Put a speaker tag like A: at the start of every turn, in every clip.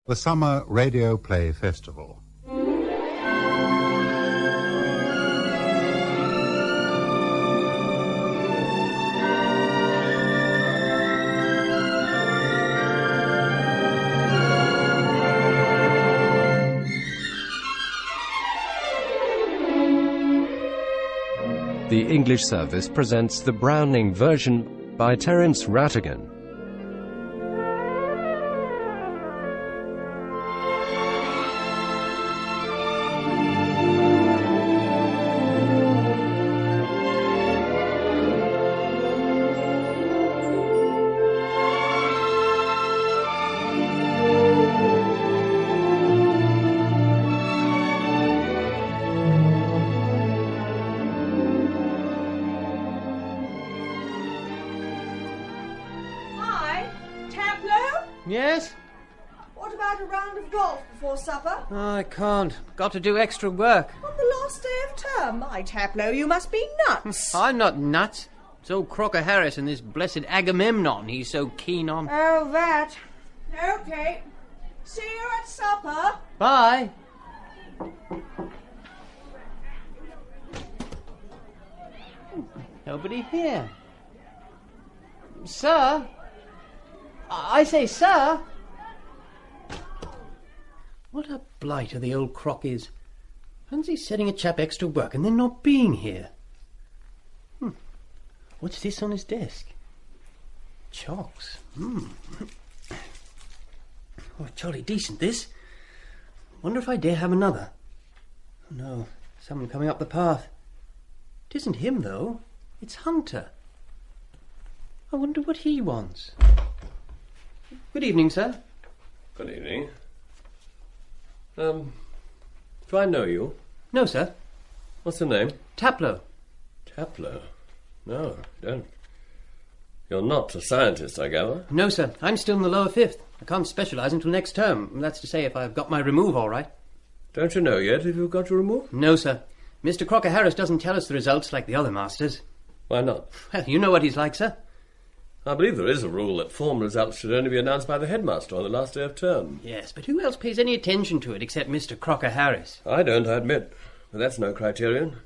A: The Summer Radio Play Festival.
B: The English service presents the Browning version by Terence Rattigan.
C: Yes?
D: What about a round of golf before supper?
C: Oh, I can't. Got to do extra work.
D: On the last day of term, my Taplow, you must be nuts.
C: I'm not nuts. It's old Crocker Harris and this blessed Agamemnon he's so keen on.
D: Oh, that. Okay. See you at supper.
C: Bye. Nobody here. Sir? I say, sir? What a blighter the old crock is. Fancy setting a chap extra work and then not being here. What's this on his desk? Chalks. Oh, jolly decent, this. Wonder if I dare have another. Oh, no, someone coming up the path. It isn't him, though. It's Hunter. I wonder what he wants. Good evening, sir.
E: Good evening. Do I know you?
C: No, sir.
E: What's the name?
C: Taplow.
E: Taplow? No, I don't. You're not a scientist, I gather?
C: No, sir. I'm still in the lower fifth. I can't specialise until next term. That's to say, if I've got my remove all right.
E: Don't you know yet if you've got your remove?
C: No, sir. Mr. Crocker Harris doesn't tell us the results like the other masters.
E: Why not?
C: Well, you know what he's like, sir.
E: I believe there is a rule that form results should only be announced by the headmaster on the last day of term.
C: Yes, but who else pays any attention to it except Mr. Crocker Harris?
E: I don't, I admit. But that's no criterion.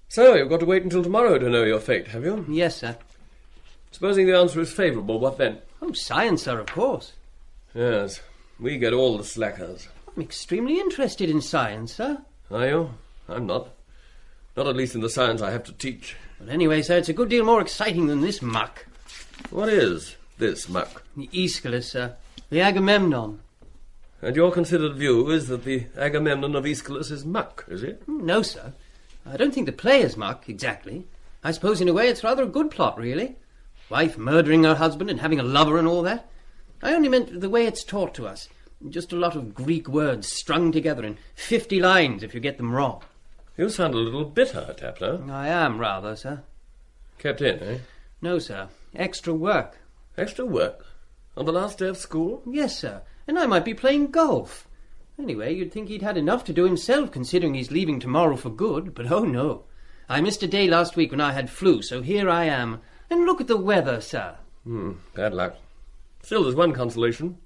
E: So, you've got to wait until tomorrow to know your fate, have you?
C: Yes, sir.
E: Supposing the answer is favourable, what then?
C: Oh, science, sir, of course.
E: Yes, we get all the slackers.
C: I'm extremely interested in science, sir.
E: Are you? I'm not. Not at least in the science I have to teach.
C: But anyway, sir, it's a good deal more exciting than this muck.
E: What is this muck?
C: The Aeschylus, sir. The Agamemnon.
E: And your considered view is that the Agamemnon of Aeschylus is muck, is it?
C: No, sir. I don't think the play is muck, exactly. I suppose in a way it's rather a good plot, really. Wife murdering her husband and having a lover and all that. I only meant the way it's taught to us. Just a lot of Greek words strung together in 50 lines if you get them wrong.
E: You sound a little bitter, Taplow.
C: I am, rather, sir.
E: Kept in, eh?
C: No, sir. Extra work.
E: Extra work? On the last day of school?
C: Yes, sir. And I might be playing golf. Anyway, you'd think he'd had enough to do himself, considering he's leaving tomorrow for good. But oh no. I missed a day last week when I had flu, so here I am. And look at the weather, sir.
E: Bad luck. Still, there's one consolation.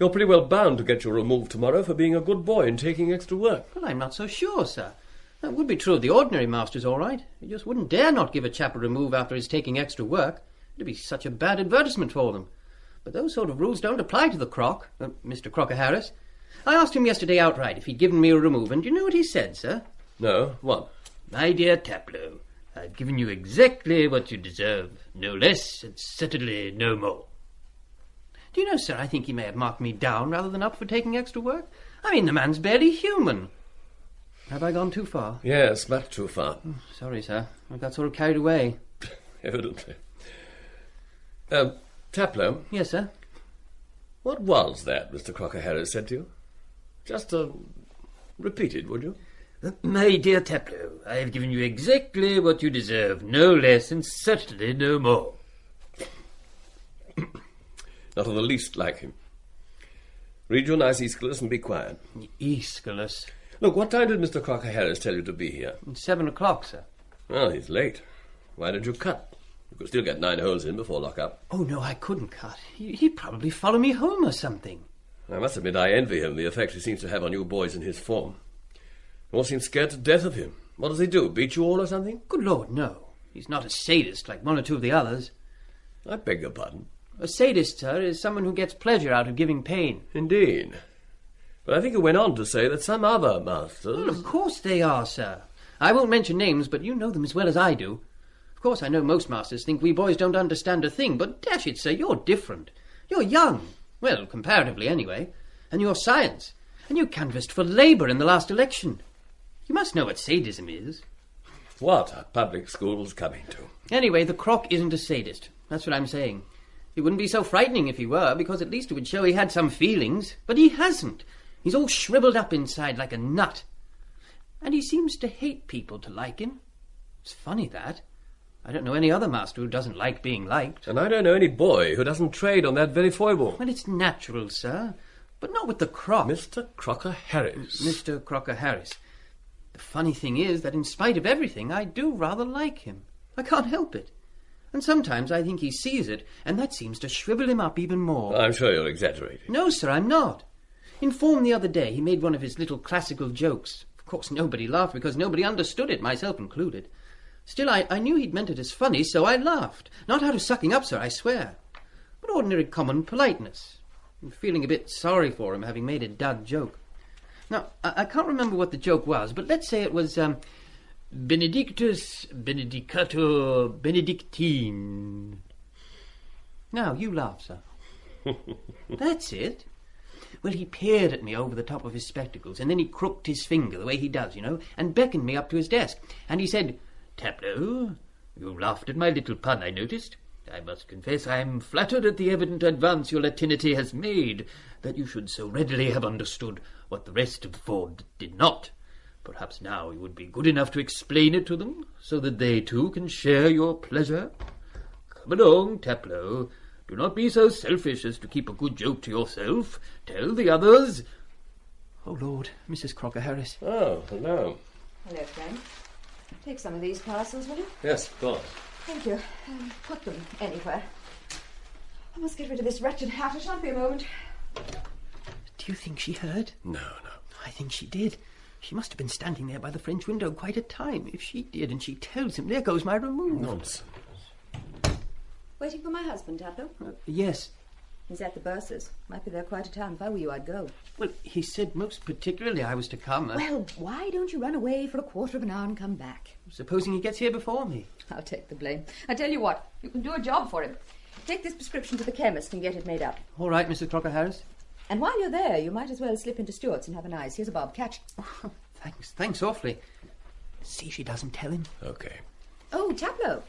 E: You're pretty well bound to get your remove tomorrow for being a good boy and taking extra work.
C: Well, I'm not so sure, sir. That would be true of the ordinary masters, all right. You just wouldn't dare not give a chap a remove after he's taking extra work. It'd be such a bad advertisement for them. But those sort of rules don't apply to the Croc, Mr. Crocker Harris. I asked him yesterday outright if he'd given me a remove, and do you know what he said, sir?
E: No, what?
C: My dear Taplow, I've given you exactly what you deserve, no less, and certainly no more. Do you know, sir, I think he may have marked me down rather than up for taking extra work. I mean, the man's barely human. Have I gone too far?
E: Yes, much too far.
C: Oh, sorry, sir. I got sort of carried away.
E: Evidently. Taplow?
C: Yes, sir?
E: What was that Mr. Crocker Harris said to you? Just, repeat it, would you?
C: My dear Taplow, I have given you exactly what you deserve, no less and certainly no more.
E: Not in the least like him. Read your nice Aeschylus and be quiet.
C: Aeschylus?
E: Look, what time did Mr. Crocker Harris tell you to be here?
C: 7 o'clock, sir.
E: Well, he's late. Why did you cut? You could still get 9 holes in before lock-up.
C: Oh, no, I couldn't cut. He'd probably follow me home or something.
E: I must admit I envy him, the effect he seems to have on you boys in his form. You all seem scared to death of him. What does he do, beat you all or something?
C: Good Lord, no. He's not a sadist like one or two of the others.
E: I beg your pardon?
C: A sadist, sir, is someone who gets pleasure out of giving pain.
E: Indeed. But I think you went on to say that some other masters...
C: Well, of course they are, sir. I won't mention names, but you know them as well as I do. Of course, I know most masters think we boys don't understand a thing, but dash it, sir, you're different. You're young. Well, comparatively anyway. And you're science. And you canvassed for Labour in the last election. You must know what sadism is.
E: What are public schools coming to?
C: Anyway, the Croc isn't a sadist. That's what I'm saying. He wouldn't be so frightening if he were, because at least it would show he had some feelings. But he hasn't. He's all shriveled up inside like a nut. And he seems to hate people to like him. It's funny, that. I don't know any other master who doesn't like being liked.
E: And I don't know any boy who doesn't trade on that very foible.
C: Well, it's natural, sir. But not with the Croc.
E: Mr. Crocker Harris.
C: Mr. Crocker Harris. The funny thing is that in spite of everything, I do rather like him. I can't help it. And sometimes I think he sees it, and that seems to shrivel him up even more.
E: I'm sure you're exaggerating.
C: No, sir, I'm not. In form the other day, he made one of his little classical jokes. Of course, nobody laughed because nobody understood it, myself included. Still, I knew he'd meant it as funny, so I laughed. Not out of sucking up, sir, I swear. But ordinary common politeness. And feeling a bit sorry for him, having made a dud joke. Now, I can't remember what the joke was, but let's say it was, Benedictus, Benedicator, Benedictine. Now, you laugh, sir. That's it. Well, he peered at me over the top of his spectacles, and then he crooked his finger, the way he does, you know, and beckoned me up to his desk. And he said, "Taplow, you laughed at my little pun, I noticed. I must confess I'm flattered at the evident advance your Latinity has made, that you should so readily have understood what the rest of the four did not. Perhaps now you would be good enough to explain it to them, so that they too can share your pleasure. Come along, Taplow. Do not be so selfish as to keep a good joke to yourself. Tell the others." Oh, Lord, Mrs. Crocker Harris.
E: Oh, hello.
D: Hello, friend. Take some of these parcels, will you?
E: Yes, of course.
D: Thank you. Put them anywhere. I must get rid of this wretched hat. I shan't be a moment.
C: Do you think she heard?
E: No.
C: I think she did. She must have been standing there by the French window quite a time. If she did, and she tells him, there goes my remove.
E: Nonsense.
D: Waiting for my husband, Taplow?
C: Yes.
D: He's at the bursar's. Might be there quite a town. If I were you, I'd go.
C: Well, he said most particularly I was to come.
D: Well, why don't you run away for a quarter of an hour and come back?
C: Supposing he gets here before me.
D: I'll take the blame. I tell you what, you can do a job for him. Take this prescription to the chemist and get it made up.
C: All right, Mrs. Crocker Harris.
D: And while you're there, you might as well slip into Stewart's and have a nice. Here's a bob. Catch.
C: Oh, thanks awfully. See she doesn't tell him.
E: Okay.
D: Oh, Taplow.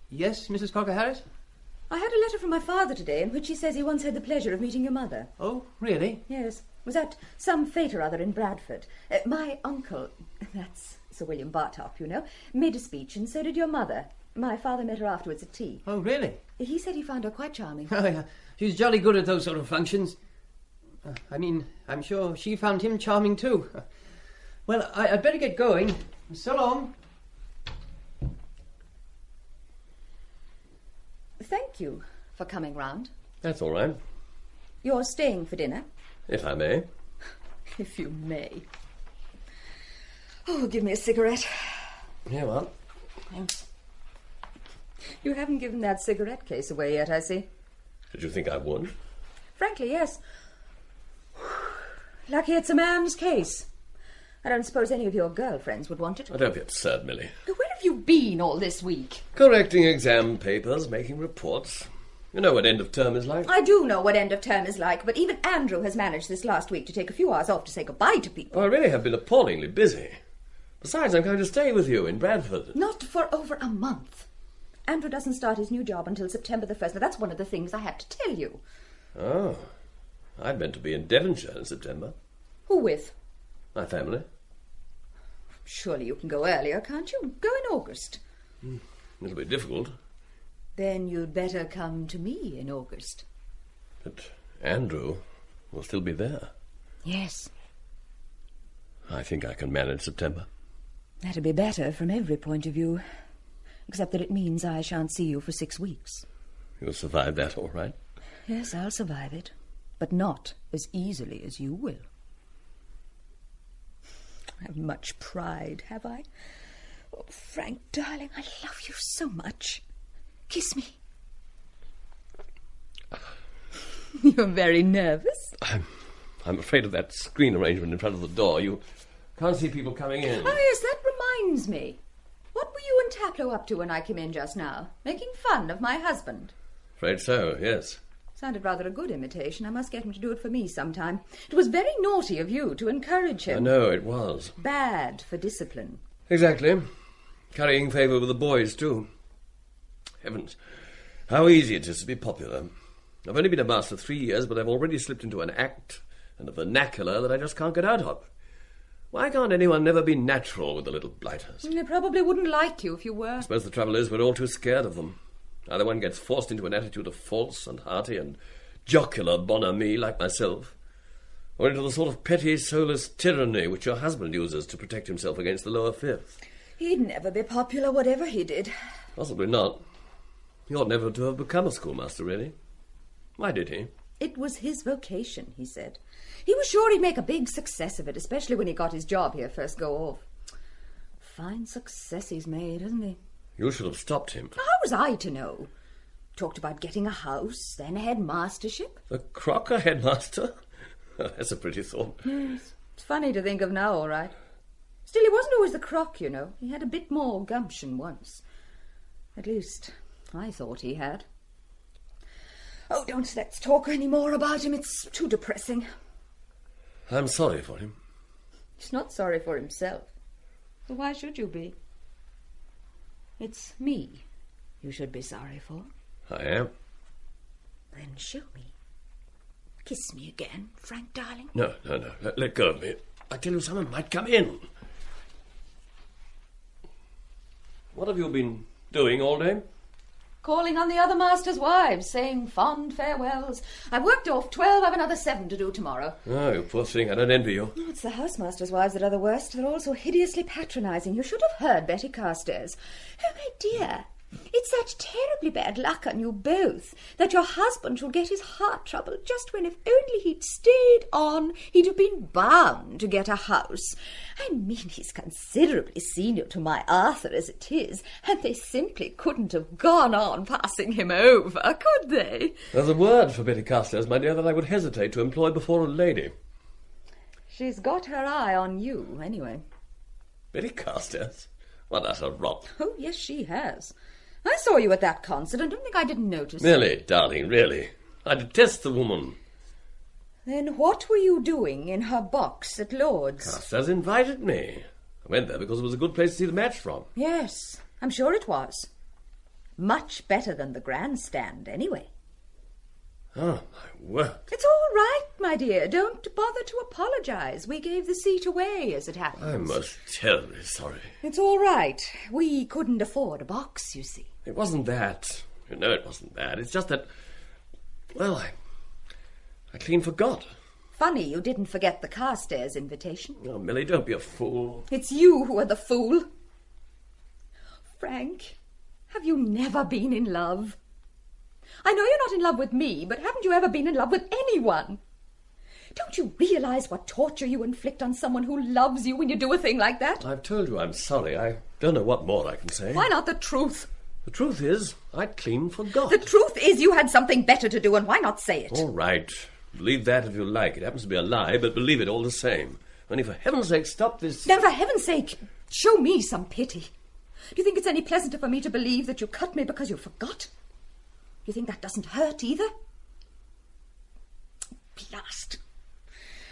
C: Yes, Mrs. Crocker Harris?
D: I had a letter from my father today in which he says he once had the pleasure of meeting your mother.
C: Oh, really?
D: Yes. Was at some fete or other in Bradford. My uncle, that's Sir William Bartop, you know, made a speech, and so did your mother. My father met her afterwards at tea.
C: Oh, really?
D: He said he found her quite charming.
C: Oh, yeah. She's jolly good at those sort of functions. I'm sure she found him charming too. Well, I'd better get going. So long.
D: Thank you for coming round.
E: That's all right.
D: You're staying for dinner?
E: If I may.
D: If you may. Oh, give me a cigarette.
E: Here, well.
D: Thanks. You haven't given that cigarette case away yet, I see.
E: Did you think I would?
D: Frankly, yes. Lucky it's a man's case. I don't suppose any of your girlfriends would want it.
E: Oh, don't be absurd, Millie.
D: Where have you been all this week?
E: Correcting exam papers, making reports. You know what end of term is like.
D: I do know what end of term is like, but even Andrew has managed this last week to take a few hours off to say goodbye to people.
E: Oh, I really have been appallingly busy. Besides, I'm going to stay with you in Bradford.
D: Not for over a month. Andrew doesn't start his new job until September the 1st. Now, that's one of the things I had to tell you.
E: Oh, I'd meant to be in Devonshire in September.
D: Who with?
E: My family.
D: Surely you can go earlier, can't you? Go in August.
E: It'll be difficult.
D: Then you'd better come to me in August.
E: But Andrew will still be there.
D: Yes.
E: I think I can manage September.
D: That'd be better from every point of view. Except that it means I shan't see you for 6 weeks.
E: You'll survive that, all right?
D: Yes, I'll survive it. But not as easily as you will. I have much pride, have I? Oh, Frank, darling, I love you so much. Kiss me. You're very nervous.
E: I'm afraid of that screen arrangement in front of the door. You can't see people coming in.
D: Oh, yes, that reminds me. What were you and Taplow up to when I came in just now? Making fun of my husband?
E: Afraid so, yes.
D: Sounded rather a good imitation. I must get him to do it for me sometime. It was very naughty of you to encourage him.
E: I know, it was.
D: Bad for discipline.
E: Exactly. Carrying favour with the boys, too. Heavens, how easy it is to be popular. I've only been a master 3 years, but I've already slipped into an act and a vernacular that I just can't get out of. Why can't anyone never be natural with the little blighters?
D: They probably wouldn't like you if you were.
E: I suppose the trouble is we're all too scared of them. Either one gets forced into an attitude of false and hearty and jocular bonhomie like myself, or into the sort of petty, soulless tyranny which your husband uses to protect himself against the lower fifth.
D: He'd never be popular, whatever he did.
E: Possibly not. He ought never to have become a schoolmaster, really. Why did he?
D: It was his vocation, he said. He was sure he'd make a big success of it, especially when he got his job here first go off. Fine success he's made, hasn't he?
E: You should have stopped him.
D: How was I to know? Talked about getting a house, then a headmastership.
E: The Crocker headmaster? That's a pretty thought.
D: Yes, it's funny to think of now, all right. Still, he wasn't always the crock, you know. He had a bit more gumption once. At least, I thought he had. Oh, don't let's talk any more about him. It's too depressing.
E: I'm sorry for him.
D: He's not sorry for himself. Well, why should you be? It's me you should be sorry for.
E: I am.
D: Then show me. Kiss me again, Frank, darling.
E: No. Let go of me. I tell you, someone might come in. What have you been doing all day?
D: Calling on the other masters' wives, saying fond farewells. I've worked off 12, I've another 7 to do tomorrow.
E: Oh, you poor thing, I don't envy you.
D: Oh, it's the housemaster's wives that are the worst. They're all so hideously patronising. You should have heard Betty Carstairs. Oh, my dear, it's such terribly bad luck on you both that your husband shall get his heart trouble just when, if only he'd stayed on, he'd have been bound to get a house. I mean, he's considerably senior to my Arthur as it is, and they simply couldn't have gone on passing him over, could they?
E: There's a word for Betty Carstairs, my dear, that I would hesitate to employ before a lady.
D: She's got her eye on you, anyway.
E: Betty Carstairs? What utter rot.
D: Oh, yes, she has. I saw you at that concert and don't think I didn't notice.
E: Really, darling, really. I detest the woman.
D: Then what were you doing in her box at Lord's?
E: Carstairs invited me. I went there because it was a good place to see the match from.
D: Yes, I'm sure it was. Much better than the grandstand, anyway.
E: Oh, my word.
D: It's all right, my dear. Don't bother to apologise. We gave the seat away, as it happens.
E: I'm most terribly sorry.
D: It's all right. We couldn't afford a box, you see.
E: It wasn't that. You know it wasn't that. It's just that, well, I clean forgot.
D: Funny you didn't forget the Carstairs invitation.
E: Oh, Millie, don't be a fool.
D: It's you who are the fool. Frank, have you never been in love? I know you're not in love with me, but haven't you ever been in love with anyone? Don't you realise what torture you inflict on someone who loves you when you do a thing like that?
E: I've told you I'm sorry. I don't know what more I can say.
D: Why not the truth?
E: The truth is, I clean forgot.
D: The truth is you had something better to do, and why not say it?
E: All right. Believe that if you like. It happens to be a lie, but believe it all the same. Only for heaven's sake, stop this...
D: Then for heaven's sake, show me some pity. Do you think it's any pleasanter for me to believe that you cut me because you forgot? Do you think that doesn't hurt either? Blast.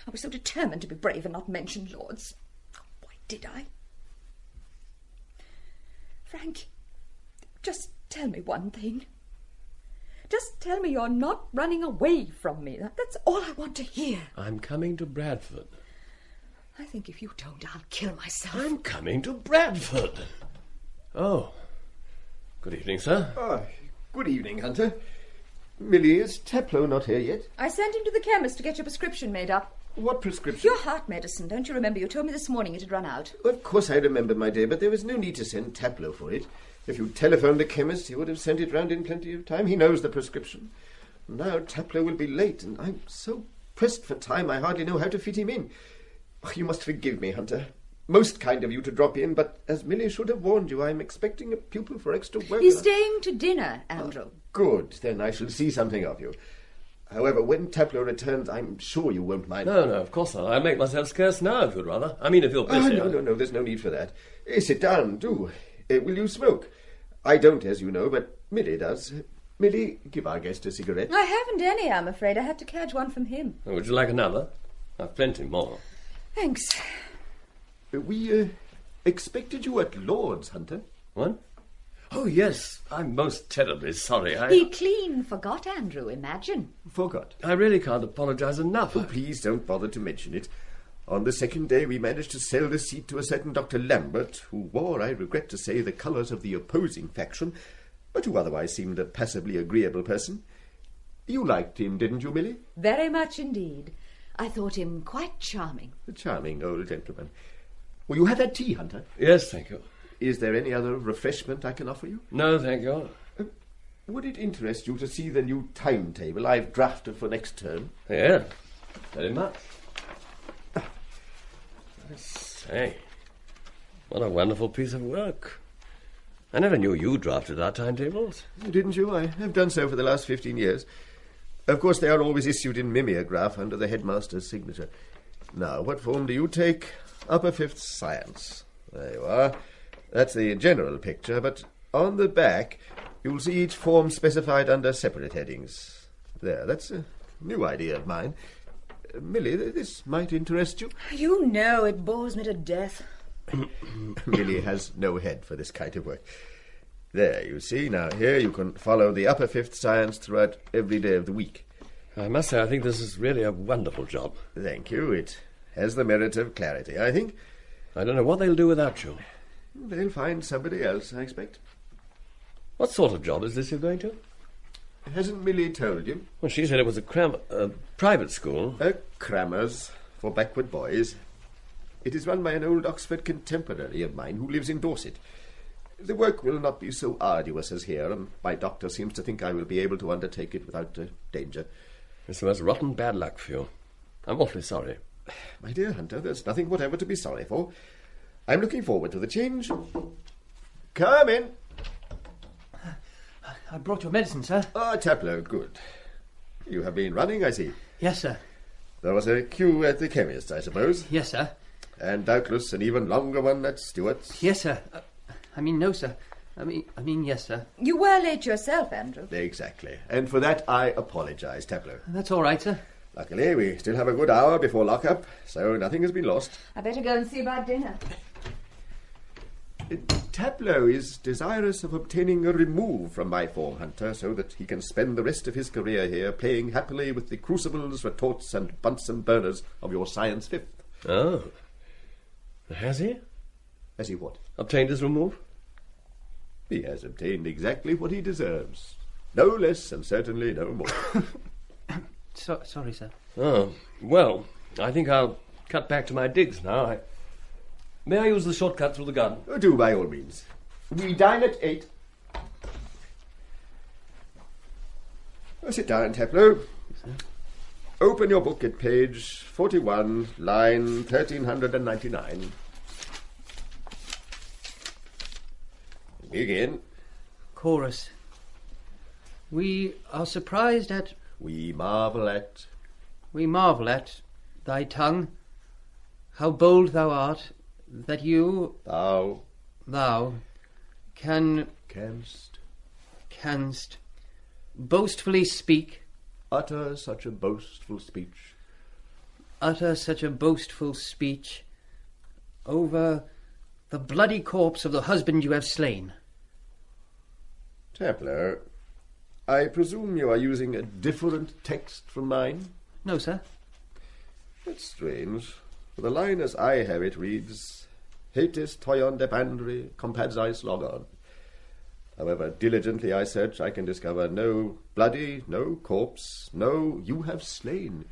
D: I was so determined to be brave and not mention Lords. Why did I? Frank, just tell me one thing. Just tell me you're not running away from me. That's all I want to hear.
E: I'm coming to Bradford.
D: I think if you don't, I'll kill myself.
E: I'm coming to Bradford. Oh. Good evening, sir.
F: Oh, good evening, Hunter. Millie, is Taplow not here yet?
D: I sent him to the chemist to get your prescription made up.
F: What prescription?
D: Your heart medicine. Don't you remember? You told me this morning it had run out.
F: Of course I remember, my dear, but there was no need to send Taplow for it. If you telephoned the chemist, he would have sent it round in plenty of time. He knows the prescription. Now Taplow will be late, and I'm so pressed for time I hardly know how to fit him in. Oh, you must forgive me, Hunter. Most kind of you to drop in, but as Millie should have warned you, I'm expecting a pupil for extra work.
D: He's staying to dinner, Andrew.
F: Good. Then I shall see something of you. However, when Taplow returns, I'm sure you won't mind.
E: No, of course not. I'll make myself scarce now, if you'd rather. I mean, if you're busy.
F: No, there's no need for that. Sit down, do. Will you smoke? I don't, as you know, but Millie does. Millie, give our guest a cigarette.
D: I haven't any, I'm afraid. I had to catch one from him.
E: Oh, would you like another? I've plenty more.
D: Thanks.
F: We expected you at Lord's, Hunter.
E: What? Oh, yes. I'm most terribly sorry.
D: He clean forgot, Andrew, imagine.
F: Forgot.
E: I really can't apologise enough.
F: Oh, please don't bother to mention it. On the second day, we managed to sell the seat to a certain Dr. Lambert, who wore, I regret to say, the colours of the opposing faction, but who otherwise seemed a passably agreeable person. You liked him, didn't you, Millie?
D: Very much indeed. I thought him quite charming.
F: A charming old gentleman. Will you have that tea, Hunter?
E: Yes, thank you.
F: Is there any other refreshment I can offer you?
E: No, thank you.
F: Would it interest you to see the new timetable I've drafted for next term?
E: Yeah, very much. I say, what a wonderful piece of work. I never knew you drafted our timetables.
F: Didn't you? I have done so for the last 15 years. Of course, they are always issued in mimeograph under the headmaster's signature. Now, what form do you take? Upper Fifth Science. There you are. That's the general picture, but on the back you'll see each form specified under separate headings. There, that's a new idea of mine. Millie, this might interest you.
D: You know it bores me to death.
F: Millie has no head for this kind of work. There, you see. Now, here you can follow the Upper Fifth Science throughout every day of the week.
E: I must say, I think this is really a wonderful job.
F: Thank you. It has the merit of clarity, I think.
E: I don't know what they'll do without you.
F: They'll find somebody else, I expect.
E: What sort of job is this you're going to?
F: Hasn't Millie told you?
E: Well, she said it was a private school.
F: A crammer's for backward boys. It is run by an old Oxford contemporary of mine who lives in Dorset. The work will not be so arduous as here, and my doctor seems to think I will be able to undertake it without danger.
E: It's the most rotten bad luck for you. I'm awfully sorry.
F: My dear Hunter, there's nothing whatever to be sorry for. I'm looking forward to the change. Come in.
C: I brought your medicine, sir.
F: Ah, Taplow, good. You have been running, I see.
C: Yes, sir.
F: There was a queue at the chemist's, I suppose.
C: Yes, sir.
F: And doubtless an even longer one at Stewart's.
C: Yes, sir. No, sir. I mean, yes, sir.
D: You were late yourself, Andrew.
F: Exactly. And for that I apologise, Taplow.
C: That's all right, sir.
F: Luckily, we still have a good hour before lock-up, so nothing has been lost.
D: I better go and see about dinner.
F: Taplow is desirous of obtaining a remove from my form, Hunter, so that he can spend the rest of his career here playing happily with the crucibles, retorts, and Bunsen burners of your Science Fifth.
E: Oh. Has he?
F: Has he what?
E: Obtained his remove?
F: He has obtained exactly what he deserves. No less, and certainly no more.
C: Sorry, sir.
E: Oh, well, I think I'll cut back to my digs now. May I use the shortcut through the garden?
F: Do, by all means. We dine at 8. Sit down, Taplow. Open your book at page 41, line 1399. Begin.
C: Chorus. We are surprised at...
F: We marvel at...
C: We marvel at thy tongue how bold thou art, that you...
F: Thou
C: canst boastfully speak...
F: utter such a boastful speech
C: over the bloody corpse of the husband you have slain.
F: Taplow, I presume you are using a different text from mine?
C: No, sir.
F: That's strange, for the line as I have it reads, Hatis toion depandri compadzais logon. However diligently I search, I can discover no bloody, no corpse, no you have slain.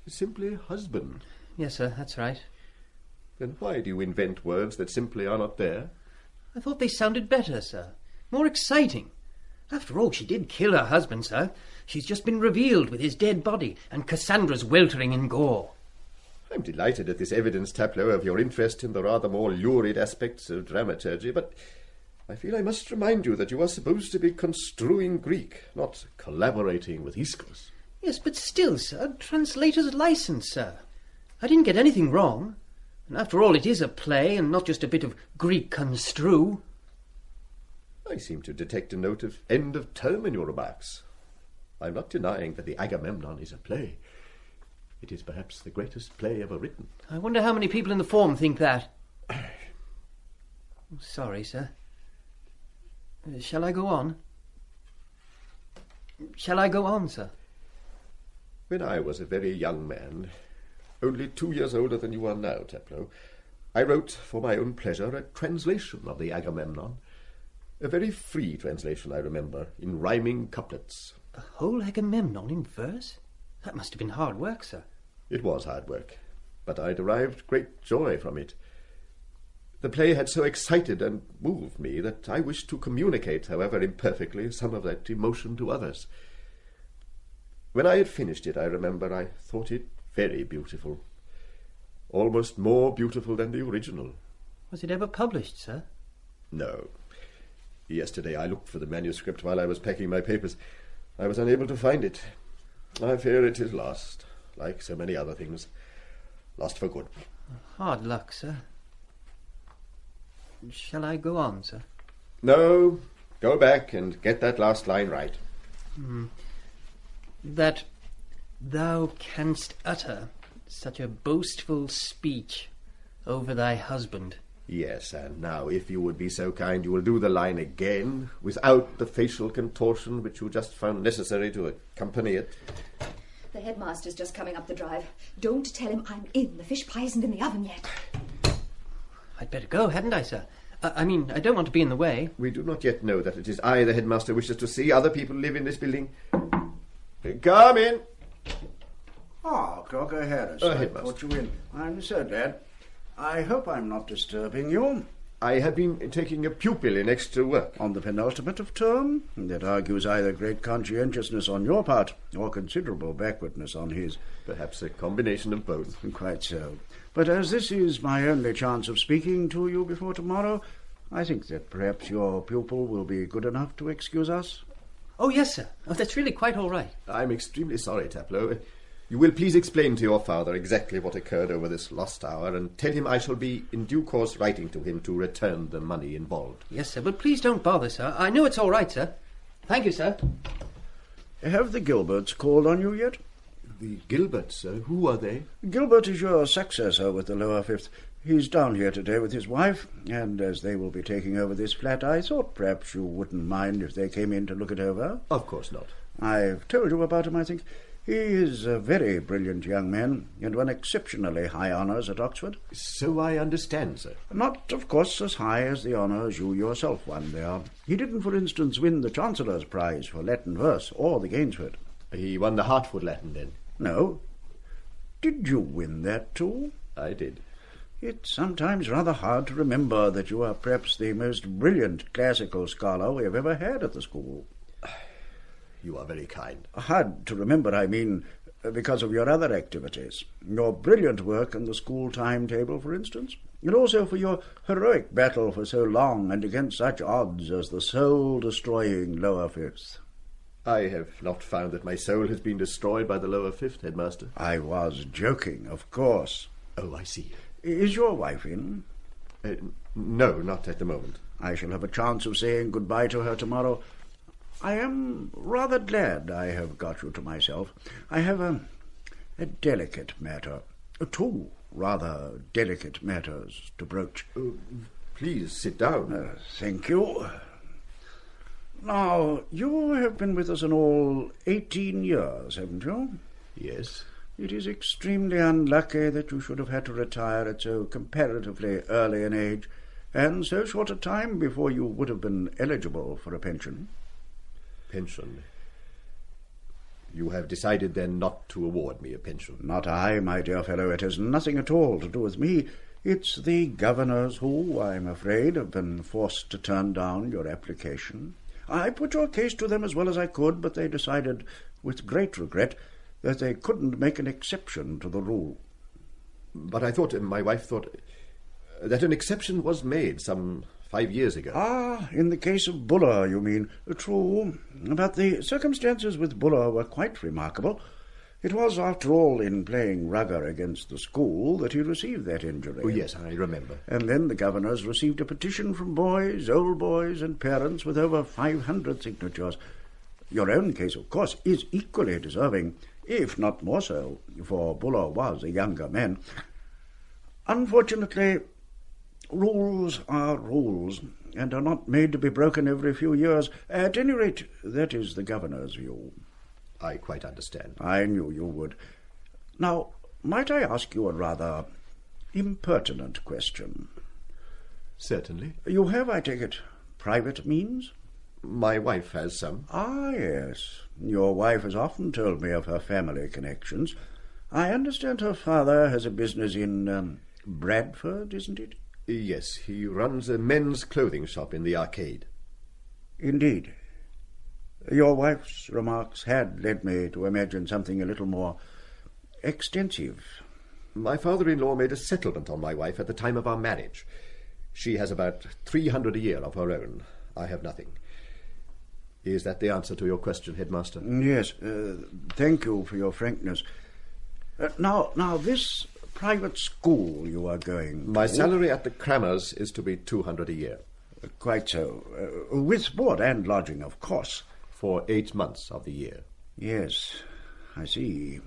F: Simply husband.
C: Yes, sir, that's right.
F: Then why do you invent words that simply are not there?
C: I thought they sounded better, sir. More exciting. After all, she did kill her husband, sir. She's just been revealed with his dead body, and Cassandra's weltering in gore.
F: I'm delighted at this evidence, Taplow, of your interest in the rather more lurid aspects of dramaturgy, but I feel I must remind you that you are supposed to be construing Greek, not collaborating with Aeschylus.
C: Yes, but still, sir, translator's license, sir. I didn't get anything wrong. And after all, it is a play, and not just a bit of Greek construe.
F: I seem to detect a note of end of term in your remarks. I'm not denying that the Agamemnon is a play. It is perhaps the greatest play ever written.
C: I wonder how many people in the form think that. Sorry, sir. Shall I go on? Shall I go on, sir?
F: When I was a very young man, only 2 years older than you are now, Taplow, I wrote for my own pleasure a translation of the Agamemnon. A very free translation, I remember, in rhyming couplets.
C: The whole Agamemnon in verse? That must have been hard work, sir.
F: It was hard work, but I derived great joy from it. The play had so excited and moved me that I wished to communicate, however imperfectly, some of that emotion to others. When I had finished it, I remember, I thought it very beautiful. Almost more beautiful than the original.
C: Was it ever published, sir?
F: No. Yesterday I looked for the manuscript while I was packing my papers. I was unable to find it. I fear it is lost, like so many other things. Lost for good.
C: Hard luck, sir. Shall I go on, sir?
F: No. Go back and get that last line right.
C: That thou canst utter such a boastful speech over thy husband.
F: Yes, and now, if you would be so kind, you will do the line again, without the facial contortion which you just found necessary to accompany it.
D: The headmaster's just coming up the drive. Don't tell him I'm in. The fish pie isn't in the oven yet.
C: I'd better go, hadn't I, sir? I mean, I don't want to be in the way.
F: We do not yet know that it is I the headmaster wishes to see. Other people live in this building. Come in.
G: Ah, Crocker Harris. I brought you in. I'm so glad. I hope I'm not disturbing you.
F: I have been taking a pupil in extra work.
G: On the penultimate of term? That argues either great conscientiousness on your part or considerable backwardness on his.
F: Perhaps a combination of both.
G: Quite so. But as this is my only chance of speaking to you before tomorrow, I think that perhaps your pupil will be good enough to excuse us.
C: Oh, yes, sir. Oh, that's really quite all right.
F: I'm extremely sorry, Taplow. You will please explain to your father exactly what occurred over this lost hour, and tell him I shall be in due course writing to him to return the money involved.
C: Yes, sir, but please don't bother, sir. I know it's all right, sir. Thank you, sir.
G: Have the Gilberts called on you yet?
F: The Gilberts? Who are they?
G: Gilbert is your successor with the lower fifth. He's down here today with his wife, and as they will be taking over this flat, I thought perhaps you wouldn't mind if they came in to look it over.
F: Of course not.
G: I've told you about him, I think. He is a very brilliant young man, and won exceptionally high honours at Oxford.
F: So I understand, sir.
G: Not, of course, as high as the honours you yourself won there. He didn't, for instance, win the Chancellor's Prize for Latin verse, or the Gainsford.
F: He won the Hertford Latin, then?
G: No. Did you win that too?
F: I did.
G: It's sometimes rather hard to remember that you are perhaps the most brilliant classical scholar we have ever had at the school.
F: You are very kind.
G: Hard to remember, I mean, because of your other activities. Your brilliant work in the school timetable, for instance, and also for your heroic battle for so long and against such odds as the soul-destroying lower fifth.
F: I have not found that my soul has been destroyed by the lower fifth, headmaster.
G: I was joking, of course.
F: Oh, I see.
G: Is your wife in?
F: No, not at the moment.
G: I shall have a chance of saying goodbye to her tomorrow. I am rather glad I have got you to myself. I have a delicate matter, two rather delicate matters to broach.
F: Please sit down.
G: Thank you. Now, you have been with us in all 18 years, haven't you?
F: Yes.
G: It is extremely unlucky that you should have had to retire at so comparatively early an age, and so short a time before you would have been eligible for a pension.
F: Pension? You have decided, then, not to award me a pension?
G: Not I, my dear fellow. It has nothing at all to do with me. It's the governors who, I'm afraid, have been forced to turn down your application. I put your case to them as well as I could, but they decided, with great regret, that they couldn't make an exception to the rule.
F: But I thought, my wife thought, that an exception was made some 5 years ago.
G: Ah, in the case of Buller, you mean. True, but the circumstances with Buller were quite remarkable. It was, after all, in playing rugger against the school that he received that injury.
F: Oh, yes, I remember.
G: And then the governors received a petition from boys, old boys, and parents with over 500 signatures. Your own case, of course, is equally deserving, if not more so, for Buller was a younger man. Unfortunately, rules are rules, and are not made to be broken every few years. At any rate, that is the governor's view.
F: I quite understand.
G: I knew you would. Now, might I ask you a rather impertinent question?
F: Certainly.
G: You have, I take it, private means?
F: My wife has some.
G: Ah, yes. Your wife has often told me of her family connections. I understand her father has a business in Bradford, isn't it?
F: Yes, he runs a men's clothing shop in the arcade.
G: Indeed. Your wife's remarks had led me to imagine something a little more extensive.
F: My father-in-law made a settlement on my wife at the time of our marriage. She has about 300 a year of her own. I have nothing. Is that the answer to your question, Headmaster?
G: Yes. Thank you for your frankness. Now, this private school you are going
F: My
G: to...
F: salary at the Crammers is to be 200 a year.
G: Quite so. With board and lodging, of course.
F: For 8 months of the year.
G: Yes, I see.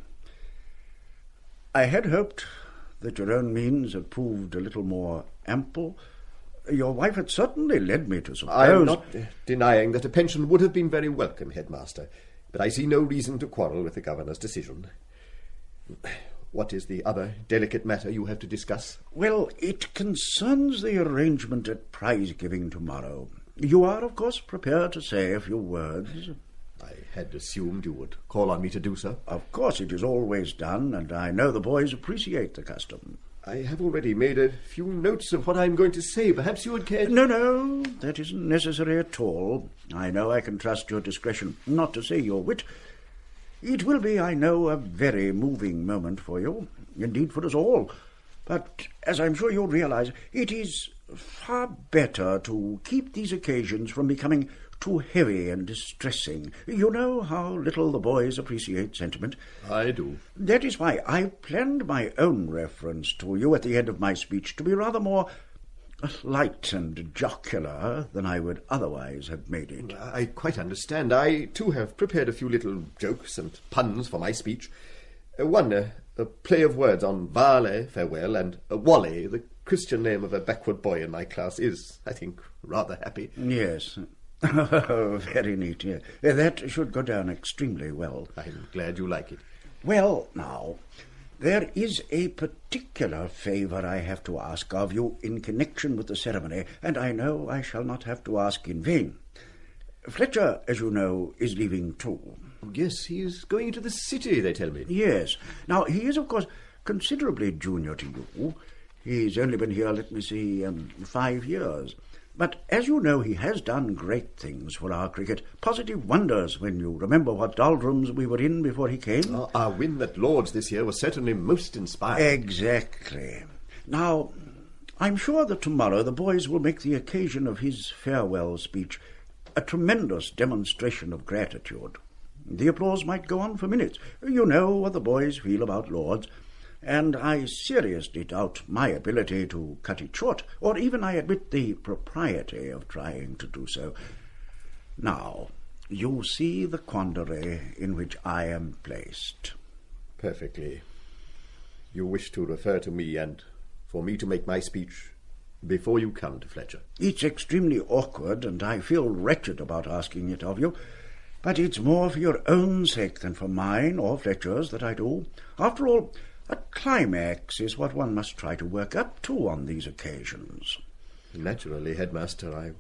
G: I had hoped that your own means had proved a little more ample. Your wife had certainly led me to suppose...
F: I am not denying that a pension would have been very welcome, Headmaster, but I see no reason to quarrel with the governor's decision. What is the other delicate matter you have to discuss?
G: Well, it concerns the arrangement at prize-giving tomorrow. You are, of course, prepared to say a few words.
F: I had assumed you would call on me to do so.
G: Of course, it is always done, and I know the boys appreciate the custom.
F: I have already made a few notes of what I'm going to say. Perhaps you would care...
G: No, that isn't necessary at all. I know I can trust your discretion, not to say your wit. It will be, I know, a very moving moment for you, indeed for us all. But, as I'm sure you'll realise, it is far better to keep these occasions from becoming too heavy and distressing. You know how little the boys appreciate sentiment.
F: I do.
G: That is why I planned my own reference to you at the end of my speech to be rather more light and jocular than I would otherwise have made it.
F: I quite understand. I, too, have prepared a few little jokes and puns for my speech. One, a play of words on Vale, farewell, and Wally, the Christian name of a backward boy in my class, is, I think, rather happy.
G: Yes. Oh, very neat, yes. That should go down extremely well.
F: I'm glad you like it.
G: Well, now, there is a particular favour I have to ask of you in connection with the ceremony, and I know I shall not have to ask in vain. Fletcher, as you know, is leaving too.
F: Yes, he is going into the city, they tell me.
G: Yes. Now, he is, of course, considerably junior to you. He's only been here, 5 years. But, as you know, he has done great things for our cricket. Positive wonders, when you remember what doldrums we were in before he came.
F: Our win at Lord's this year was certainly most inspiring.
G: Exactly. Now, I'm sure that tomorrow the boys will make the occasion of his farewell speech a tremendous demonstration of gratitude. The applause might go on for minutes. You know what the boys feel about Lord's. and I seriously doubt my ability to cut it short, or even, I admit, the propriety of trying to do so. Now, you see the quandary in which I am placed.
F: Perfectly. You wish to refer to me and for me to make my speech before you come to Fletcher.
G: It's extremely awkward, and I feel wretched about asking it of you, but it's more for your own sake than for mine or Fletcher's that I do. After all, a climax is what one must try to work up to on these occasions.
F: Naturally, Headmaster, I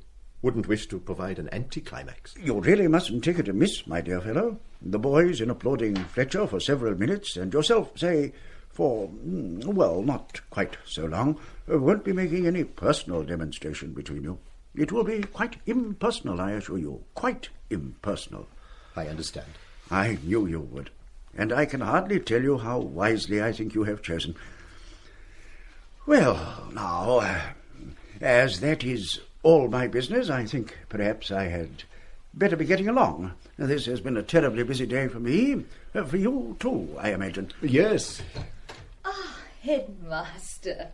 F: wouldn't wish to provide an anticlimax.
G: You really mustn't take it amiss, my dear fellow. The boys in applauding Fletcher for several minutes, and yourself, say, for, well, not quite so long, won't be making any personal demonstration between you. It will be quite impersonal, I assure you. Quite impersonal.
F: I understand.
G: I knew you would. And I can hardly tell you how wisely I think you have chosen. Well, now, as that is all my business, I think perhaps I had better be getting along. This has been a terribly busy day for me. For you, too, I imagine.
F: Yes.
D: Ah, Headmaster.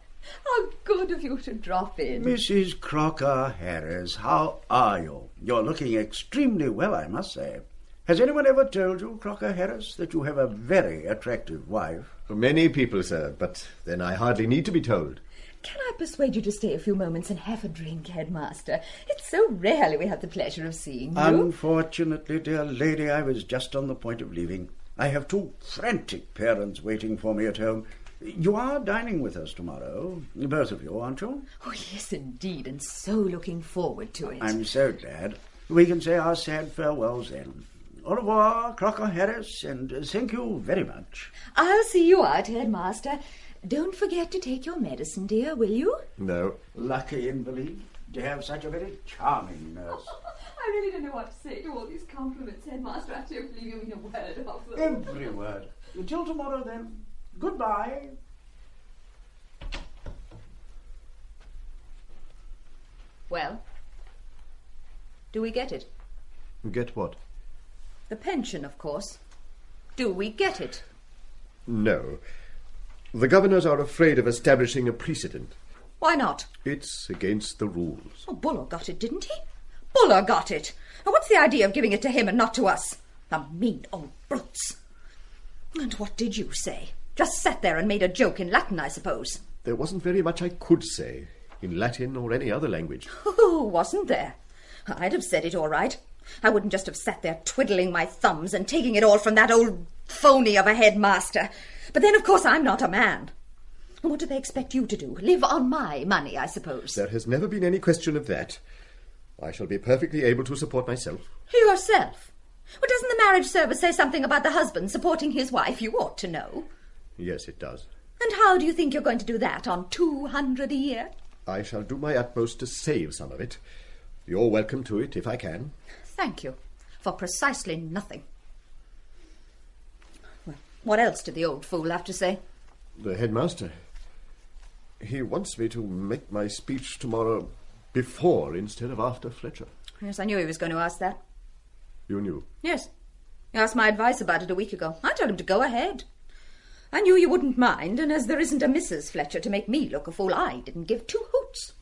D: How good of you to drop in.
G: Mrs. Crocker Harris, how are you? You're looking extremely well, I must say. Has anyone ever told you, Crocker Harris, that you have a very attractive wife?
F: Many people, sir, but then I hardly need to be told.
D: Can I persuade you to stay a few moments and have a drink, Headmaster? It's so rarely we have the pleasure of seeing you.
G: Unfortunately, dear lady, I was just on the point of leaving. I have two frantic parents waiting for me at home. You are dining with us tomorrow, both of you, aren't you?
D: Oh, yes, indeed, and so looking forward to it.
G: I'm so glad. We can say our sad farewells then. Au revoir, Crocker Harris, and thank you very much.
D: I'll see you out, Headmaster. Don't forget to take your medicine, dear, will you?
F: No.
G: Lucky invalid to have such a very charming nurse.
D: I really don't know what to say to all these compliments, Headmaster. I don't believe you mean a word of them.
G: Every word. Until tomorrow, then. Goodbye.
D: Well, do we get it?
F: Get what?
D: The pension, of course. Do we get it?
F: No. The governors are afraid of establishing a precedent.
D: Why not?
F: It's against the rules.
D: Oh, Buller got it, didn't he? Buller got it. Now, what's the idea of giving it to him and not to us? The mean old brutes. And what did you say? Just sat there and made a joke in Latin, I suppose.
F: There wasn't very much I could say, in Latin or any other language.
D: Oh, wasn't there? I'd have said it all right. I wouldn't just have sat there twiddling my thumbs and taking it all from that old phony of a headmaster. But then, of course, I'm not a man. What do they expect you to do? Live on my money, I suppose.
F: There has never been any question of that. I shall be perfectly able to support myself.
D: Yourself? Well, doesn't the marriage service say something about the husband supporting his wife? You ought to know.
F: Yes, it does.
D: And how do you think you're going to do that, on 200 a year?
F: I shall do my utmost to save some of it. You're welcome to it, if I can.
D: Thank you, for precisely nothing. Well, what else did the old fool have to say?
F: The headmaster. He wants me to make my speech tomorrow before instead of after Fletcher.
D: Yes, I knew he was going to ask that.
F: You knew?
D: Yes. He asked my advice about it a week ago. I told him to go ahead. I knew you wouldn't mind, and as there isn't a Mrs. Fletcher to make me look a fool, I didn't give two hoots.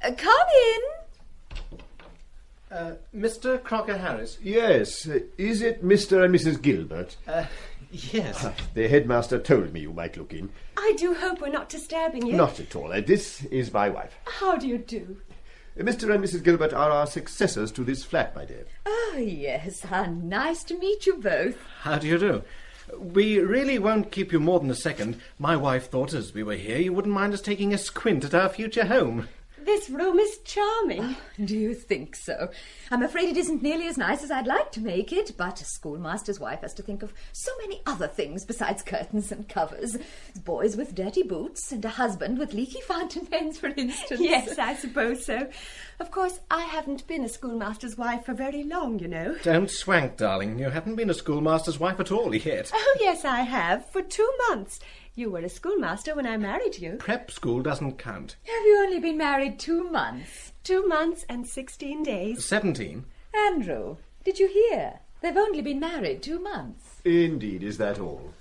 D: Come in.
H: Mr. Crocker Harris?
F: Yes. Is it Mr. and Mrs. Gilbert?
H: Yes.
F: The headmaster told me you might look in.
I: I do hope we're not disturbing you.
F: Not at all. This is my wife.
I: How do you do?
F: Mr. and Mrs. Gilbert are our successors to this flat, my dear.
D: Oh, yes. How nice to meet you both.
H: How do you do? We really won't keep you more than a second. My wife thought as we were here you wouldn't mind us taking a squint at our future home.
I: This room is charming.
D: Do you think so? I'm afraid it isn't nearly as nice as I'd like to make it, but a schoolmaster's wife has to think of so many other things besides curtains and covers. Boys with dirty boots and a husband with leaky fountain pens, for instance.
I: Yes, I suppose so. Of course, I haven't been a schoolmaster's wife for very long, you know.
H: Don't swank, darling. You haven't been a schoolmaster's wife at all yet.
I: Oh, yes, I have. For 2 months. You were a schoolmaster when I married you.
H: Prep school doesn't count.
D: Have you only been married 2 months?
I: 2 months and 16 days.
H: 17.
D: Andrew, did you hear? They've only been married 2 months.
F: Indeed, is that all?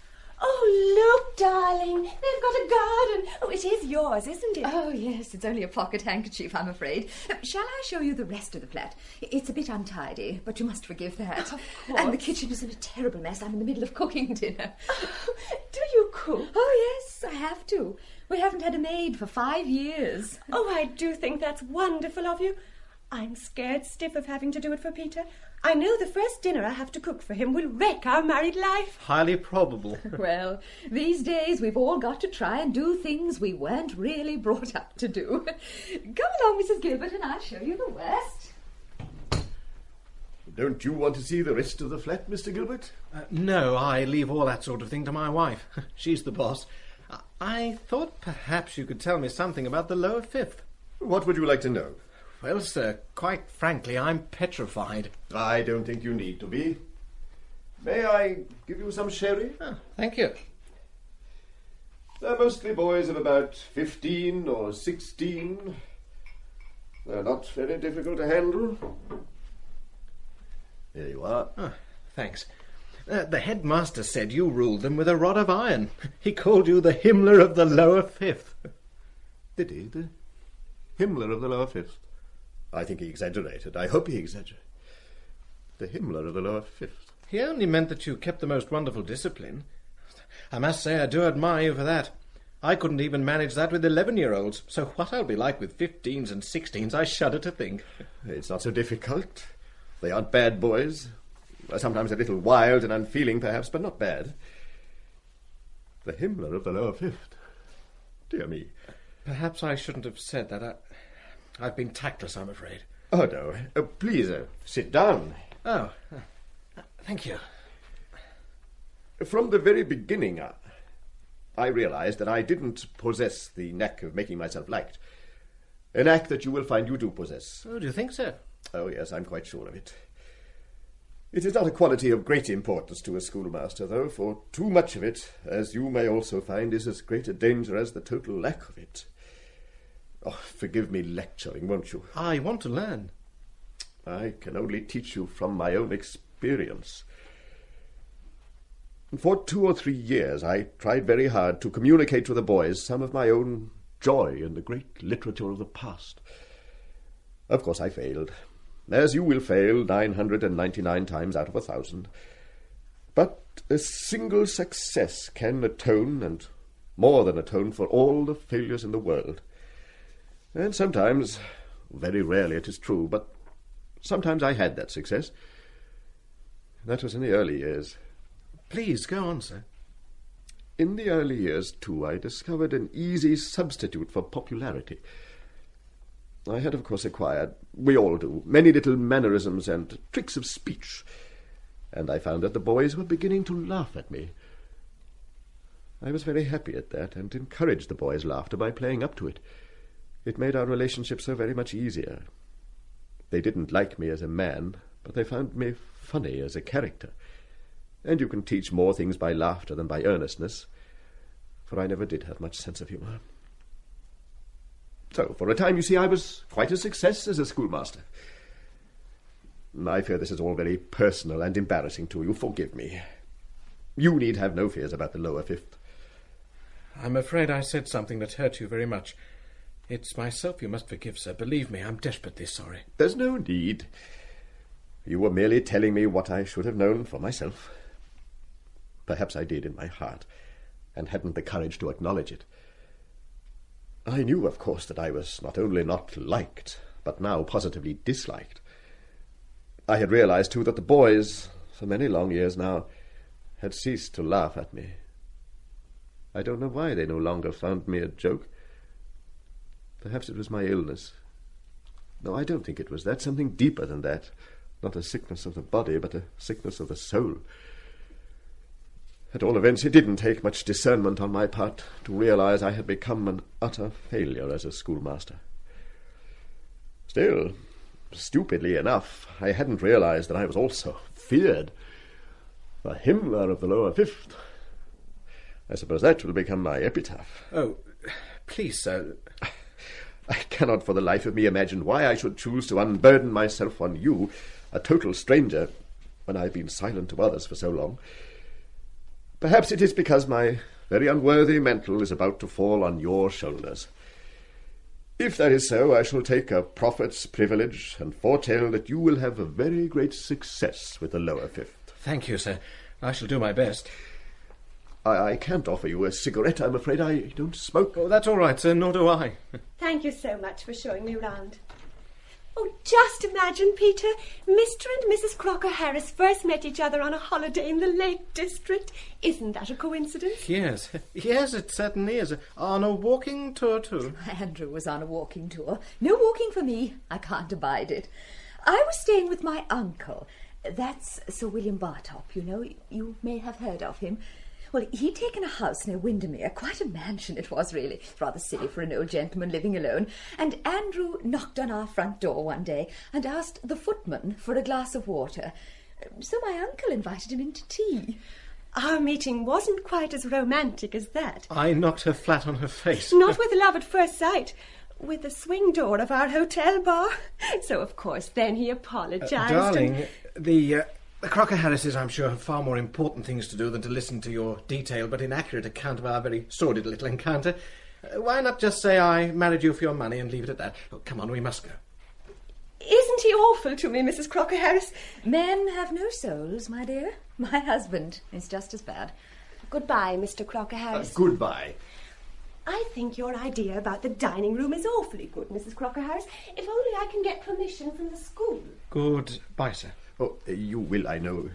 I: Oh, look, darling, they've got a garden. Oh, it is yours, isn't it?
D: Oh, yes, it's only a pocket handkerchief, I'm afraid. Shall I show you the rest of the flat? It's a bit untidy, but you must forgive that.
I: Of course.
D: And the kitchen is in a terrible mess. I'm in the middle of cooking dinner.
I: Oh, do you cook?
D: Oh, yes, I have to. We haven't had a maid for 5 years.
I: Oh, I do think that's wonderful of you. I'm scared stiff of having to do it for Peter. I know the first dinner I have to cook for him will wreck our married life.
H: Highly probable.
D: Well, these days we've all got to try and do things we weren't really brought up to do. Come along, Mrs. Gilbert, and I'll show you the worst.
F: Don't you want to see the rest of the flat, Mr. Gilbert?
H: No, I leave all that sort of thing to my wife. She's the boss. I thought perhaps you could tell me something about the lower fifth.
F: What would you like to know?
H: Well, sir, quite frankly, I'm petrified.
F: I don't think you need to be. May I give you some sherry?
H: Oh, thank you.
F: They're mostly boys of about 15 or 16. They're not very difficult to handle. Here you are.
H: Oh, thanks. The headmaster said you ruled them with a rod of iron. He called you the Himmler of the lower fifth.
F: Did he? The Himmler of the lower fifth? I think he exaggerated. I hope he exaggerated. The Himmler of the lower fifth.
H: He only meant that you kept the most wonderful discipline. I must say I do admire you for that. I couldn't even manage that with 11-year-olds, so what I'll be like with 15s and 16s I shudder to think.
F: It's not so difficult. They aren't bad boys. Sometimes a little wild and unfeeling, perhaps, but not bad. The Himmler of the lower fifth. Dear me.
H: Perhaps I shouldn't have said that. I've been tactless, I'm afraid.
F: Oh, no. Please, sit down.
H: Oh, thank you.
F: From the very beginning, I realized that I didn't possess the knack of making myself liked. A knack that you will find you do possess.
H: Oh, do you think so?
F: Oh, yes, I'm quite sure of it. It is not a quality of great importance to a schoolmaster, though, for too much of it, as you may also find, is as great a danger as the total lack of it. Oh, forgive me lecturing, won't you?
H: I want to learn.
F: I can only teach you from my own experience. For 2 or 3 years I tried very hard to communicate to the boys some of my own joy in the great literature of the past. Of course I failed, as you will fail 999 times out of 1,000. But a single success can atone, and more than atone, for all the failures in the world. And sometimes, very rarely it is true, but sometimes I had that success. That was in the early years.
H: Please, go on, sir.
F: In the early years, too, I discovered an easy substitute for popularity. I had, of course, acquired, we all do, many little mannerisms and tricks of speech, and I found that the boys were beginning to laugh at me. I was very happy at that, and encouraged the boys' laughter by playing up to it. It made our relationship so very much easier. They didn't like me as a man, but they found me funny as a character. And you can teach more things by laughter than by earnestness, for I never did have much sense of humour. So, for a time, you see, I was quite a success as a schoolmaster. I fear this is all very personal and embarrassing to you. Forgive me. You need have no fears about the lower fifth.
H: I'm afraid I said something that hurt you very much. It's myself you must forgive, sir. Believe me, I'm desperately sorry.
F: There's no need. You were merely telling me what I should have known for myself. Perhaps I did in my heart, and hadn't the courage to acknowledge it. I knew, of course, that I was not only not liked, but now positively disliked. I had realized, too, that the boys, for many long years now, had ceased to laugh at me. I don't know why they no longer found me a joke. Perhaps it was my illness. No, I don't think it was that. Something deeper than that. Not a sickness of the body, but a sickness of the soul. At all events, it didn't take much discernment on my part to realize I had become an utter failure as a schoolmaster. Still, stupidly enough, I hadn't realized that I was also feared. The Himmler of the lower fifth. I suppose that will become my epitaph.
H: Oh, please, sir.
F: I cannot for the life of me imagine why I should choose to unburden myself on you, a total stranger, when I've been silent to others for so long. Perhaps it is because my very unworthy mantle is about to fall on your shoulders. If that is so, I shall take a prophet's privilege and foretell that you will have a very great success with the lower fifth.
H: Thank you, sir. I shall do my best.
F: I can't offer you a cigarette, I'm afraid. I don't smoke.
H: Oh, that's all right, sir, nor do I.
I: Thank you so much for showing me round. Oh, just imagine, Peter, Mr. and Mrs. Crocker Harris first met each other on a holiday in the Lake District. Isn't that a coincidence?
H: Yes, it certainly is. On a walking tour, too.
D: Andrew was on a walking tour. No walking for me. I can't abide it. I was staying with my uncle. That's Sir William Bartop, you know. You may have heard of him. Well, he'd taken a house near Windermere. Quite a mansion it was, really. Rather silly for an old gentleman living alone. And Andrew knocked on our front door one day and asked the footman for a glass of water. So my uncle invited him in to tea.
I: Our meeting wasn't quite as romantic as that.
H: I knocked her flat on her face.
I: Not with love at first sight. With the swing door of our hotel bar. So, of course, then he apologised.
H: Darling, the Crocker Harrises, I'm sure, have far more important things to do than to listen to your detailed but inaccurate account of our very sordid little encounter. Why not just say I married you for your money and leave it at that? Oh, come on, we must go.
I: Isn't he awful to me, Mrs. Crocker Harris?
D: Men have no souls, my dear. My husband is just as bad.
I: Goodbye, Mr. Crocker Harris.
F: Goodbye.
I: I think your idea about the dining room is awfully good, Mrs. Crocker Harris. If only I can get permission from the school.
H: Goodbye, sir.
F: Oh, you will, I know,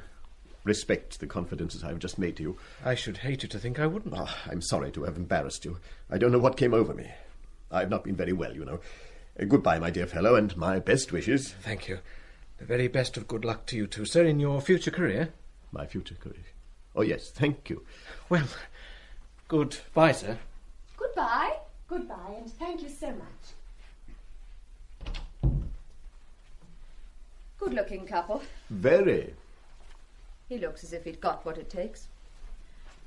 F: respect the confidences I have just made to you.
H: I should hate you to think I wouldn't.
F: Oh, I'm sorry to have embarrassed you. I don't know what came over me. I've not been very well, you know. Goodbye, my dear fellow, and my best wishes.
H: Thank you. The very best of good luck to you too, sir, in your future career.
F: My future career? Oh, yes, thank you.
H: Well, goodbye, sir.
I: Goodbye. Goodbye, and thank you so much.
D: Good-looking couple.
F: Very.
D: He looks as if he'd got what it takes.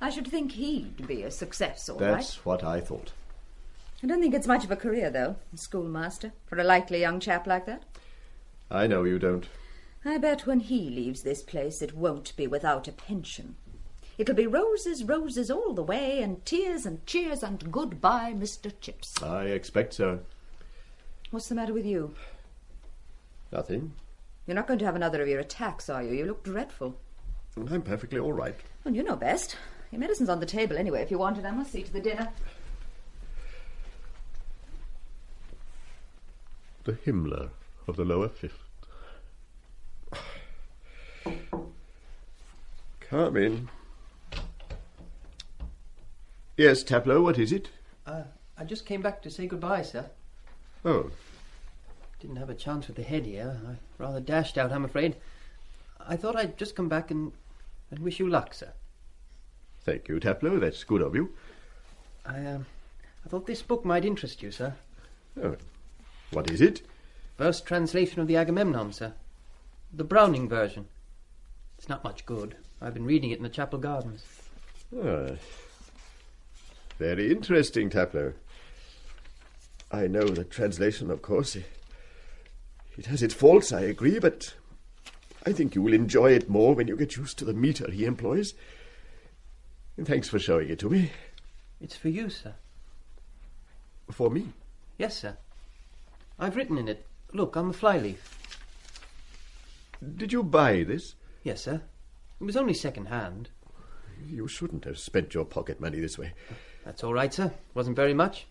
D: I should think he'd be a success, all
F: That's
D: right.
F: what I thought.
D: I don't think it's much of a career, though, schoolmaster, for a likely young chap like that.
F: I know you don't.
D: I bet when he leaves this place it won't be without a pension. It'll be roses, roses all the way, and tears and cheers and goodbye, Mr. Chips.
F: I expect so.
D: What's the matter with you?
F: Nothing.
D: You're not going to have another of your attacks, are you? You look dreadful.
F: I'm perfectly all right.
D: Well, you know best. Your medicine's on the table anyway. If you want it, I must see to the dinner.
F: The Himmler of the lower fifth. Come in. Yes, Taplow, what is it?
C: I just came back to say goodbye, sir.
F: Oh.
C: Didn't have a chance with the head here. I rather dashed out, I'm afraid. I thought I'd just come back and wish you luck, sir.
F: Thank you, Taplow. That's good of you.
C: I thought this book might interest you, sir.
F: Oh. What is it?
C: First translation of the Agamemnon, sir. The Browning version. It's not much good. I've been reading it in the chapel gardens.
F: Ah. Very interesting, Taplow. I know the translation, of course. It has its faults, I agree, but I think you will enjoy it more when you get used to the metre he employs. And thanks for showing it to me.
C: It's for you, sir.
F: For me?
C: Yes, sir. I've written in it. Look, on the flyleaf.
F: Did you buy this?
C: Yes, sir. It was only second-hand.
F: You shouldn't have spent your pocket money this way.
C: That's all right, sir. Wasn't very much.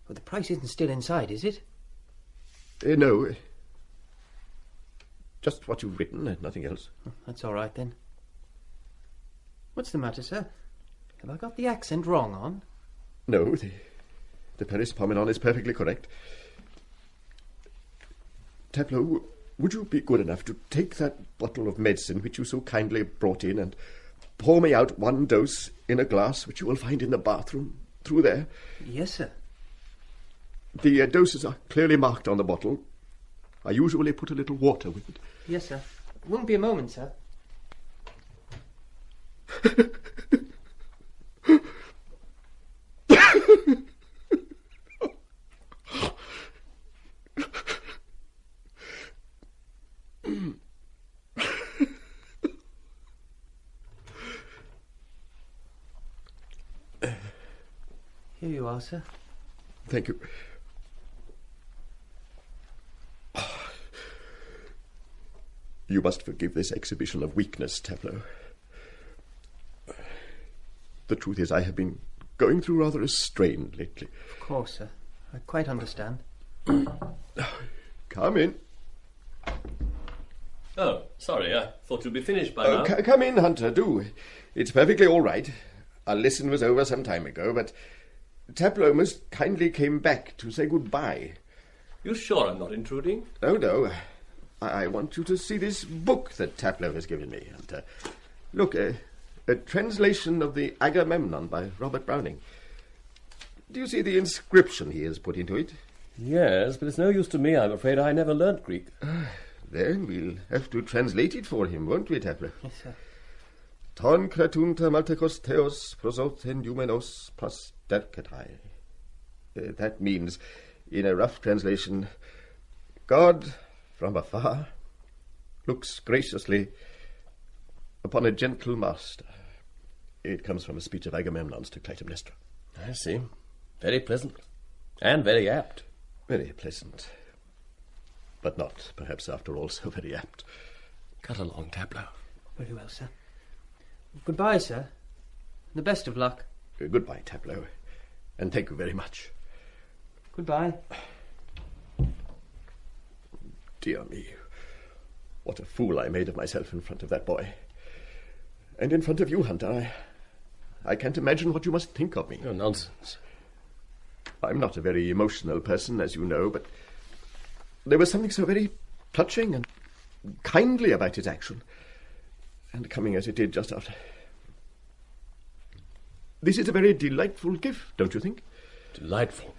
C: But the price isn't still inside, is it?
F: No. Just what you've written and nothing else.
C: That's all right, then. What's the matter, sir? Have I got the accent wrong on?
F: No, the Paris Pomenon is perfectly correct. Taplow, would you be good enough to take that bottle of medicine which you so kindly brought in and pour me out one dose in a glass which you will find in the bathroom through there?
C: Yes, sir.
F: The doses are clearly marked on the bottle. I usually put a little water with it.
C: Yes, sir. Won't be a moment, sir. you are, sir.
F: Thank you. You must forgive this exhibition of weakness, Tableau. The truth is, I have been going through rather a strain lately.
C: Of course, sir. I quite understand.
F: Come in.
E: Oh, sorry, I thought you'd be finished by now.
F: Come in, Hunter, do. It's perfectly all right. Our lesson was over some time ago, but Tableau most kindly came back to say goodbye.
E: You sure I'm not intruding?
F: Oh, no. I want you to see this book that Tableau has given me, Hunter. Look, a translation of the Agamemnon by Robert Browning. Do you see the inscription he has put into it?
E: Yes, but it's no use to me, I'm afraid. I never learnt Greek.
F: Then we'll have to translate it for him, won't we, Tableau?
C: Yes, sir.
F: Ton kratunta maltekos theos prosoten eumenos prosterketai. That means, in a rough translation, God, from afar, looks graciously upon a gentle master. It comes from a speech of Agamemnon's to Clytemnestra.
E: I see. Very pleasant. And very apt.
F: Very pleasant. But not, perhaps, after all, so very apt.
E: Cut along, Tableau.
C: Very well, sir. Goodbye, sir. The best of luck.
F: Goodbye, Tableau. And thank you very much.
C: Goodbye.
F: Dear me. What a fool I made of myself in front of that boy. And in front of you, Hunter. I can't imagine what you must think of me.
E: Oh, nonsense.
F: I'm not a very emotional person, as you know, but there was something so very touching and kindly about his action. And coming as it did just after. This is a very delightful gift, don't you think?
E: Delightful.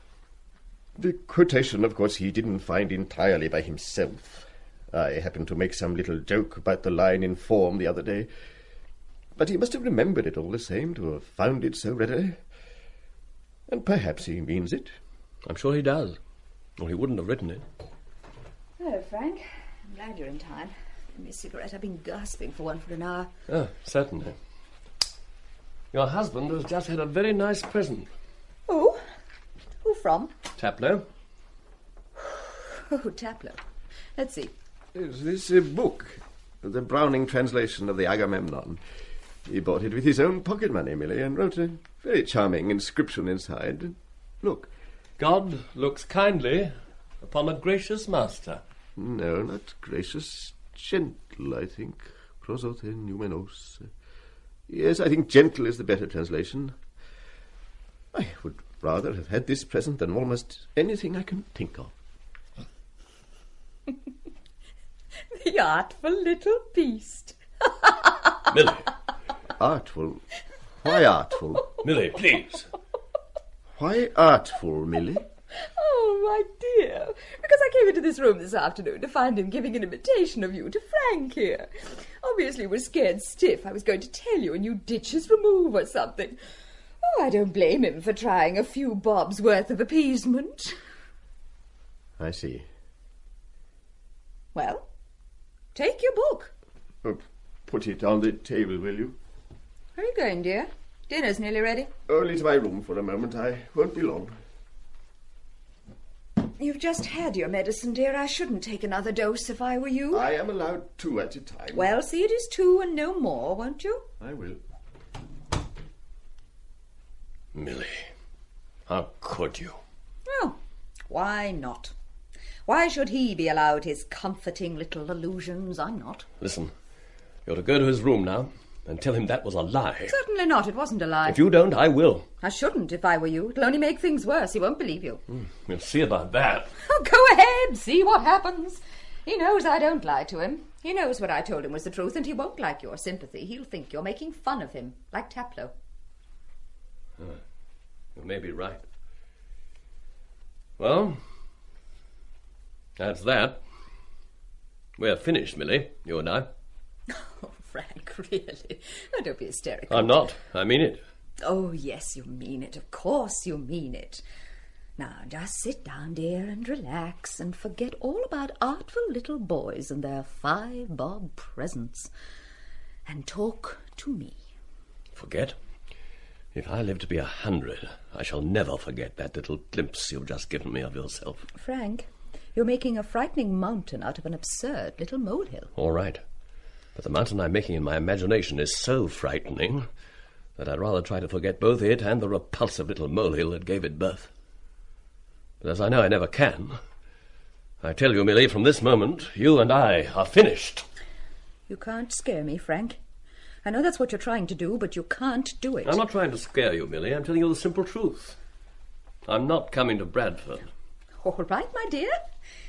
F: The quotation, of course, he didn't find entirely by himself. I happened to make some little joke about the line in form the other day. But he must have remembered it all the same to have found it so readily. And perhaps he means it.
E: I'm sure he does, or he wouldn't have written it.
D: Hello, Frank. I'm glad you're in time. Give me a cigarette. I've been gasping for one for an hour.
E: Oh, certainly. Your husband has just had a very nice present.
D: Oh? Who from?
E: Tableau.
D: Oh, Tableau. Let's see.
F: Is this a book? The Browning translation of the Agamemnon. He bought it with his own pocket money, Millie, and wrote a very charming inscription inside. Look.
E: God looks kindly upon a gracious master.
F: No, not gracious. Gentle, I think. Prosoten eumenos. Yes, I think gentle is the better translation. I would rather have had this present than almost anything I can think of.
D: The artful little beast.
E: Millie.
F: Artful? Why artful?
E: Millie, please.
F: Why artful, Millie?
D: Oh, my dear. Because I came into this room this afternoon to find him giving an imitation of you to Frank here. Obviously was scared stiff. I was going to tell you and you'd ditch his remove or something. Oh, I don't blame him for trying a few bobs worth of appeasement.
F: I see.
D: Well, take your book.
F: Put it on the table, will you?
D: Where are you going, dear? Dinner's nearly ready.
F: Only to my room for a moment. I won't be long.
D: You've just had your medicine, dear. I shouldn't take another dose if I were you.
F: I am allowed 2 at a time.
D: Well, see it is 2 and no more, won't you?
F: I will.
E: Millie, how could you?
D: Oh, why not? Why should he be allowed his comforting little illusions? I'm not.
E: Listen, you're to go to his room now and tell him that was a lie.
D: Certainly not. It wasn't a lie.
E: If you don't, I will.
D: I shouldn't if I were you. It'll only make things worse. He won't believe you.
E: We'll see about that.
D: Oh, go ahead. See what happens. He knows I don't lie to him. He knows what I told him was the truth, and he won't like your sympathy. He'll think you're making fun of him, like Tableau.
E: You may be right. Well, that's that. We're finished, Millie, you and I.
D: Oh, Frank, really? Oh, don't be hysterical.
E: I'm not. I mean it.
D: Oh, yes, you mean it. Of course you mean it. Now, just sit down, dear, and relax, and forget all about artful little boys and their 5-bob presents, and talk to me.
E: Forget? If I live to be 100, I shall never forget that little glimpse you've just given me of yourself.
D: Frank, you're making a frightening mountain out of an absurd little molehill.
E: All right. But the mountain I'm making in my imagination is so frightening that I'd rather try to forget both it and the repulsive little molehill that gave it birth. But as I know I never can, I tell you, Millie, from this moment, you and I are finished.
D: You can't scare me, Frank. I know that's what you're trying to do, but you can't do it.
E: I'm not trying to scare you, Millie. I'm telling you the simple truth. I'm not coming to Bradford.
D: All right, my dear.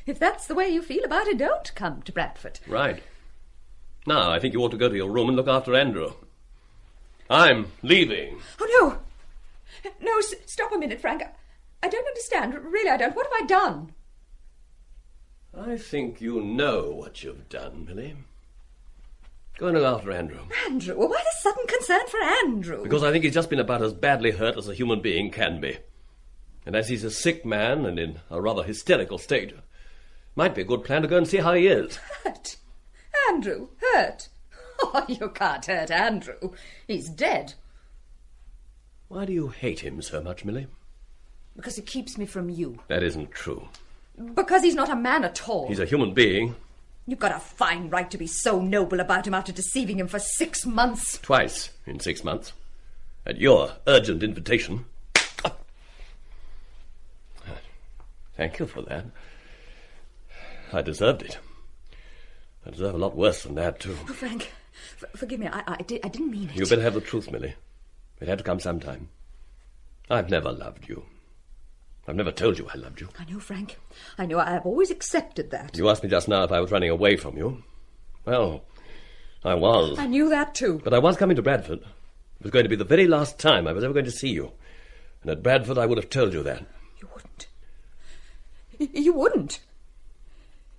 D: If that's the way you feel about it, don't come to Bradford.
E: Right. Now, I think you ought to go to your room and look after Andrew. I'm leaving.
D: Oh, no. No, stop a minute, Frank. I don't understand. Really, I don't. What have I done?
E: I think you know what you've done, Millie. Go and look after Andrew.
D: Andrew? Why the sudden concern for Andrew?
E: Because I think he's just been about as badly hurt as a human being can be. And as he's a sick man and in a rather hysterical state, might be a good plan to go and see how he is.
D: Hurt? Andrew? Hurt? Oh, you can't hurt Andrew. He's dead.
E: Why do you hate him so much, Millie?
D: Because he keeps me from you.
E: That isn't true.
D: Because he's not a man at all.
E: He's a human being.
D: You've got a fine right to be so noble about him after deceiving him for 6 months.
E: Twice in 6 months. At your urgent invitation. Thank you for that. I deserved it. I deserve a lot worse than that, too.
D: Oh, Frank, forgive me. I didn't mean it.
E: You better have the truth, Millie. It had to come sometime. I've never loved you. I've never told you I loved you.
D: I know, Frank. I know. I've always accepted that.
E: You asked me just now if I was running away from you. Well, I was.
D: I knew that too.
E: But I was coming to Bradford. It was going to be the very last time I was ever going to see you. And at Bradford I would have told you that.
D: You wouldn't. You wouldn't.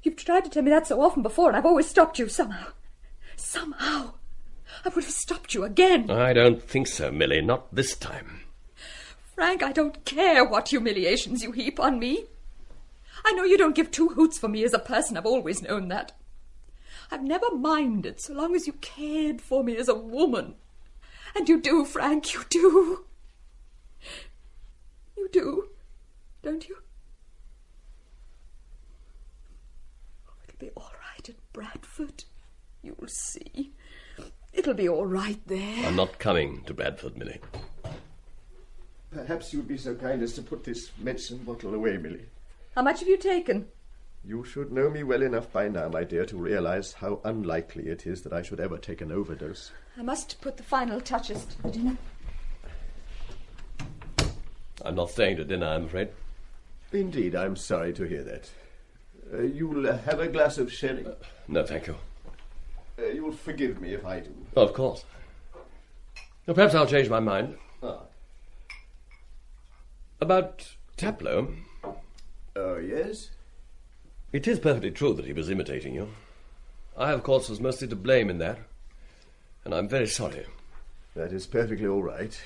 D: You've tried to tell me that so often before, and I've always stopped you somehow. Somehow. I would have stopped you again.
E: I don't think so, Millie. Not this time.
D: Frank, I don't care what humiliations you heap on me. I know you don't give two hoots for me as a person. I've always known that. I've never minded so long as you cared for me as a woman. And you do, Frank, you do. You do, don't you? It'll be all right at Bradford. You'll see. It'll be all right there.
E: I'm not coming to Bradford, Millie.
F: Perhaps you'd be so kind as to put this medicine bottle away, Millie.
D: How much have you taken?
F: You should know me well enough by now, my dear, to realise how unlikely it is that I should ever take an overdose.
D: I must put the final touches to the dinner.
E: I'm not staying to dinner, I'm afraid.
F: Indeed, I'm sorry to hear that. You'll have a glass of sherry?
E: No, thank you.
F: You'll forgive me if I do.
E: Of course. Well, perhaps I'll change my mind. About Taplow.
F: Oh, yes?
E: It is perfectly true that he was imitating you. I, of course, was mostly to blame in that. And I'm very sorry.
F: That is perfectly all right.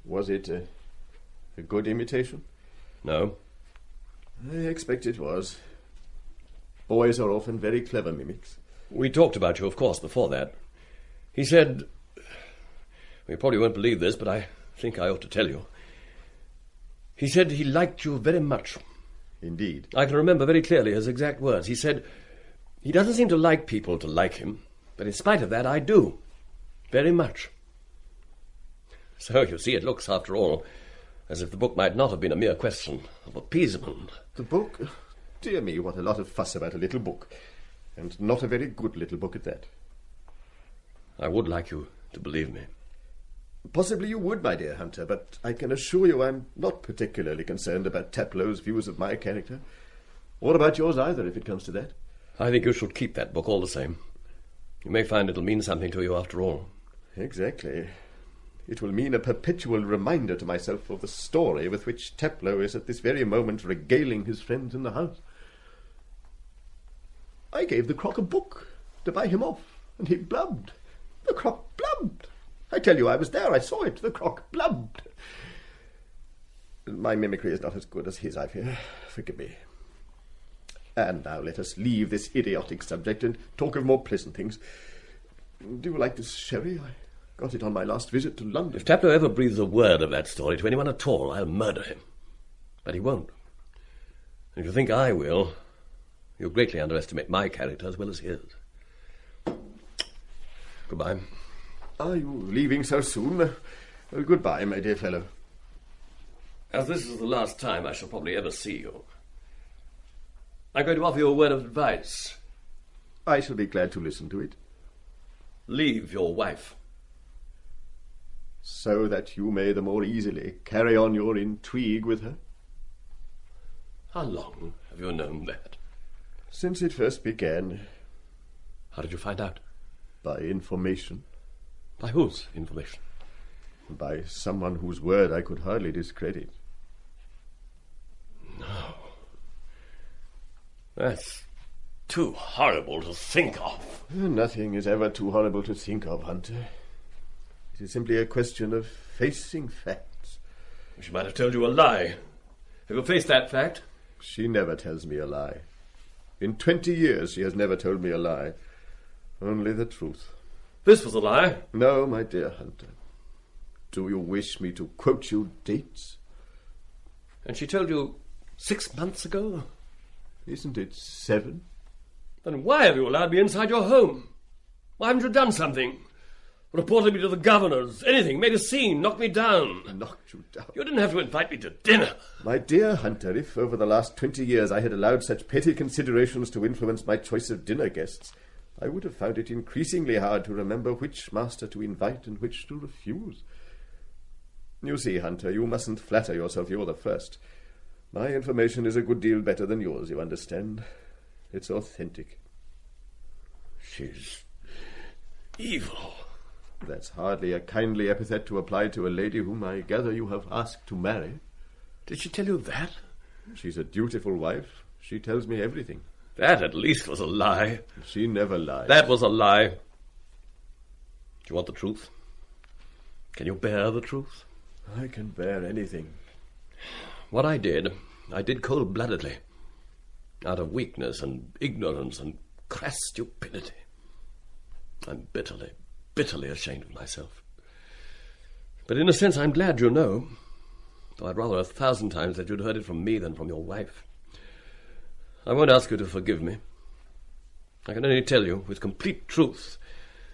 F: Was it a good imitation?
E: No.
F: I expect it was. Boys are often very clever mimics.
E: We talked about you, of course, before that. He said... You probably won't believe this, but I think I ought to tell you. He said he liked you very much.
F: Indeed.
E: I can remember very clearly his exact words. He said, he doesn't seem to like people to like him, but in spite of that, I do. Very much. So, you see, it looks, after all, as if the book might not have been a mere question of appeasement.
F: The book? Dear me, what a lot of fuss about a little book. And not a very good little book at that.
E: I would like you to believe me.
F: Possibly you would, my dear Hunter, but I can assure you I'm not particularly concerned about Taplow's views of my character. Or about yours either, if it comes to that.
E: I think you should keep that book all the same. You may find it'll mean something to you after all.
F: Exactly. It will mean a perpetual reminder to myself of the story with which Taplow is at this very moment regaling his friends in the house. I gave the Croc a book to buy him off, and he blubbed. The Croc blubbed. I tell you, I was there, I saw it. The Croc blubbed. My mimicry is not as good as his, I fear. Forgive me. And now let us leave this idiotic subject and talk of more pleasant things. Do you like this sherry? Got it on my last visit to London.
E: If Taplow ever breathes a word of that story to anyone at all, I'll murder him. But he won't. If you think I will, you greatly underestimate my character as well as his. Goodbye.
F: Are you leaving so soon? Well, goodbye, my dear fellow.
E: As this is the last time I shall probably ever see you, I'm going to offer you a word of advice.
F: I shall be glad to listen to it.
E: Leave your wife.
F: So that you may the more easily carry on your intrigue with her?
E: How long have you known that?
F: Since it first began.
E: How did you find out?
F: By information.
E: By whose information?
F: By someone whose word I could hardly discredit.
E: No. That's too horrible to think of.
F: Nothing is ever too horrible to think of, Hunter. It is simply a question of facing facts.
E: She might have told you a lie. Have you faced that fact?
F: She never tells me a lie. In 20 years she has never told me a lie. Only the truth.
E: This was a lie?
F: No, my dear Hunter. Do you wish me to quote you dates?
E: And she told you 6 months ago?
F: Isn't it 7?
E: Then why have you allowed me inside your home? Why haven't you done something? Reported me to the governors, anything, made a scene, knocked me down.
F: Knocked you down?
E: You didn't have to invite me to dinner.
F: My dear Hunter, if over the last 20 years I had allowed such petty considerations to influence my choice of dinner guests, I would have found it increasingly hard to remember which master to invite and which to refuse. You see, Hunter, you mustn't flatter yourself you're the first. My information is a good deal better than yours, you understand. It's authentic.
E: She's evil.
F: That's hardly a kindly epithet to apply to a lady whom I gather you have asked to marry.
E: Did she tell you that?
F: She's a dutiful wife. She tells me everything.
E: That at least was a lie.
F: She never lies.
E: That was a lie. Do you want the truth? Can you bear the truth?
F: I can bear anything.
E: What I did cold-bloodedly. Out of weakness and ignorance and crass stupidity. I'm bitterly ashamed of myself. But in a sense, I'm glad you know, though I'd rather 1,000 times that you'd heard it from me than from your wife. I won't ask you to forgive me. I can only tell you with complete truth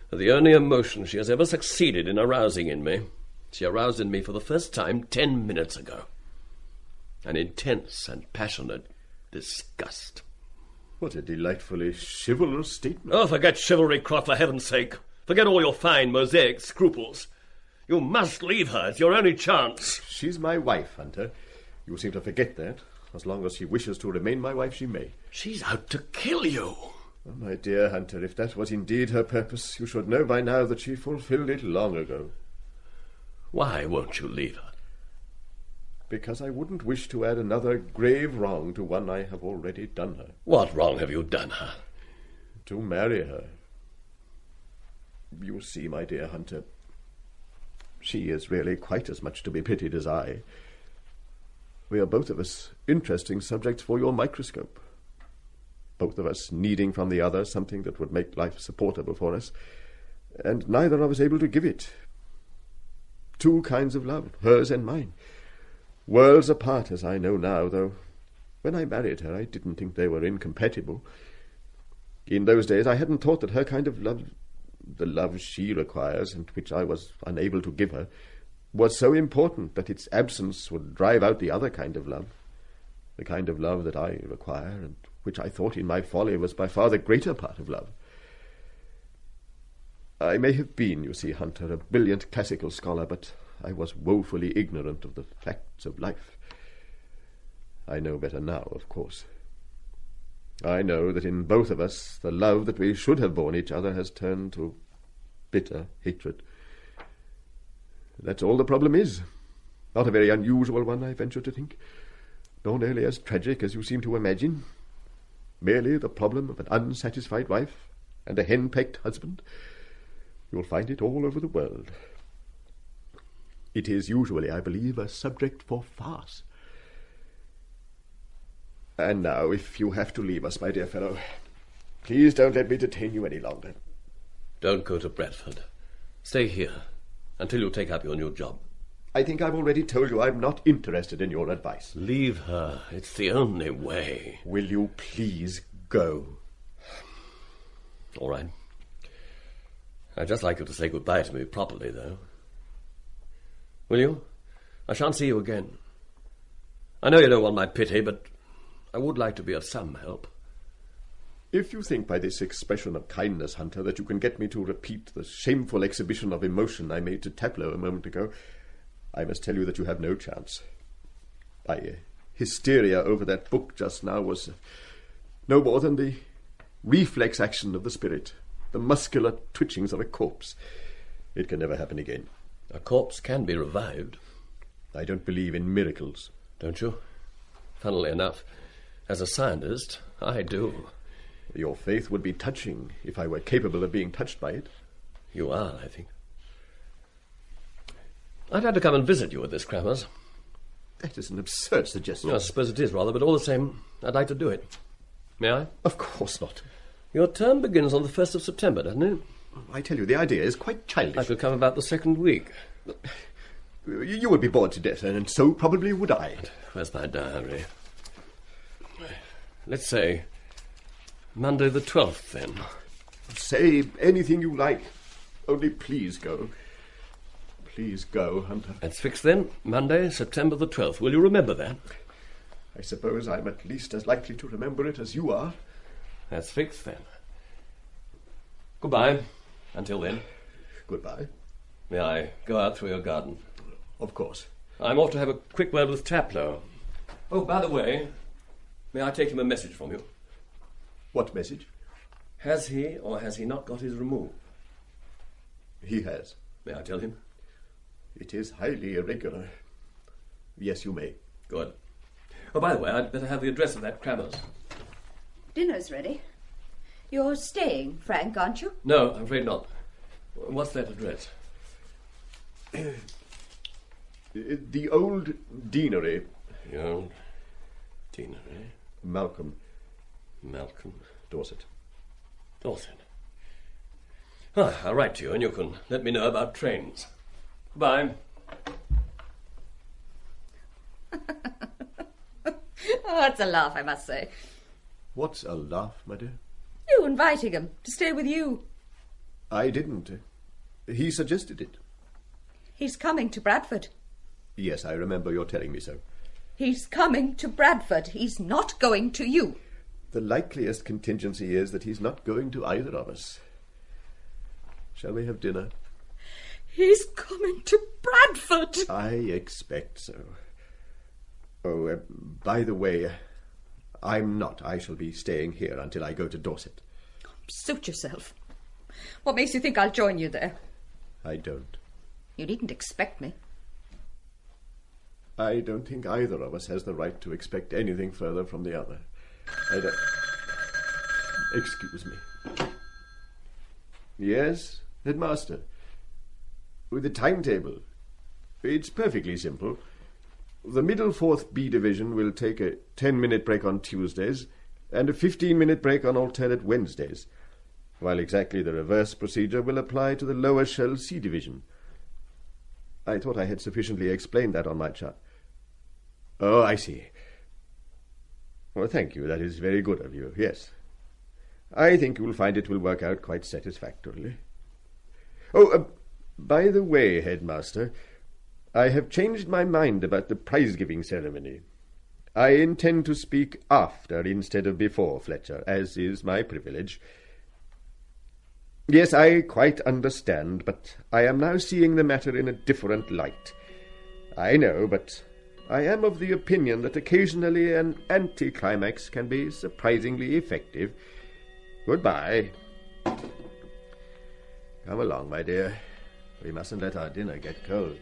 E: that the only emotion she has ever succeeded in arousing in me, she aroused in me for the first time 10 minutes ago. An intense and passionate disgust.
F: What a delightfully chivalrous statement.
E: Oh, forget chivalry, Croft, for heaven's sake. Forget all your fine mosaic scruples. You must leave her. It's your only chance.
F: She's my wife, Hunter. You seem to forget that. As long as she wishes to remain my wife, she may.
E: She's out to kill you.
F: Oh, my dear Hunter, if that was indeed her purpose, you should know by now that she fulfilled it long ago.
E: Why won't you leave her?
F: Because I wouldn't wish to add another grave wrong to one I have already done her.
E: What wrong have you done her?
F: To marry her. You see, my dear Hunter, she is really quite as much to be pitied as I. We are both of us interesting subjects for your microscope. Both of us needing from the other something that would make life supportable for us, and neither of us able to give it. Two kinds of love, hers and mine. Worlds apart, as I know now, though when I married her I didn't think they were incompatible. In those days I hadn't thought that her kind of love, the love she requires and which I was unable to give her, was so important that its absence would drive out the other kind of love, the kind of love that I require and which I thought in my folly was by far the greater part of love. I may have been, you see, Hunter, a brilliant classical scholar, but I was woefully ignorant of the facts of life. I know better now, of course. I know that in both of us the love that we should have borne each other has turned to bitter hatred. That's all the problem is. Not a very unusual one, I venture to think, nor nearly as tragic as you seem to imagine. Merely the problem of an unsatisfied wife and a hen-pecked husband. You'll find it all over the world. It is usually, I believe, a subject for farce. And now, if you have to leave us, my dear fellow, please don't let me detain you any longer.
E: Don't go to Bradford. Stay here. until you take up your new job.
F: I think I've already told you I'm not interested in your advice.
E: Leave her. It's the only way.
F: Will you please go?
E: All right. I'd just like you to say goodbye to me properly, though. Will you? I shan't see you again. I know you don't want my pity, but I would like to be of some help.
F: If you think by this expression of kindness, Hunter, that you can get me to repeat the shameful exhibition of emotion I made to Taplow a moment ago, I must tell you that you have no chance. My hysteria over that book just now was no more than the reflex action of the spirit, the muscular twitchings of a corpse. It can never happen again.
E: A corpse can be revived.
F: I don't believe in miracles.
E: Don't you? Funnily enough, as a scientist, I do.
F: Your faith would be touching if I were capable of being touched by it.
E: You are, I think. I'd like to come and visit you at this Crammers.
F: That is an absurd suggestion.
E: I suppose it is, rather, but all the same, I'd like to do it. May I?
F: Of course not.
E: Your term begins on the 1st of September, doesn't it?
F: I tell you, the idea is quite childish.
E: I could come about the second week.
F: You would be bored to death, and so probably would I.
E: Where's my diary? Let's say Monday the 12th, then.
F: Say anything you like. Only please go. Please go, Hunter.
E: That's fixed, then. Monday, September the 12th. Will you remember that?
F: I suppose I'm at least as likely to remember it as you are.
E: That's fixed, then. Goodbye. Until then.
F: Goodbye.
E: May I go out through your garden?
F: Of course.
E: I'm off to have a quick word with Taplow. Oh, by the way, may I take him a message from you?
F: What message?
E: Has he or has he not got his remove?
F: He has.
E: May I tell him?
F: It is highly irregular. Yes, you may.
E: Good. Oh, by the way, I'd better have the address of that Crammers.
D: Dinner's ready. You're staying, Frank, aren't you?
E: No, I'm afraid not. What's that address?
F: The old deanery.
E: The old deanery?
F: Malcolm.
E: Dorset. Dorset. Ah, I'll write to you and you can let me know about trains. Goodbye.
D: Oh, that's a laugh, I must say.
F: What's a laugh, my dear?
D: You inviting him to stay with you.
F: I didn't. He suggested it.
D: He's coming to Bradford.
F: Yes, I remember your telling me so.
D: He's coming to Bradford. He's not going to you.
F: The likeliest contingency is that he's not going to either of us. Shall we have dinner?
D: He's coming to Bradford.
F: I expect so. Oh, by the way, I'm not. I shall be staying here until I go to Dorset.
D: Suit yourself. What makes you think I'll join you there?
F: I don't.
D: You needn't expect me.
F: I don't think either of us has the right to expect anything further from the other. I don't... Excuse me. Yes, headmaster. With the timetable. It's perfectly simple. The middle 4th B Division will take a 10-minute break on Tuesdays and a 15-minute break on alternate Wednesdays, while exactly the reverse procedure will apply to the lower shell C Division. I thought I had sufficiently explained that on my chart. Oh, I see. Well, thank you. That is very good of you. Yes. I think you will find it will work out quite satisfactorily. Oh, by the way, headmaster, I have changed my mind about the prize-giving ceremony. I intend to speak after instead of before Fletcher, as is my privilege. Yes, I quite understand, but I am now seeing the matter in a different light. I know, but I am of the opinion that occasionally an anticlimax can be surprisingly effective. Goodbye. Come along, my dear. We mustn't let our dinner get cold.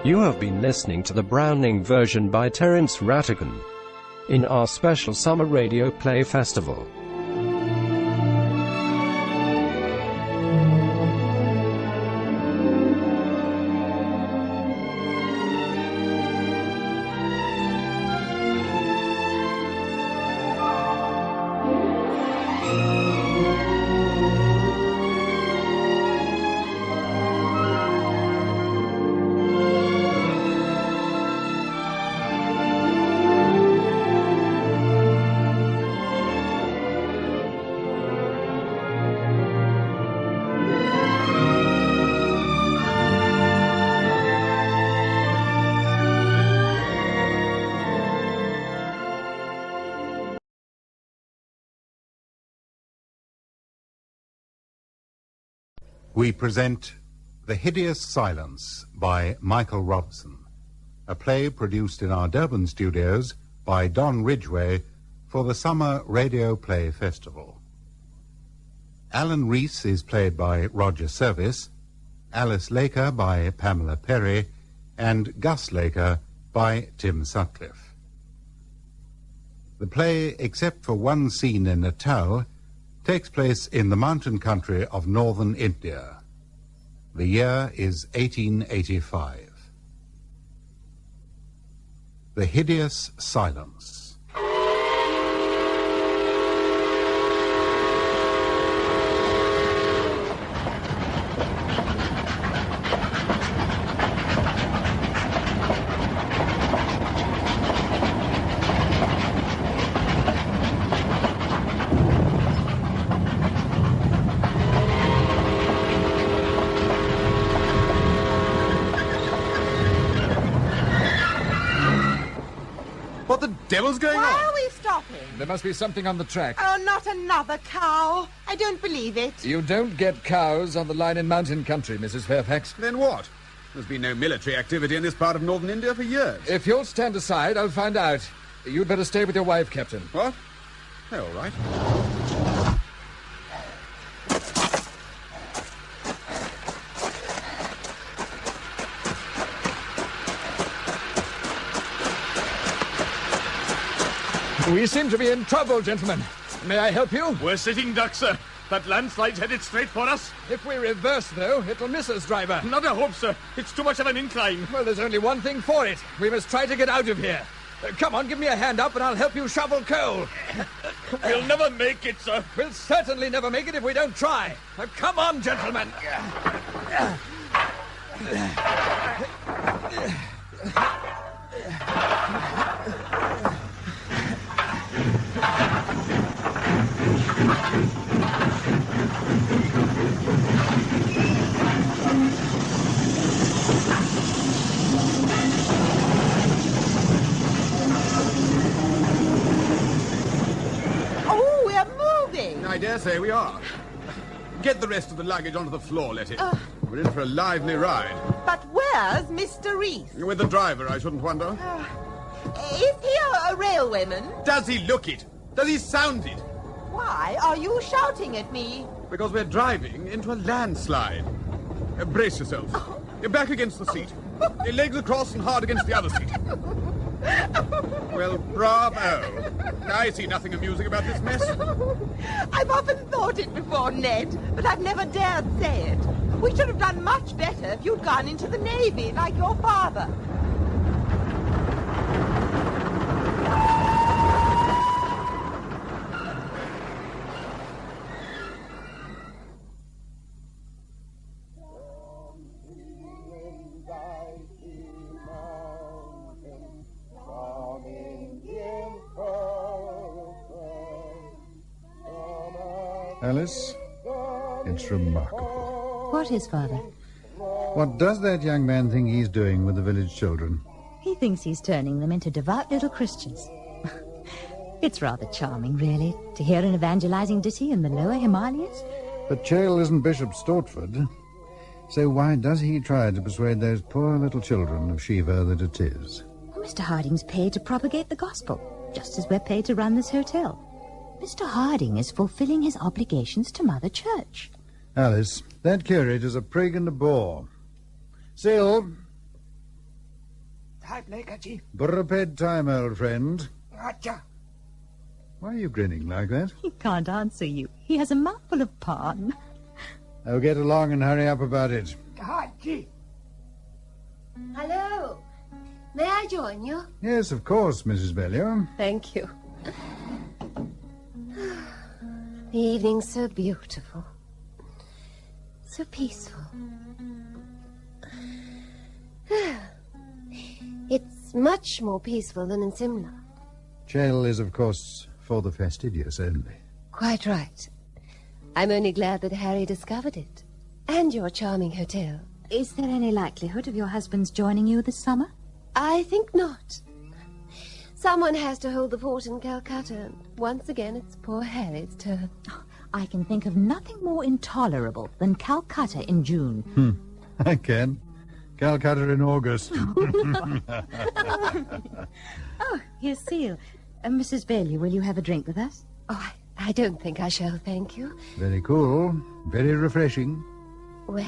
B: You have been listening to the Browning version by Terence Rattigan in our special Summer Radio Play Festival.
A: We present The Hideous Silence by Michael Robson, a play produced in our Durban studios by Don Ridgway for the Summer Radio Play Festival. Alan Rees is played by Roger Service, Alice Laker by Pamela Perry, and Gus Laker by Tim Sutcliffe. The play, except for one scene in Natal, takes place in the mountain country of northern India. The year is 1885. The Hideous Silence.
J: What the devil's going on?
K: Why are we stopping?
J: There must be something on the track.
K: Oh, not another cow. I don't believe it.
J: You don't get cows on the line in mountain country, Mrs. Fairfax.
L: Then what? There's been no military activity in this part of northern India for years.
J: If you'll stand aside, I'll find out. You'd better stay with your wife, Captain.
L: What? Oh, all right.
J: We seem to be in trouble, gentlemen. May I help you?
M: We're sitting ducks, sir. That landslide's headed straight for us.
J: If we reverse, though, it'll miss us, driver.
M: Not a hope, sir. It's too much of an incline.
J: Well, there's only one thing for it. We must try to get out of here. Come on, give me a hand up and I'll help you shovel coal.
M: We'll never make it, sir.
J: We'll certainly never make it if we don't try. Come on, gentlemen.
K: Oh, we're moving.
L: I dare say we are. Get the rest of the luggage onto the floor, Letty. We're in for a lively ride.
K: But where's Mr. Rees?
L: With the driver, I shouldn't wonder.
K: Is he a railwayman?
L: Does he look it? Does he sound it?
K: Why are you shouting at me?
L: Because we're driving into a landslide. Brace yourself. You're back against the seat. Your legs across and hard against the other seat. Well, bravo. I see nothing amusing about this mess.
K: I've often thought it before, Ned, but I've never dared say it. We should have done much better if you'd gone into the Navy, like your father.
A: Alice, it's remarkable.
N: What is, Father?
A: What does that young man think he's doing with the village children?
N: He thinks he's turning them into devout little Christians. It's rather charming, really, to hear an evangelizing ditty in the lower Himalayas.
A: But Chail isn't Bishop Stortford. So why does he try to persuade those poor little children of Shiva that it is?
N: Well, Mr. Harding's paid to propagate the gospel, just as we're paid to run this hotel. Mr. Harding is fulfilling his obligations to Mother Church.
A: Alice, that curate is a prig and a bore. Sil,
O: Burraped time, old friend.
P: Acha.
O: Why are you grinning like that?
N: He can't answer you. He has a mouthful of pan.
O: Oh, get along and hurry up about it.
P: Hachi.
I: Hello. May I join you?
O: Yes, of course, Mrs. Bellew.
I: Thank you. The evening's so beautiful. So peaceful. It's much more peaceful than in Simla.
O: Jail is, of course, for the fastidious only.
I: Quite right. I'm only glad that Harry discovered it. And your charming hotel.
N: Is there any likelihood of your husband's joining you this summer?
I: I think not. Someone has to hold the fort in Calcutta, and once again it's poor Harry's turn.
N: I can think of nothing more intolerable than Calcutta in June.
O: I can. Calcutta in August.
N: Oh, here's Seal. Mrs. Bailey, will you have a drink with us?
I: Oh, I don't think I shall, thank you.
O: Very cool. Very refreshing.
I: Well,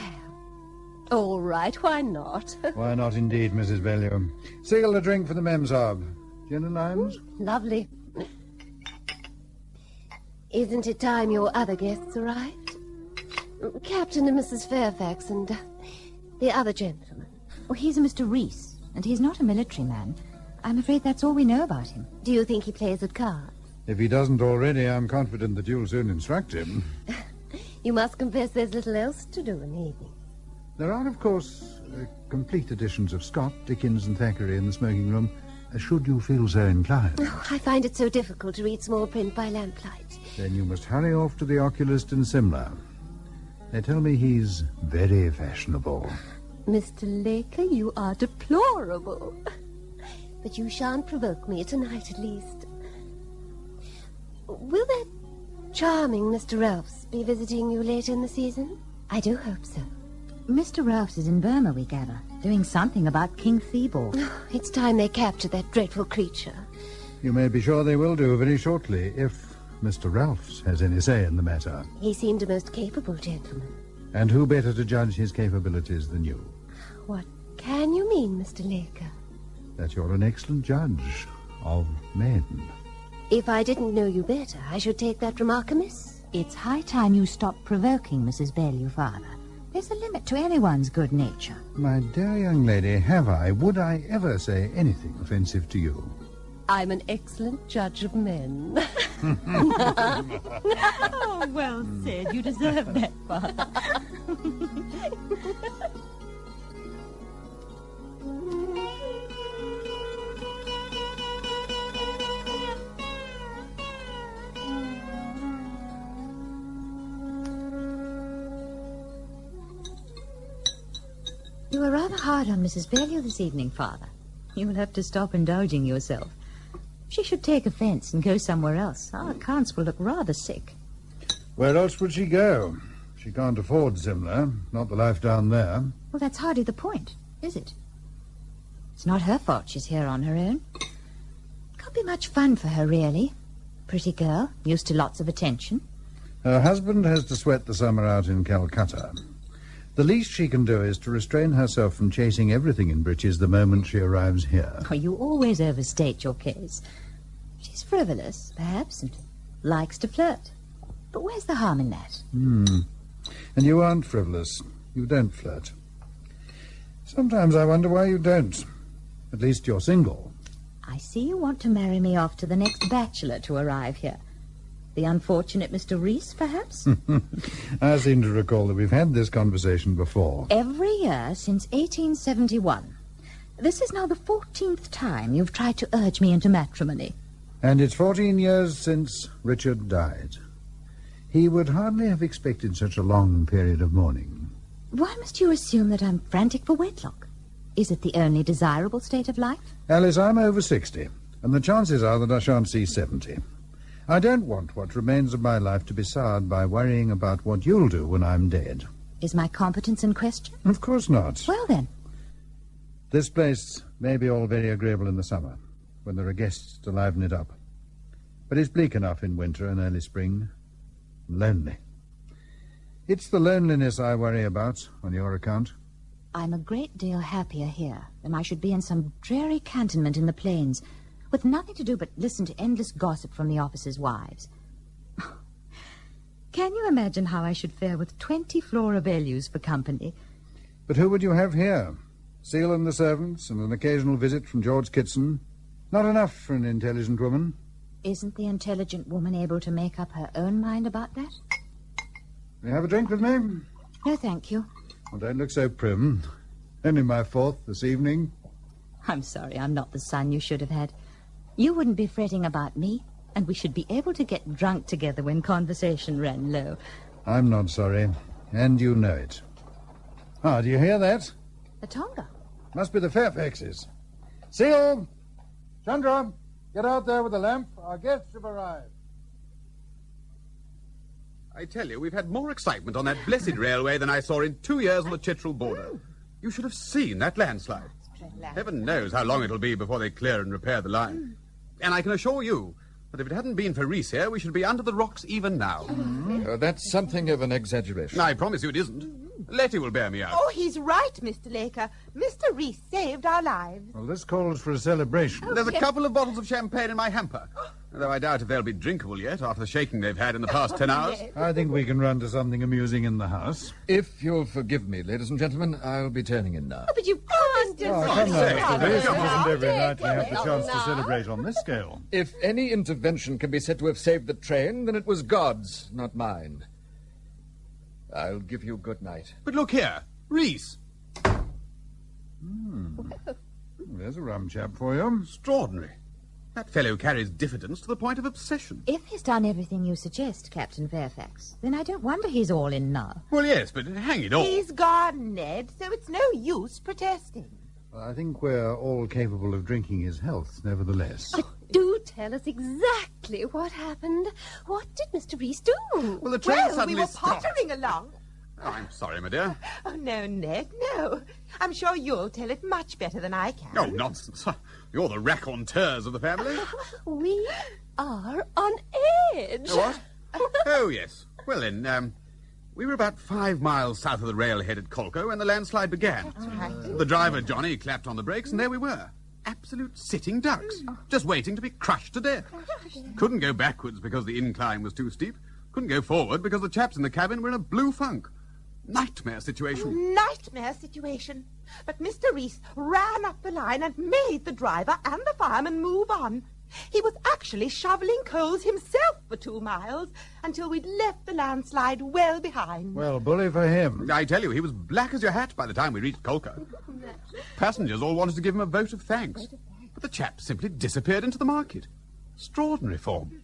I: all right, why not?
O: Why not indeed, Mrs. Bellew? Seal, a drink for the Memsahib. Gin and limes?
I: Lovely. Isn't it time your other guests arrived? Captain and Mrs. Fairfax and the other gentleman.
N: Oh, he's a Mr. Reese, and he's not a military man. I'm afraid that's all we know about him.
I: Do you think he plays at cards?
O: If he doesn't already, I'm confident that you'll soon instruct him.
I: You must confess there's little else to do in the evening.
O: There are, of course, complete editions of Scott, Dickens and Thackeray in the smoking room, should you feel so inclined.
I: Oh, I find it so difficult to read small print by lamplight.
O: Then you must hurry off to the oculist in Simla. They tell me he's very fashionable.
I: Mr. Laker, you are deplorable. But you shan't provoke me tonight, at least. Will that charming Mr. Ralphs be visiting you later in the season? I do hope so.
N: Mr. Ralphs is in Burma, we gather, doing something about King Theobald.
I: Oh, it's time they captured that dreadful creature.
O: You may be sure they will do very shortly, if Mr. Ralphs has any say in the matter.
I: He seemed a most capable gentleman.
O: And who better to judge his capabilities than you?
I: What can you mean, Mr. Laker?
O: That you're an excellent judge of men.
I: If I didn't know you better, I should take that remark amiss.
N: It's high time you stopped provoking Mrs. Bailey, Father. There's a limit to anyone's good nature.
O: My dear young lady, would I ever say anything offensive to you?
I: I'm an excellent judge of men.
N: Oh, well said. You deserve that, Father. You were rather hard on Mrs. Bailey this evening, Father. You will have to stop indulging yourself. If she should take offence and go somewhere else, our accounts will look rather sick.
O: Where else would she go? She can't afford Simla, not the life down there.
N: Well, that's hardly the point, is it? It's not her fault she's here on her own. Can't be much fun for her, really. Pretty girl, used to lots of attention.
O: Her husband has to sweat the summer out in Calcutta. The least she can do is to restrain herself from chasing everything in breeches the moment she arrives here.
N: Oh, you always overstate your case. She's frivolous, perhaps, and likes to flirt. But where's the harm in that?
O: And you aren't frivolous. You don't flirt. Sometimes I wonder why you don't. At least you're single.
N: I see you want to marry me off to the next bachelor to arrive here. The unfortunate Mr. Reese, perhaps?
O: I seem to recall that we've had this conversation before.
N: Every year since 1871. This is now the 14th time you've tried to urge me into matrimony.
O: And it's 14 years since Richard died. He would hardly have expected such a long period of mourning.
N: Why must you assume that I'm frantic for wedlock? Is it the only desirable state of life?
O: Alice, I'm over 60, and the chances are that I shan't see 70. I don't want what remains of my life to be soured by worrying about what you'll do when I'm dead.
N: Is my competence in question?
O: Of course not.
N: Well, then.
O: This place may be all very agreeable in the summer, when there are guests to liven it up. But it's bleak enough in winter and early spring. Lonely. It's the loneliness I worry about, on your account.
N: I'm a great deal happier here than I should be in some dreary cantonment in the plains, with nothing to do but listen to endless gossip from the officers' wives. Can you imagine how I should fare with 20 Flora Bellews for company?
O: But who would you have here? Seal and the servants, and an occasional visit from George Kitson. Not enough for an intelligent woman.
N: Isn't the intelligent woman able to make up her own mind about that?
O: Will you have a drink with me?
N: No, thank you.
O: Well, don't look so prim. Only my fourth this evening.
N: I'm sorry I'm not the son you should have had. You wouldn't be fretting about me, and we should be able to get drunk together when conversation ran low.
O: I'm not sorry, and you know it. Ah, do you hear that?
N: The Tonga.
O: Must be the Fairfaxes. Seal! Chandra, get out there with the lamp. Our guests have arrived.
L: I tell you, we've had more excitement on that blessed railway than I saw in 2 years on the Chitral border. You should have seen that landslide. Heaven knows how long it'll be before they clear and repair the line. And I can assure you that if it hadn't been for Reese here, we should be under the rocks even now.
J: That's something of an exaggeration.
L: I promise you it isn't. Letty will bear me out.
K: Oh, he's right, Mr. Laker. Mr. Reese saved our lives.
O: Well, this calls for a celebration.
L: There's a couple of bottles of champagne in my hamper, though I doubt if they'll be drinkable yet after the shaking they've had in the past 10 hours.
O: I think we can run to something amusing in the house.
J: If you'll forgive me, ladies and gentlemen, I'll be turning in now.
K: Oh, but you can't just...
O: Oh, come now, Mr. Reese. It isn't every night we have the chance to celebrate on this scale.
J: If any intervention can be said to have saved the train, then it was God's, not mine. I'll give you good night.
L: But look here, Reese.
O: There's a rum chap for you.
L: Extraordinary. That fellow carries diffidence to the point of obsession.
N: If he's done everything you suggest, Captain Fairfax, then I don't wonder he's all in now.
L: Well, yes, but hang it all.
K: He's gone, Ned, so it's no use protesting.
O: Well, I think we're all capable of drinking his health, nevertheless.
I: Do tell us exactly what happened. What did Mr. Reese do?
L: Well, the train
K: Well,
L: suddenly
K: we were
L: stopped.
K: pottering along.
L: Oh, I'm sorry, my dear.
K: Oh, no, Ned, no. I'm sure you'll tell it much better than I can.
L: Oh, nonsense. You're the raconteurs of the family.
I: We are on edge.
L: What? Oh, yes. Well, then, we were about 5 miles south of the railhead at Colco when the landslide began.
K: Right.
L: The driver, Johnny, clapped on the brakes, and there we were. Absolute sitting ducks, just waiting to be crushed to death. Couldn't go backwards because the incline was too steep. Couldn't go forward because the chaps in the cabin were in a blue funk. Nightmare situation.
K: Nightmare situation. But Mr. Reese ran up the line and made the driver and the fireman move on. He was actually shoveling coals himself for 2 miles until we'd left the landslide well behind.
O: Well, bully for him.
L: I tell you, he was black as your hat by the time we reached Colco. Passengers all wanted to give him a vote of thanks. But the chap simply disappeared into the market. Extraordinary form.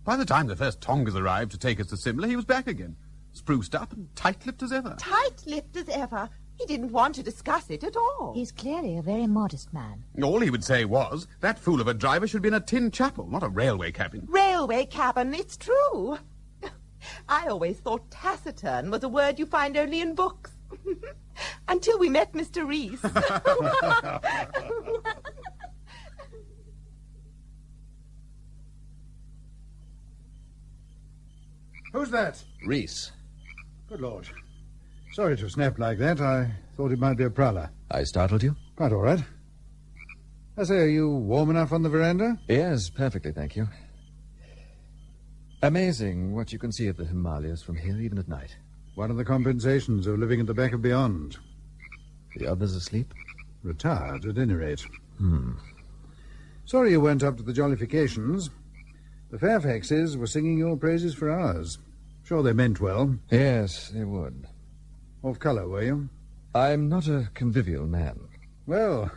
L: By the time the first Tongas arrived to take us to Simla, he was back again. Spruced up and tight-lipped as ever.
K: Tight-lipped as ever. He didn't want to discuss it at all.
N: He's clearly a very modest man.
L: All he would say was, that fool of a driver should be in a tin chapel, not a railway cabin.
K: Railway cabin, it's true. I always thought taciturn was a word you find only in books. Until we met Mr. Reese.
O: Who's that?
J: Reese.
O: Good Lord. Sorry to snap like that. I thought it might be a prowler.
J: I startled you?
O: Quite all right. I say, are you warm enough on the veranda?
J: Yes, perfectly, thank you. Amazing what you can see of the Himalayas from here, even at night.
O: One of the compensations of living at the back of beyond.
J: The others asleep?
O: Retired, at any rate. Sorry you went up to the jollifications. The Fairfaxes were singing your praises for hours. Sure they meant well.
J: Yes, they would.
O: Off colour, were you?
J: I'm not a convivial man.
O: Well,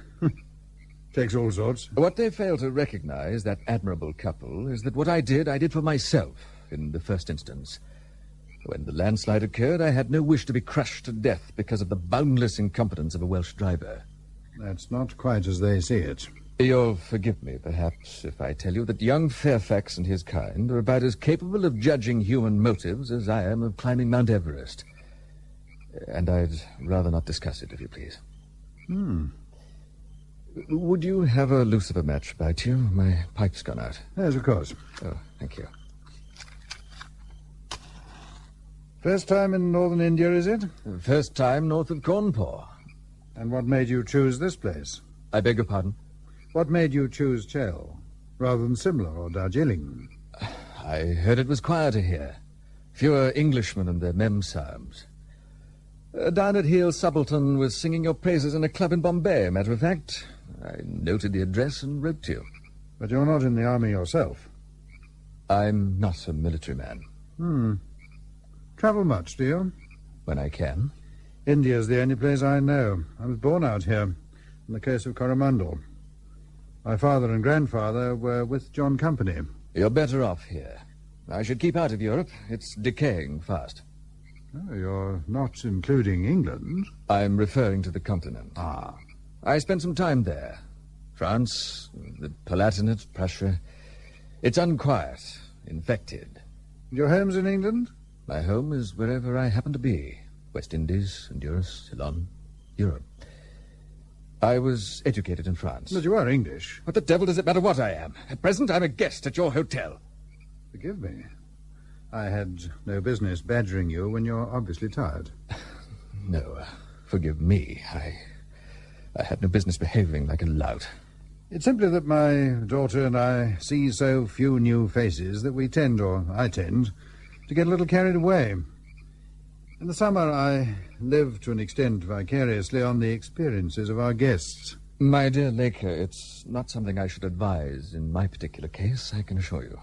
O: takes all sorts.
J: What they fail to recognize, that admirable couple, is that what I did for myself in the first instance. When the landslide occurred, I had no wish to be crushed to death because of the boundless incompetence of a Welsh driver.
O: That's not quite as they see it.
J: You'll forgive me, perhaps, if I tell you that young Fairfax and his kind are about as capable of judging human motives as I am of climbing Mount Everest. And I'd rather not discuss it, if you please. Would you have a Lucifer match about you? My pipe's gone out.
O: Yes, of course.
J: Oh, thank you.
O: First time in northern India, is it?
J: First time north of Cawnpore.
O: And what made you choose this place?
J: I beg your pardon?
O: What made you choose Chell, rather than Simla or Darjeeling?
J: I heard it was quieter here. Fewer Englishmen and their mem-psalms. Down at Heel Subaltern was singing your praises in a club in Bombay, matter of fact. I noted the address and wrote to you.
O: But you're not in the army yourself.
J: I'm not a military man.
O: Travel much, do you?
J: When I can.
O: India's the only place I know. I was born out here, in the case of Coromandel. My father and grandfather were with John Company.
J: You're better off here. I should keep out of Europe. It's decaying fast.
O: Oh, you're not including England?
J: I'm referring to the continent.
O: Ah.
J: I spent some time there. France, the Palatinate, Prussia. It's unquiet, infected.
O: Your home's in England?
J: My home is wherever I happen to be. West Indies, Honduras, Ceylon, Europe. I was educated in France.
O: But you are English.
J: What the devil does it matter what I am? At present, I'm a guest at your hotel.
O: Forgive me. I had no business badgering you when you're obviously tired.
J: No, forgive me. I had no business behaving like a lout.
O: It's simply that my daughter and I see so few new faces that we tend, or I tend, to get a little carried away. In the summer, I live to an extent vicariously on the experiences of our guests.
J: My dear Laker, it's not something I should advise in my particular case, I can assure you.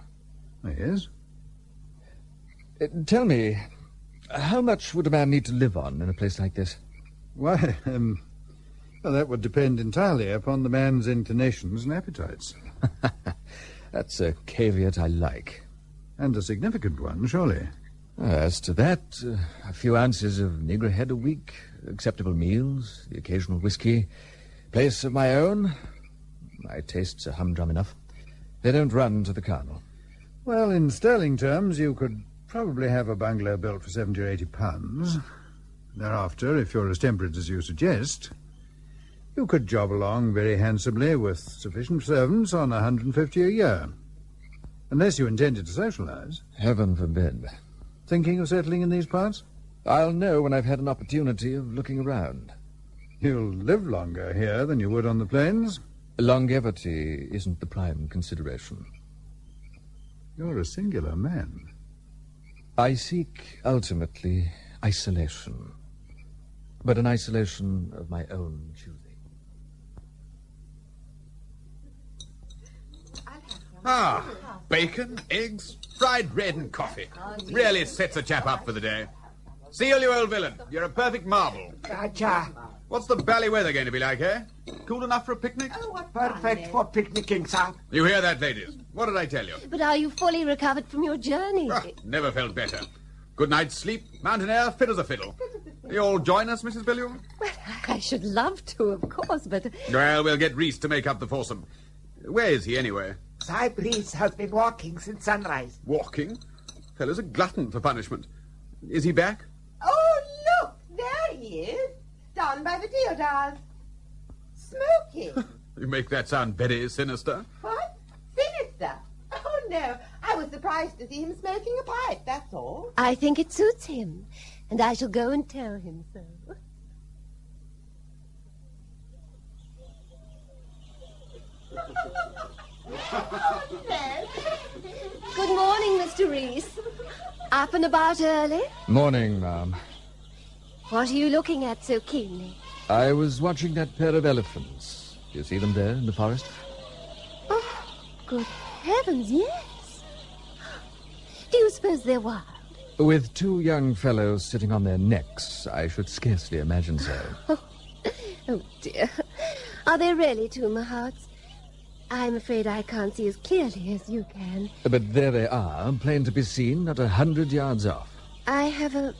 O: Yes?
J: Tell me, how much would a man need to live on in a place like this?
O: Why, well, that would depend entirely upon the man's inclinations and appetites.
J: That's a caveat I like.
O: And a significant one, surely.
J: As to that, a few ounces of Negro head a week, acceptable meals, the occasional whiskey, place of my own. My tastes are humdrum enough. They don't run to the colonel.
O: Well, in sterling terms, you could probably have a bungalow built for 70 or 80 pounds. Thereafter, if you're as temperate as you suggest, you could job along very handsomely with sufficient servants on 150 a year. Unless you intended to socialize.
J: Heaven forbid.
O: Thinking of settling in these parts?
J: I'll know when I've had an opportunity of looking around.
O: You'll live longer here than you would on the plains.
J: Longevity isn't the prime consideration.
O: You're a singular man.
J: I seek, ultimately, isolation. But an isolation of my own choosing.
L: Ah, bacon, eggs, fried bread and coffee. Really sets a chap up for the day. Seal, you old villain. You're a perfect marvel.
P: Gotcha.
L: What's the bally weather going to be like, eh? Cool enough for a picnic?
P: Oh, perfect for picnicking, sir.
L: You hear that, ladies? What did I tell you?
I: But are you fully recovered from your journey?
L: Never felt better. Good night's sleep, mountain air, fit as a fiddle. You all join us, Mrs. Billiam?
I: Well, I should love to, of course, but...
L: Well, we'll get Reese to make up the foursome. Where is he, anyway?
P: Cy Breeze has been walking since sunrise.
L: Walking? Fellow's a glutton for punishment. Is he back?
K: Oh, look, there he is, down by the deodars, smoking.
L: You make that sound very sinister.
K: What? Sinister? Oh, no, I was surprised to see him smoking a pipe, that's all.
I: I think it suits him, and I shall go and tell him so. Good morning, Mr. Reese. Up and about early?
J: Morning, ma'am.
I: What are you looking at so keenly?
J: I was watching that pair of elephants. Do you see them there in the forest?
I: Oh, good heavens, yes. Do you suppose they're wild?
J: With two young fellows sitting on their necks, I should scarcely imagine so.
I: Oh, dear. Are they really two mahouts? I'm afraid I can't see as clearly as you can.
J: But there they are, plain to be seen, not 100 yards off.
I: I have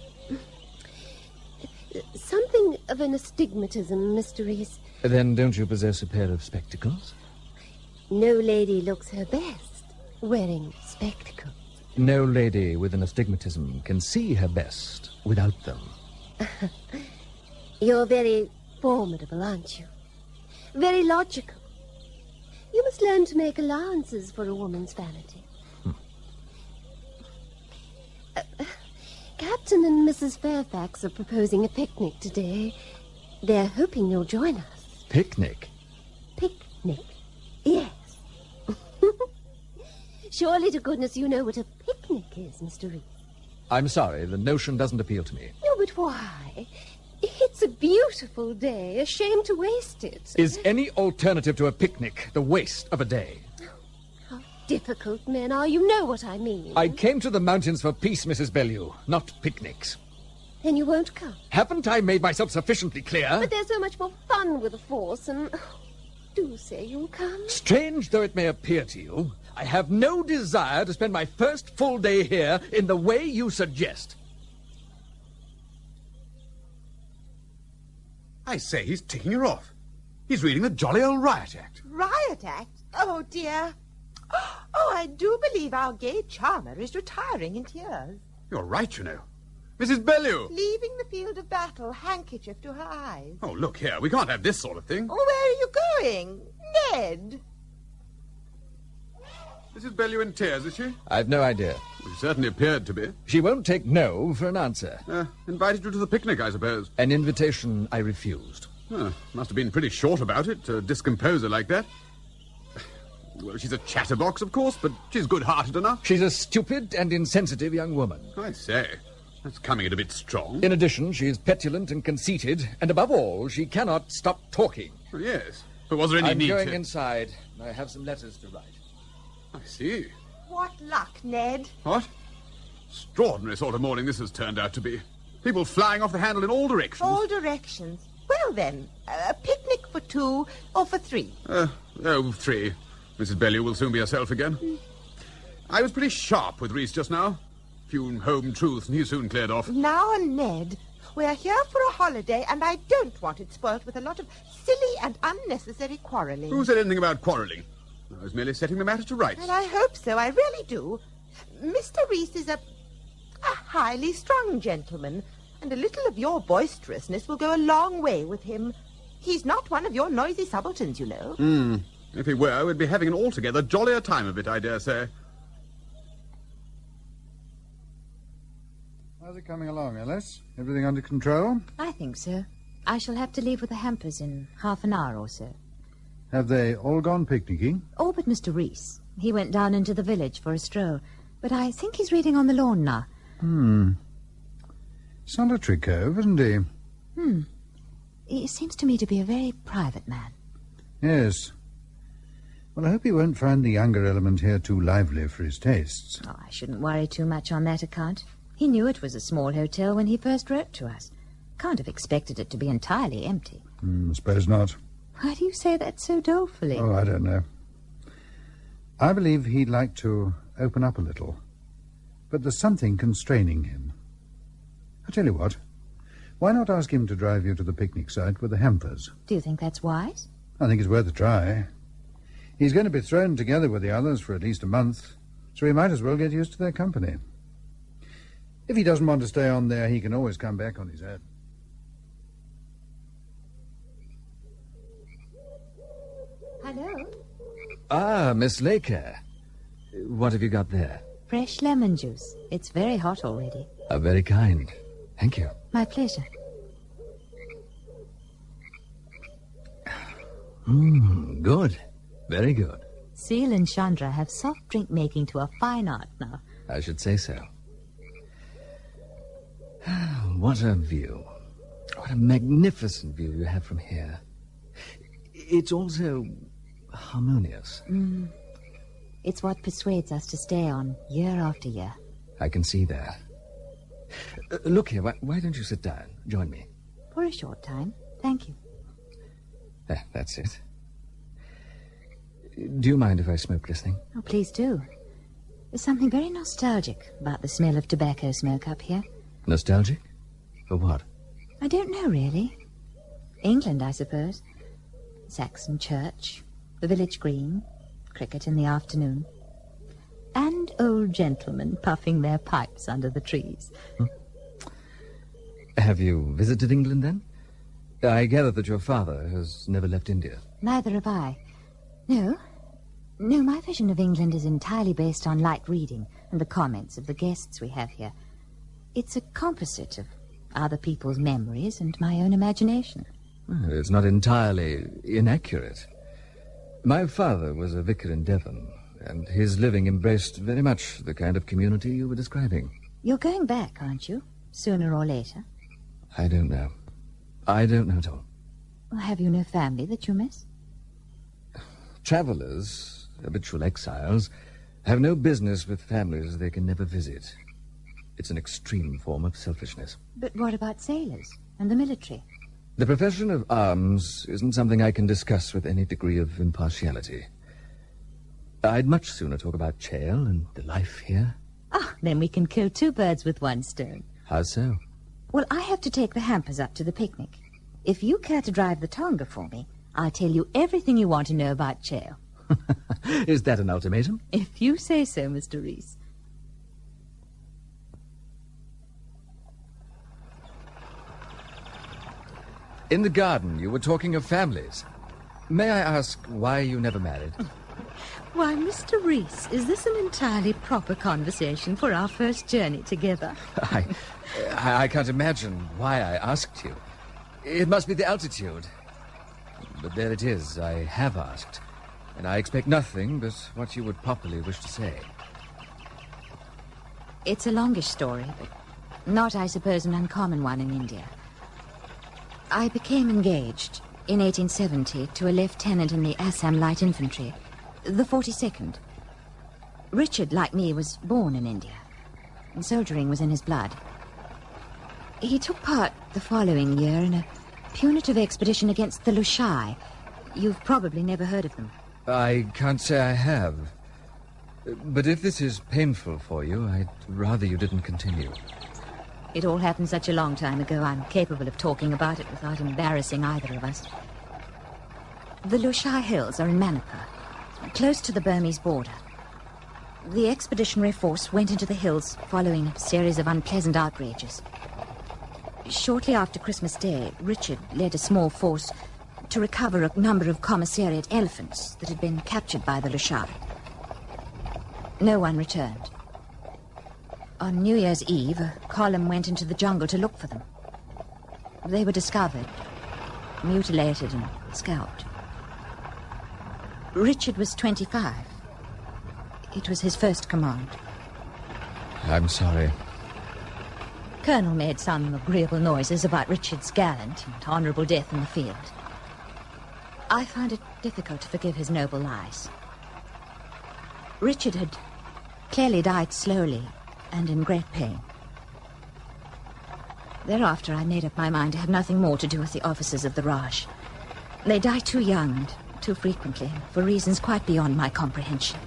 I: something of an astigmatism, Mr. Reese.
J: Then don't you possess a pair of spectacles?
I: No lady looks her best wearing spectacles.
J: No lady with an astigmatism can see her best without them.
I: You're very formidable, aren't you? Very logical. You must learn to make allowances for a woman's vanity. Captain and Mrs. Fairfax are proposing a picnic today. They're hoping you'll join us.
J: Picnic?
I: Picnic. Yes. Surely to goodness you know what a picnic is, Mr. Reese.
J: I'm sorry, the notion doesn't appeal to me.
I: No, but why? It's a beautiful day. A shame to waste it.
J: Is any alternative to a picnic the waste of a day?
I: How difficult men are. You know what I mean.
J: I came to the mountains for peace, Mrs. Bellew, not picnics.
I: Then you won't come.
J: Haven't I made myself sufficiently clear?
I: But there's so much more fun with the Force, and... do say you'll come.
J: Strange though it may appear to you, I have no desire to spend my first full day here in the way you suggest.
L: I say, he's ticking her off. He's reading the jolly old riot act.
K: Riot Act? Oh, dear. Oh, I do believe our gay charmer is retiring in tears.
L: You're right, you know. Mrs. Bellew!
K: Leaving the field of battle, handkerchief to her eyes.
L: Oh, look here, we can't have this sort of thing.
K: Oh, where are you going? Ned!
L: Mrs. Bellew in tears, is she?
J: I've no idea.
L: She certainly appeared to be.
J: She won't take no for an answer.
L: Invited you to the picnic, I suppose.
J: An invitation I refused.
L: Must have been pretty short about it, to discompose her like that. Well, she's a chatterbox, of course, but she's good-hearted enough.
J: She's a stupid and insensitive young woman.
L: I say, that's coming it a bit strong.
J: In addition, she is petulant and conceited, and above all, she cannot stop talking.
L: Well, yes, but was there any need
J: I'm going inside. I have some letters to write.
L: I see.
K: What luck, Ned?
L: What? Extraordinary sort of morning this has turned out to be. People flying off the handle in all directions.
K: All directions. Well, then, a picnic for 2 or for 3?
L: 3. Mrs. Bellew will soon be herself again. I was pretty sharp with Reese just now. Few home truths, and he soon cleared off.
K: Now, Ned, we're here for a holiday, and I don't want it spoilt with a lot of silly and unnecessary quarrelling.
L: Who said anything about quarrelling? I was merely setting the matter to rights.
K: And I hope so, I really do. Mr. Reese is a highly strung gentleman, and a little of your boisterousness will go a long way with him. He's not one of your noisy subalterns, you know.
L: If he were, we'd be having an altogether jollier time of it, I dare say.
O: How's it coming along, Alice? Everything under control?
N: I think so. I shall have to leave with the hampers in half an hour or so.
O: Have they all gone picnicking?
N: All but Mr. Reese. He went down into the village for a stroll. But I think he's reading on the lawn now.
O: Solitary cove, isn't he?
N: He seems to me to be a very private man.
O: Yes. Well, I hope he won't find the younger element here too lively for his tastes.
N: Oh, I shouldn't worry too much on that account. He knew it was a small hotel when he first wrote to us. Can't have expected it to be entirely empty.
O: Suppose not.
N: Why do you say that so dolefully?
O: Oh, I don't know. I believe he'd like to open up a little. But there's something constraining him. I tell you what, why not ask him to drive you to the picnic site with the hampers?
N: Do you think that's wise?
O: I think it's worth a try. He's going to be thrown together with the others for at least a month, so he might as well get used to their company. If he doesn't want to stay on there, he can always come back on his own.
N: Hello?
J: Ah, Miss Laker. What have you got there?
N: Fresh lemon juice. It's very hot already.
J: Very kind. Thank you.
N: My pleasure.
J: Good. Very good.
N: Seal and Chandra have soft drink making to a fine art now.
J: I should say so. What a view. What a magnificent view you have from here. It's also harmonious.
N: It's what persuades us to stay on year after year.
J: I can see that. Look here, why don't you sit down? Join me.
N: For a short time. Thank you.
J: That's it. Do you mind if I smoke this thing?
N: Oh, please do. There's something very nostalgic about the smell of tobacco smoke up here.
J: Nostalgic? For what?
N: I don't know, really. England, I suppose. Saxon church, the village green, cricket in the afternoon, and old gentlemen puffing their pipes under the trees.
J: Have you visited England, then? I gather that your father has never left India.
N: Neither have I. No, my vision of England is entirely based on light reading and the comments of the guests we have here. It's a composite of other people's memories and my own imagination.
J: Well, it's not entirely inaccurate. My father was a vicar in Devon, and his living embraced very much the kind of community you were describing.
N: You're going back, aren't you? Sooner or later?
J: I don't know. I don't know at all.
N: Well, have you no family that you miss?
J: Travellers, habitual exiles, have no business with families they can never visit. It's an extreme form of selfishness.
N: But what about sailors and the military?
J: The profession of arms isn't something I can discuss with any degree of impartiality. I'd much sooner talk about Chael and the life here.
N: Ah, then we can kill two birds with one stone.
J: How so?
N: Well, I have to take the hampers up to the picnic. If you care to drive the Tonga for me, I'll tell you everything you want to know about Chael.
J: Is that an ultimatum?
N: If you say so, Mr. Reese.
J: In the garden, you were talking of families. May I ask why you never married?
N: Why, Mr. Reese, is this an entirely proper conversation for our first journey together?
J: I can't imagine why I asked you. It must be the altitude. But there it is. I have asked. And I expect nothing but what you would properly wish to say.
N: It's a longish story, but not, I suppose, an uncommon one in India. I became engaged in 1870 to a lieutenant in the Assam Light Infantry, the 42nd. Richard, like me, was born in India, and soldiering was in his blood. He took part the following year in a punitive expedition against the Lushai. You've probably never heard of them.
J: I can't say I have. But if this is painful for you, I'd rather you didn't continue.
N: It all happened such a long time ago, I'm capable of talking about it without embarrassing either of us. The Lushai Hills are in Manipur, close to the Burmese border. The expeditionary force went into the hills following a series of unpleasant outrages. Shortly after Christmas Day, Richard led a small force to recover a number of commissariat elephants that had been captured by the Lushai. No one returned. On New Year's Eve, a column went into the jungle to look for them. They were discovered, mutilated and scalped. Richard was 25. It was his first command.
J: I'm sorry.
N: Colonel made some agreeable noises about Richard's gallant and honourable death in the field. I found it difficult to forgive his noble lies. Richard had clearly died slowly and in great pain. Thereafter, I made up my mind to have nothing more to do with the officers of the Raj. They die too young and too frequently, for reasons quite beyond my comprehension.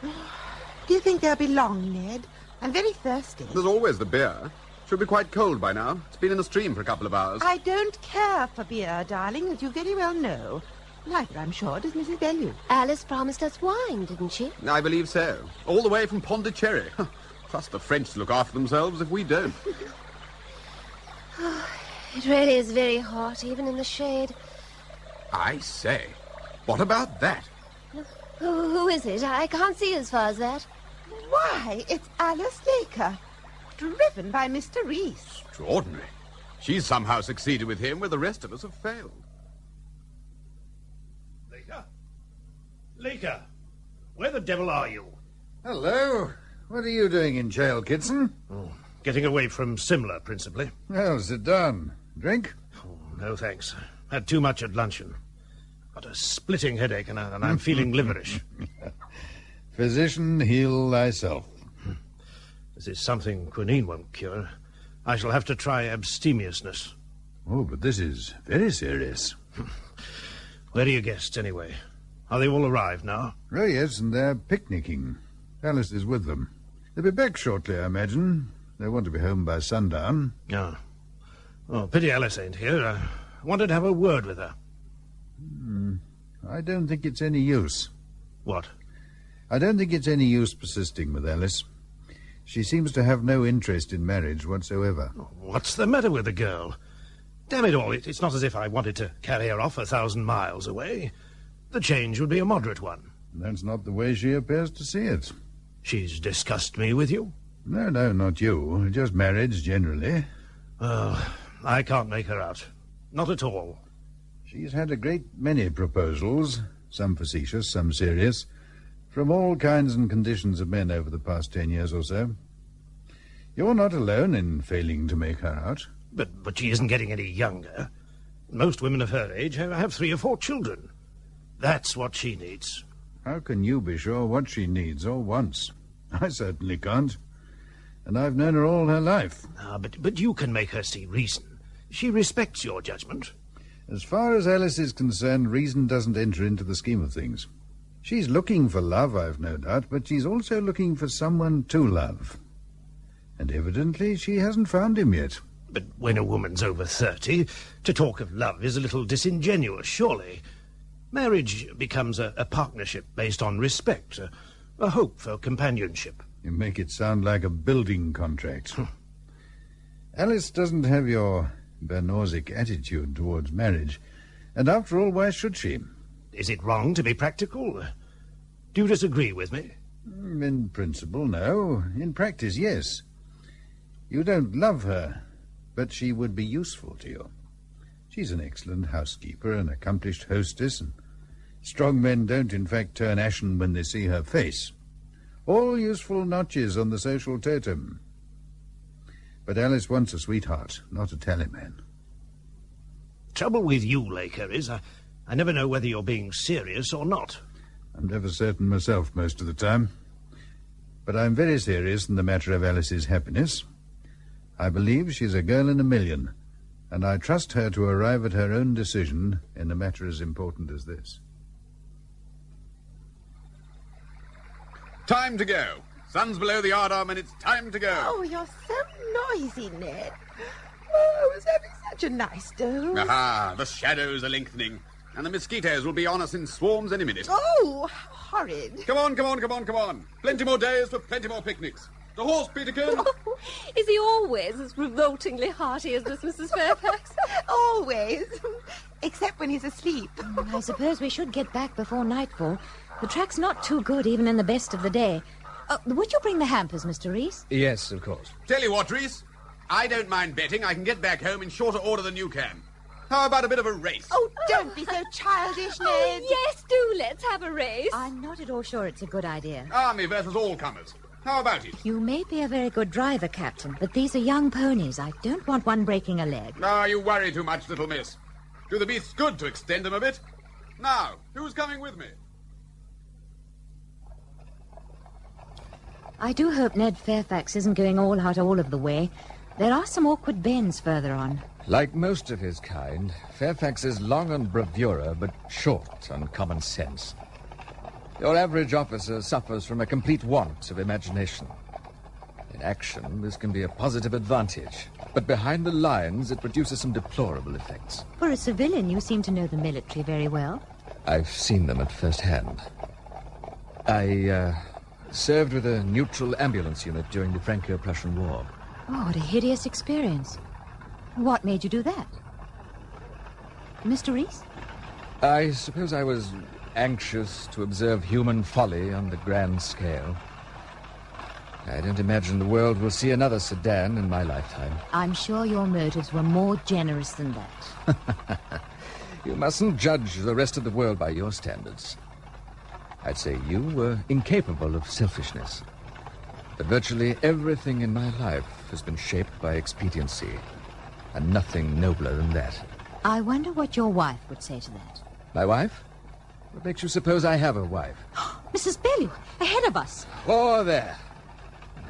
K: Do you think they'll be long, Ned? I'm very thirsty.
L: There's always the beer. Should be quite cold by now. It's been in the stream for a couple of hours.
K: I don't care for beer, darling, as you very well know. Neither, I'm sure, does Mrs. Bellew.
I: Alice promised us wine, didn't she?
L: I believe so. All the way from Pondicherry. Trust the French to look after themselves if we don't.
I: It really is very hot, even in the shade.
L: I say, what about that?
I: Who is it? I can't see as far as that.
K: Why, it's Alice Dacre, driven by Mr. Reese.
L: Extraordinary. She's somehow succeeded with him where the rest of us have failed.
Q: Later. Where the devil are you?
O: Hello. What are you doing in jail, Kitson?
Q: Oh, getting away from Simla, principally.
O: Well, sit down. Drink?
Q: Oh, no, thanks. Had too much at luncheon. Got a splitting headache and I'm feeling liverish.
O: Physician, heal thyself.
Q: This is something quinine won't cure. I shall have to try abstemiousness.
O: Oh, but this is very serious.
Q: Where are your guests, anyway? Are they all arrived now?
O: Oh, yes, and they're picnicking. Alice is with them. They'll be back shortly, I imagine. They want to be home by sundown.
Q: Oh. Oh, pity Alice ain't here. I wanted to have a word with her.
O: I don't think it's any use.
Q: What?
O: I don't think it's any use persisting with Alice. She seems to have no interest in marriage whatsoever.
Q: What's the matter with the girl? Damn it all, it's not as if I wanted to carry her off 1,000 miles away. The change would be a moderate one.
O: That's not the way she appears to see it.
Q: She's discussed me with you?
O: No, not you. Just marriage, generally.
Q: Oh, I can't make her out. Not at all.
O: She's had a great many proposals, some facetious, some serious, from all kinds and conditions of men over the past 10 years or so. You're not alone in failing to make her out.
Q: But she isn't getting any younger. Most women of her age have 3 or 4 children. That's what she needs.
O: How can you be sure what she needs or wants? I certainly can't. And I've known her all her life.
Q: But you can make her see reason. She respects your judgment.
O: As far as Alice is concerned, reason doesn't enter into the scheme of things. She's looking for love, I've no doubt, but she's also looking for someone to love. And evidently she hasn't found him yet.
Q: But when a woman's over 30, to talk of love is a little disingenuous, surely. Marriage becomes a partnership based on respect, a hope for companionship.
O: You make it sound like a building contract. Alice doesn't have your Bernosic attitude towards marriage. And after all, why should she?
Q: Is it wrong to be practical? Do you disagree with me?
O: In principle, no. In practice, yes. You don't love her, but she would be useful to you. She's an excellent housekeeper, an accomplished hostess, and strong men don't, in fact, turn ashen when they see her face. All useful notches on the social totem. But Alice wants a sweetheart, not a tallyman.
Q: Trouble with you, Laker, is I never know whether you're being serious or not.
O: I'm never certain myself most of the time. But I'm very serious in the matter of Alice's happiness. I believe she's a girl in a million, and I trust her to arrive at her own decision in a matter as important as this.
L: Time to go. Sun's below the yardarm and it's time to go.
K: Oh, you're so noisy, Ned. Oh, I was having such a nice doze.
L: Aha, the shadows are lengthening, and the mosquitoes will be on us in swarms any minute.
K: Oh, how horrid.
L: Come on. Plenty more days for plenty more picnics. The horse, Peterkin.
I: Oh, is he always as revoltingly hearty as this, Mrs. Fairfax?
K: Always. Except when he's asleep.
N: I suppose we should get back before nightfall. The track's not too good, even in the best of the day. Would you bring the hampers, Mr. Reese?
J: Yes, of course.
L: Tell you what, Reese, I don't mind betting I can get back home in shorter order than you can. How about a bit of a race?
K: Oh, don't be so childish, Ned.
I: Oh, yes, do let's have a race.
N: I'm not at all sure it's a good idea.
L: Army versus all comers. How about it?
N: You may be a very good driver, Captain, but these are young ponies. I don't want one breaking a leg.
L: Ah, you worry too much, little miss. Do the beasts good to extend them a bit. Now, who's coming with me?
N: I do hope Ned Fairfax isn't going all out all of the way. There are some awkward bends further on.
J: Like most of his kind, Fairfax is long on bravura, but short on common sense. Your average officer suffers from a complete want of imagination. In action, this can be a positive advantage, but behind the lines, it produces some deplorable effects.
N: For a civilian, you seem to know the military very well.
J: I've seen them at first hand. I served with a neutral ambulance unit during the Franco-Prussian War.
N: Oh, what a hideous experience. What made you do that? Mr. Reese?
J: I suppose I was anxious to observe human folly on the grand scale. I don't imagine the world will see another Sedan in my lifetime.
N: I'm sure your motives were more generous than that.
J: You mustn't judge the rest of the world by your standards. I'd say you were incapable of selfishness. But virtually everything in my life has been shaped by expediency, and nothing nobler than that.
N: I wonder what your wife would say to that.
J: My wife? What makes you suppose I have a wife?
N: Mrs. Bellew, ahead of us.
J: Oh, there.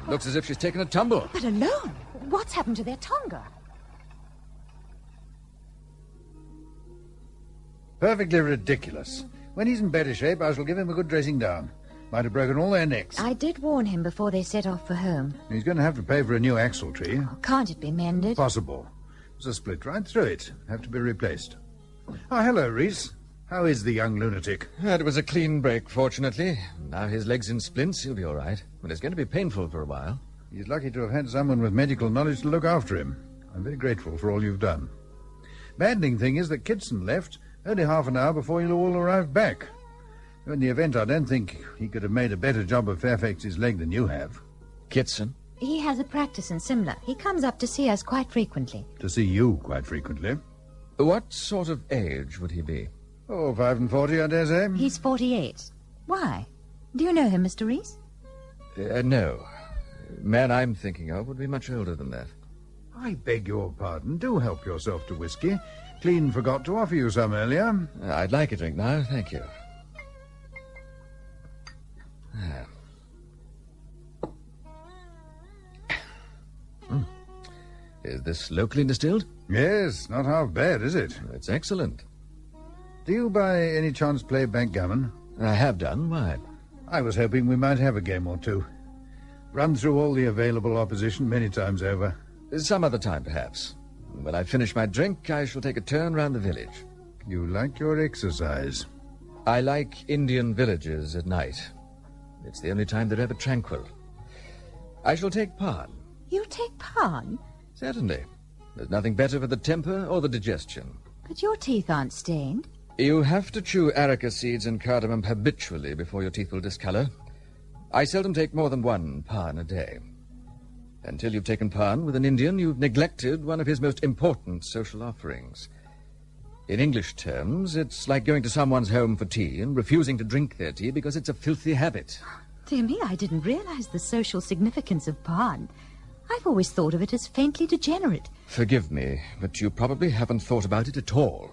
J: Looks as if she's taken a tumble.
N: But alone? What's happened to their Tonga?
O: Perfectly ridiculous. When he's in better shape, I shall give him a good dressing down. Might have broken all their necks.
N: I did warn him before they set off for home.
O: He's going to have to pay for a new axle tree.
N: Oh, can't it be mended?
O: Possible. There's a split right through it. Have to be replaced. Oh, hello, Reese. How is the young lunatic?
J: It was a clean break, fortunately. Now his leg's in splints, he'll be all right. But it's going to be painful for a while.
O: He's lucky to have had someone with medical knowledge to look after him. I'm very grateful for all you've done. Maddening thing is that Kitson left only half an hour before you all arrived back. In the event, I don't think he could have made a better job of Fairfax's leg than you have.
J: Kitson?
N: He has a practice in Simla. He comes up to see us quite frequently.
O: To see you quite frequently.
J: What sort of age would he be?
O: Oh, 45, I dare say.
N: He's 48. Why? Do you know him, Mr. Rees?
J: No. Man I'm thinking of would be much older than that.
O: I beg your pardon. Do help yourself to whiskey. Clean forgot to offer you some earlier.
J: I'd like a drink now, thank you. Is this locally distilled?
O: Yes, not half bad, is it?
J: It's excellent.
O: Do you by any chance play backgammon?
J: I have done. Why?
O: I was hoping we might have a game or two. Run through all the available opposition many times over.
J: Some other time, perhaps. When I finish my drink, I shall take a turn round the village.
O: You like your exercise?
J: I like Indian villages at night. It's the only time they're ever tranquil. I shall take Pan.
N: You take Pan?
J: Certainly. There's nothing better for the temper or the digestion.
N: But your teeth aren't stained.
J: You have to chew areca seeds and cardamom habitually before your teeth will discolour. I seldom take more than one Pan a day. Until you've taken Pan with an Indian, you've neglected one of his most important social offerings. In English terms, it's like going to someone's home for tea and refusing to drink their tea because it's a filthy habit.
N: Dear me, I didn't realize the social significance of Pan. I've always thought of it as faintly degenerate.
J: Forgive me, but you probably haven't thought about it at all.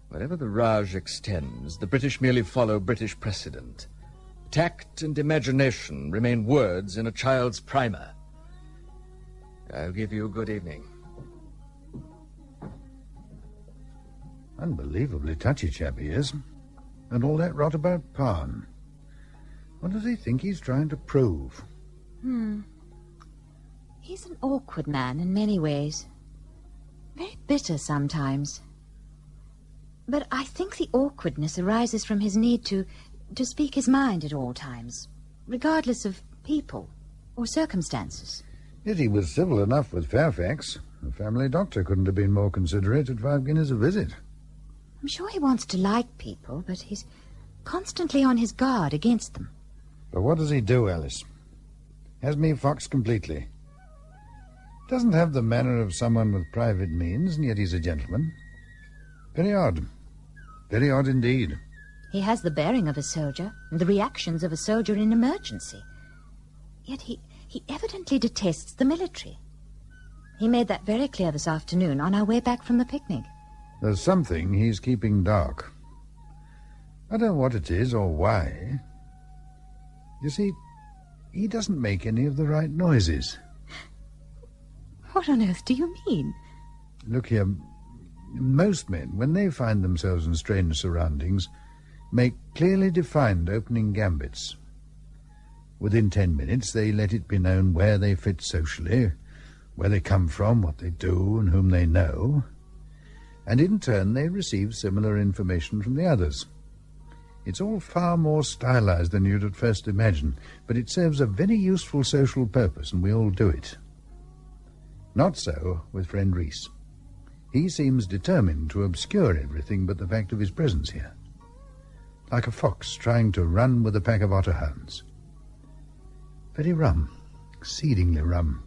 J: Wherever the Raj extends, the British merely follow British precedent. Tact and imagination remain words in a child's primer. I'll give you good evening.
O: Unbelievably touchy chap he is. And all that rot about Pan. What does he think he's trying to prove?
N: He's an awkward man in many ways. Very bitter sometimes. But I think the awkwardness arises from his need to speak his mind at all times, regardless of people or circumstances.
O: Yet he was civil enough with Fairfax. The family doctor couldn't have been more considerate at 5 guineas a visit.
N: I'm sure he wants to like people, but he's constantly on his guard against them.
O: But what does he do, Alice? Has me foxed completely. Doesn't have the manner of someone with private means, and yet he's a gentleman. Very odd. Very odd indeed.
N: He has the bearing of a soldier, and the reactions of a soldier in emergency. Yet he evidently detests the military. He made that very clear this afternoon on our way back from the picnic.
O: There's something he's keeping dark. I don't know what it is or why. You see, he doesn't make any of the right noises.
N: What on earth do you mean?
O: Look here, most men, when they find themselves in strange surroundings, make clearly defined opening gambits. Within 10 minutes, they let it be known where they fit socially, where they come from, what they do, and whom they know. And in turn, they receive similar information from the others. It's all far more stylized than you'd at first imagine, but it serves a very useful social purpose, and we all do it. Not so with friend Rees. He seems determined to obscure everything but the fact of his presence here. Like a fox trying to run with a pack of otterhounds. Very rum. Exceedingly rum.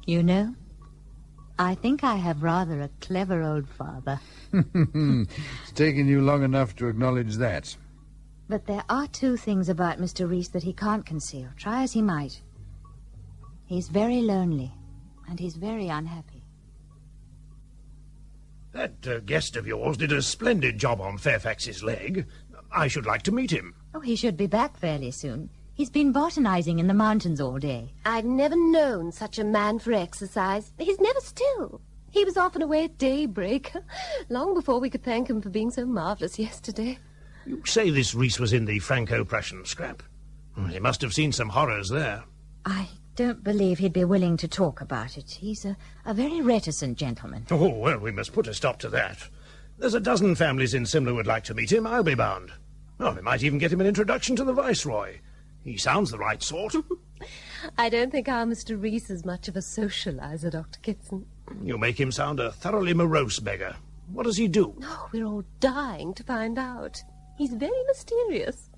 N: You know, I think I have rather a clever old father.
O: It's taken you long enough to acknowledge that.
N: But there are 2 things about Mr. Rees that he can't conceal, try as he might. He's very lonely, and he's very unhappy.
Q: That guest of yours did a splendid job on Fairfax's leg. I should like to meet him.
N: Oh, he should be back fairly soon. He's been botanizing in the mountains all day.
I: I've never known such a man for exercise. He's never still. He was often away at daybreak, long before we could thank him for being so marvellous yesterday.
Q: You say this Rees was in the Franco-Prussian scrap? He must have seen some horrors there.
N: I don't believe he'd be willing to talk about it. He's a very reticent gentleman.
Q: Oh, well, we must put a stop to that. There's a dozen families in Simla would like to meet him, I'll be bound. Oh, they might even get him an introduction to the Viceroy. He sounds the right sort.
I: I don't think our Mr. Rees is much of a socializer, Dr. Kitson.
Q: You make him sound a thoroughly morose beggar. What does he do?
I: Oh, we're all dying to find out. He's very mysterious.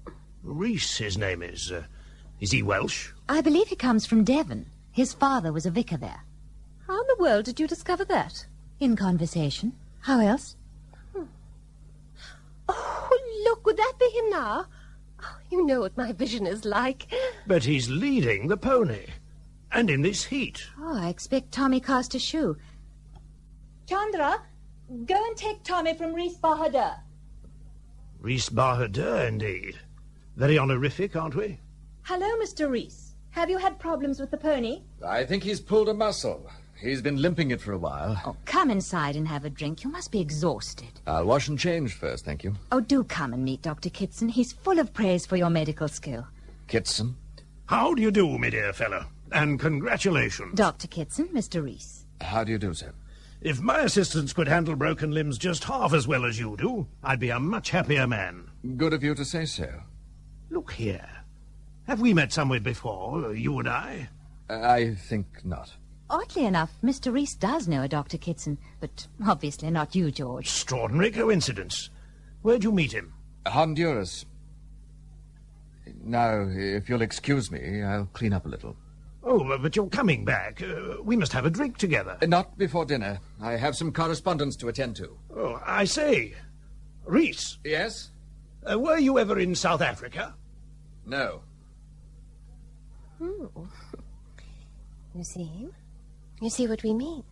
Q: Rees, his name is. Is he Welsh?
N: I believe he comes from Devon. His father was a vicar there.
I: How in the world did you discover that?
N: In conversation. How else?
I: Oh, look, would that be him now? Oh, you know what my vision is like.
Q: But he's leading the pony. And in this heat.
N: Oh, I expect Tommy cast a shoe. Chandra, go and take Tommy from Reese Bahadur.
Q: Reese Bahadur, indeed. Very honorific, aren't we?
N: Hello, Mr. Reese. Have you had problems with the pony?
J: I think he's pulled a muscle. He's been limping it for a while.
N: Oh, come inside and have a drink. You must be exhausted.
J: I'll wash and change first, thank you.
N: Oh, do come and meet Dr. Kitson. He's full of praise for your medical skill.
J: Kitson?
Q: How do you do, my dear fellow? And congratulations.
N: Dr. Kitson, Mr. Reese.
J: How do you do, sir?
Q: If my assistants could handle broken limbs just half as well as you do, I'd be a much happier man.
J: Good of you to say so.
Q: Look here. Have we met somewhere before, you and I?
J: I think not.
N: Oddly enough, Mr. Reese does know a Dr. Kitson, but obviously not you, George.
Q: Extraordinary coincidence. Where'd you meet him?
J: Honduras. Now, if you'll excuse me, I'll clean up a little.
Q: Oh, but you're coming back. We must have a drink together.
J: Not before dinner. I have some correspondence to attend to.
Q: Oh, I say. Reese.
J: Yes?
Q: Were you ever in South Africa?
J: No.
I: You see? You see what we mean?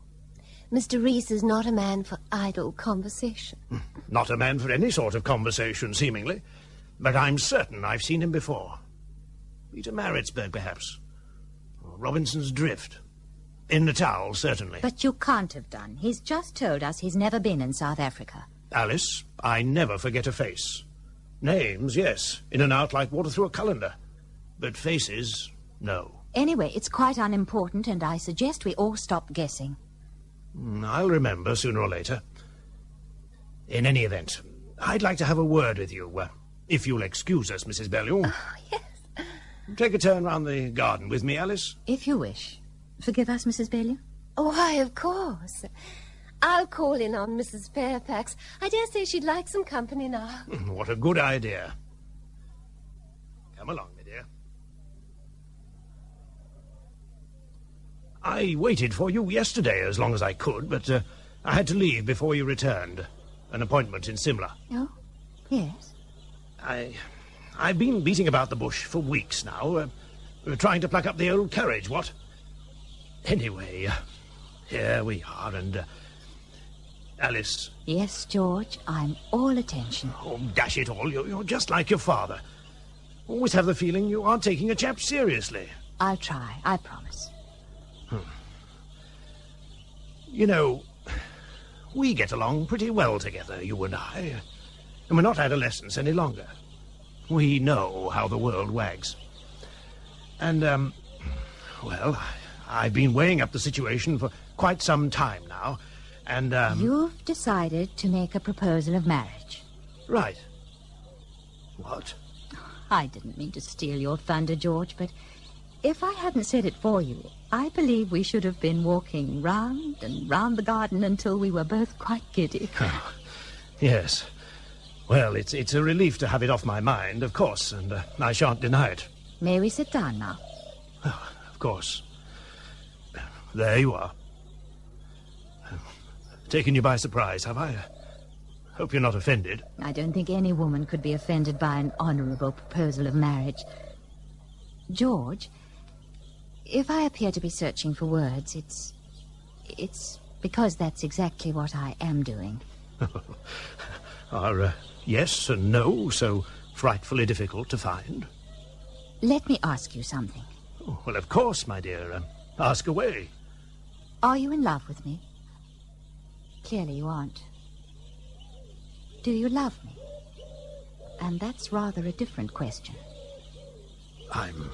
I: Mr. Reese is not a man for idle conversation.
Q: Not a man for any sort of conversation, seemingly. But I'm certain I've seen him before. Peter Maritzburg, perhaps. Or Robinson's Drift. In Natal, certainly.
N: But you can't have done. He's just told us he's never been in South Africa.
Q: Alice, I never forget a face. Names, yes, in and out like water through a colander. But faces, no.
N: Anyway, it's quite unimportant, and I suggest we all stop guessing.
Q: I'll remember sooner or later. In any event, I'd like to have a word with you, if you'll excuse us, Mrs. Bellew.
I: Oh, yes.
Q: Take a turn round the garden with me, Alice.
N: If you wish. Forgive us, Mrs. Bellew?
I: Oh, why, of course. I'll call in on Mrs. Fairfax. I dare say she'd like some company now.
Q: What a good idea. Come along, my dear. I waited for you yesterday as long as I could, but I had to leave before you returned. An appointment in Simla.
N: Oh, yes.
Q: I've been beating about the bush for weeks now, trying to pluck up the old courage, what? Anyway, here we are, and... Alice.
N: Yes, George, I'm all attention.
Q: Oh, dash it all, you're just like your father. Always have the feeling you aren't taking a chap seriously.
N: I'll try, I promise.
Q: You know, we get along pretty well together, you and I. And we're not adolescents any longer. We know how the world wags. And, well, I've been weighing up the situation for quite some time now, and,
N: You've decided to make a proposal of marriage.
Q: Right. What?
N: I didn't mean to steal your thunder, George, but if I hadn't said it for you, I believe we should have been walking round and round the garden until we were both quite giddy.
Q: Oh, yes. Well, it's a relief to have it off my mind, of course, and I shan't deny it.
N: May we sit down now?
Q: Oh, of course. There you are. Taken you by surprise, have I? Hope you're not offended.
N: I don't think any woman could be offended by an honourable proposal of marriage. George, if I appear to be searching for words, it's because that's exactly what I am doing.
Q: Are yes and no so frightfully difficult to find?
N: Let me ask you something.
Q: Oh, well, of course, my dear. Ask away.
N: Are you in love with me? Clearly you aren't. Do you love me? And that's rather a different question.
Q: I'm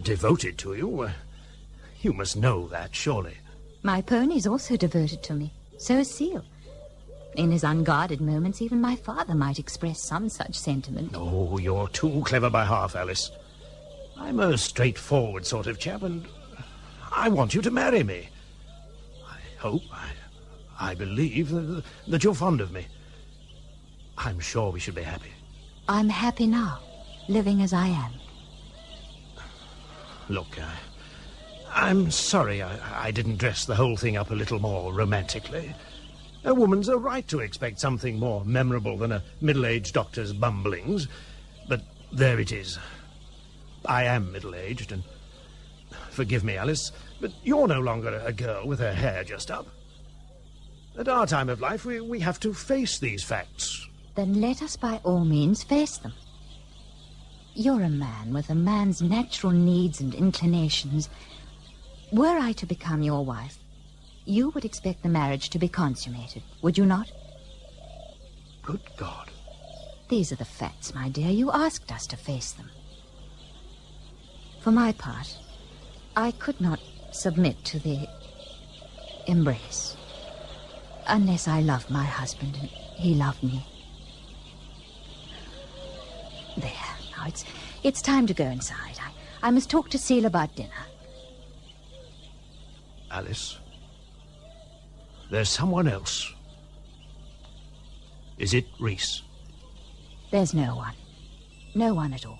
Q: devoted to you. You must know that, surely.
N: My pony's also devoted to me. So is Seal. In his unguarded moments, even my father might express some such sentiment.
Q: Oh, you're too clever by half, Alice. I'm a straightforward sort of chap, and I want you to marry me. I hope, I believe that you're fond of me. I'm sure we should be happy.
N: I'm happy now, living as I am.
Q: Look, I'm sorry I didn't dress the whole thing up a little more romantically. A woman's a right to expect something more memorable than a middle-aged doctor's bumblings. But there it is. I am middle-aged, and forgive me, Alice, but you're no longer a girl with her hair just up. At our time of life, we have to face these facts.
N: Then let us by all means face them. You're a man with a man's natural needs and inclinations. Were I to become your wife, you would expect the marriage to be consummated, would you not?
Q: Good God.
N: These are the facts, my dear. You asked us to face them. For my part, I could not submit to the embrace unless I loved my husband and he loved me. There, now it's time to go inside. I must talk to Seal about dinner.
Q: Alice, there's someone else. Is it Reese?
N: There's no one. No one at all.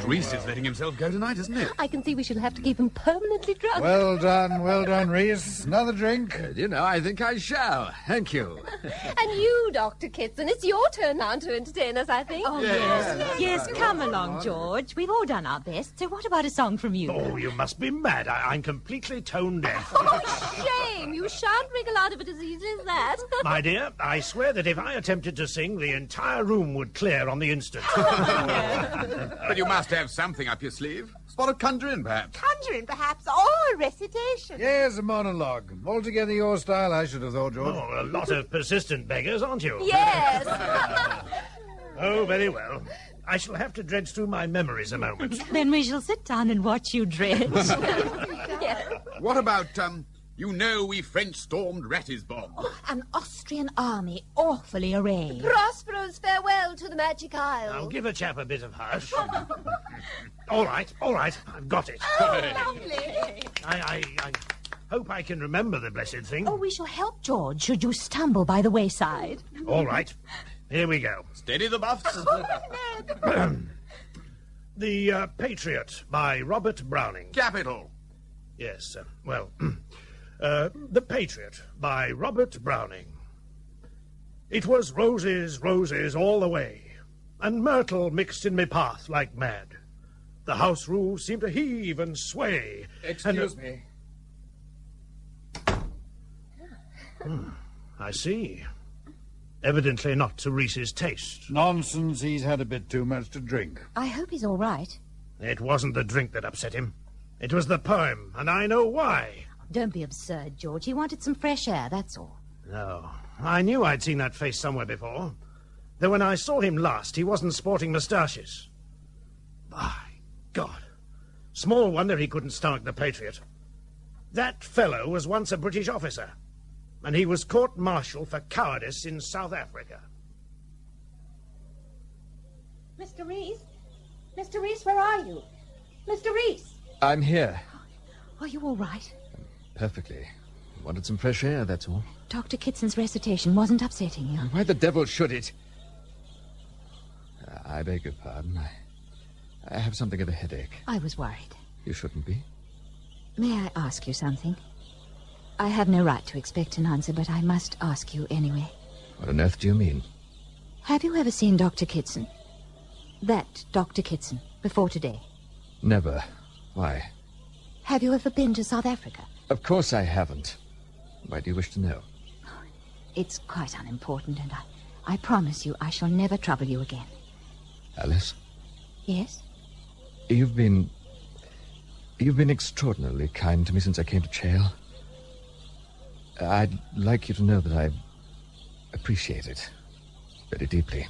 L: Reese is letting himself go tonight, isn't it?
I: I can see we shall have to keep him permanently drunk.
O: Well done, Reese. Another drink?
J: You know, I think I shall. Thank you.
I: And you, Dr. Kitson, it's your turn now to entertain us, I think.
N: Oh, yes, come along, George. We've all done our best, so what about a song from you?
Q: Oh, you must be mad. I'm completely tone deaf.
I: Oh, shame. You shan't wriggle out of it as easy as that.
Q: My dear, I swear that if I attempted to sing, the entire room would clear on the instant.
L: But you must have something up your sleeve. Spot of conjuring, perhaps.
K: Conjuring, perhaps, or recitation.
O: Yes, a monologue. Altogether your style, I should have thought, George.
Q: Oh, a lot of persistent beggars, aren't you?
I: Yes.
Q: Oh, very well. I shall have to dredge through my memories a moment.
N: Then we shall sit down and watch you dredge.
L: What about, you know we French stormed Ratisbon?
N: An Austrian army awfully arrayed.
I: Prospero's farewell to the Magic Isle.
Q: Now, give a chap a bit of hush. All right, I've got it.
I: Oh, lovely.
Q: I hope I can remember the blessed thing.
N: Oh, we shall help George should you stumble by the wayside.
Q: All right, here we go.
M: Steady the buffs.
Q: The Patriot by Robert Browning.
L: Capital.
Q: Yes, The Patriot by Robert Browning. It was roses, roses all the way, and myrtle mixed in me path like mad. The house roofs seemed to heave and sway.
J: Excuse me.
Q: I see. Evidently not to Reese's taste.
O: Nonsense, he's had a bit too much to drink.
N: I hope he's all right.
Q: It wasn't the drink that upset him. It was the poem, and I know why.
N: Don't be absurd, George. He wanted some fresh air, that's all.
Q: No, I knew I'd seen that face somewhere before. Though when I saw him last, he wasn't sporting moustaches. By God. Small wonder he couldn't stomach the Patriot. That fellow was once a British officer, and he was court-martialed for cowardice in South Africa.
K: Mr. Reese? Mr. Reese, where are you? Mr. Reese?
J: I'm here.
N: Are you all right?
J: Perfectly. Wanted some fresh air, that's all.
N: Dr. Kitson's recitation wasn't upsetting you.
J: Why the devil should it? I beg your pardon. I have something of a headache.
N: I was worried.
J: You shouldn't be.
N: May I ask you something? I have no right to expect an answer, but I must ask you anyway.
J: What on earth do you mean?
N: Have you ever seen Dr. Kitson? That Dr. Kitson, before today?
J: Never. Why?
N: Have you ever been to South Africa?
J: Of course I haven't. Why do you wish to know?
N: It's quite unimportant, and I promise you I shall never trouble you again.
J: Alice,
N: Yes?
J: you've been extraordinarily kind to me since I came to jail. I'd like you to know that I appreciate it very deeply.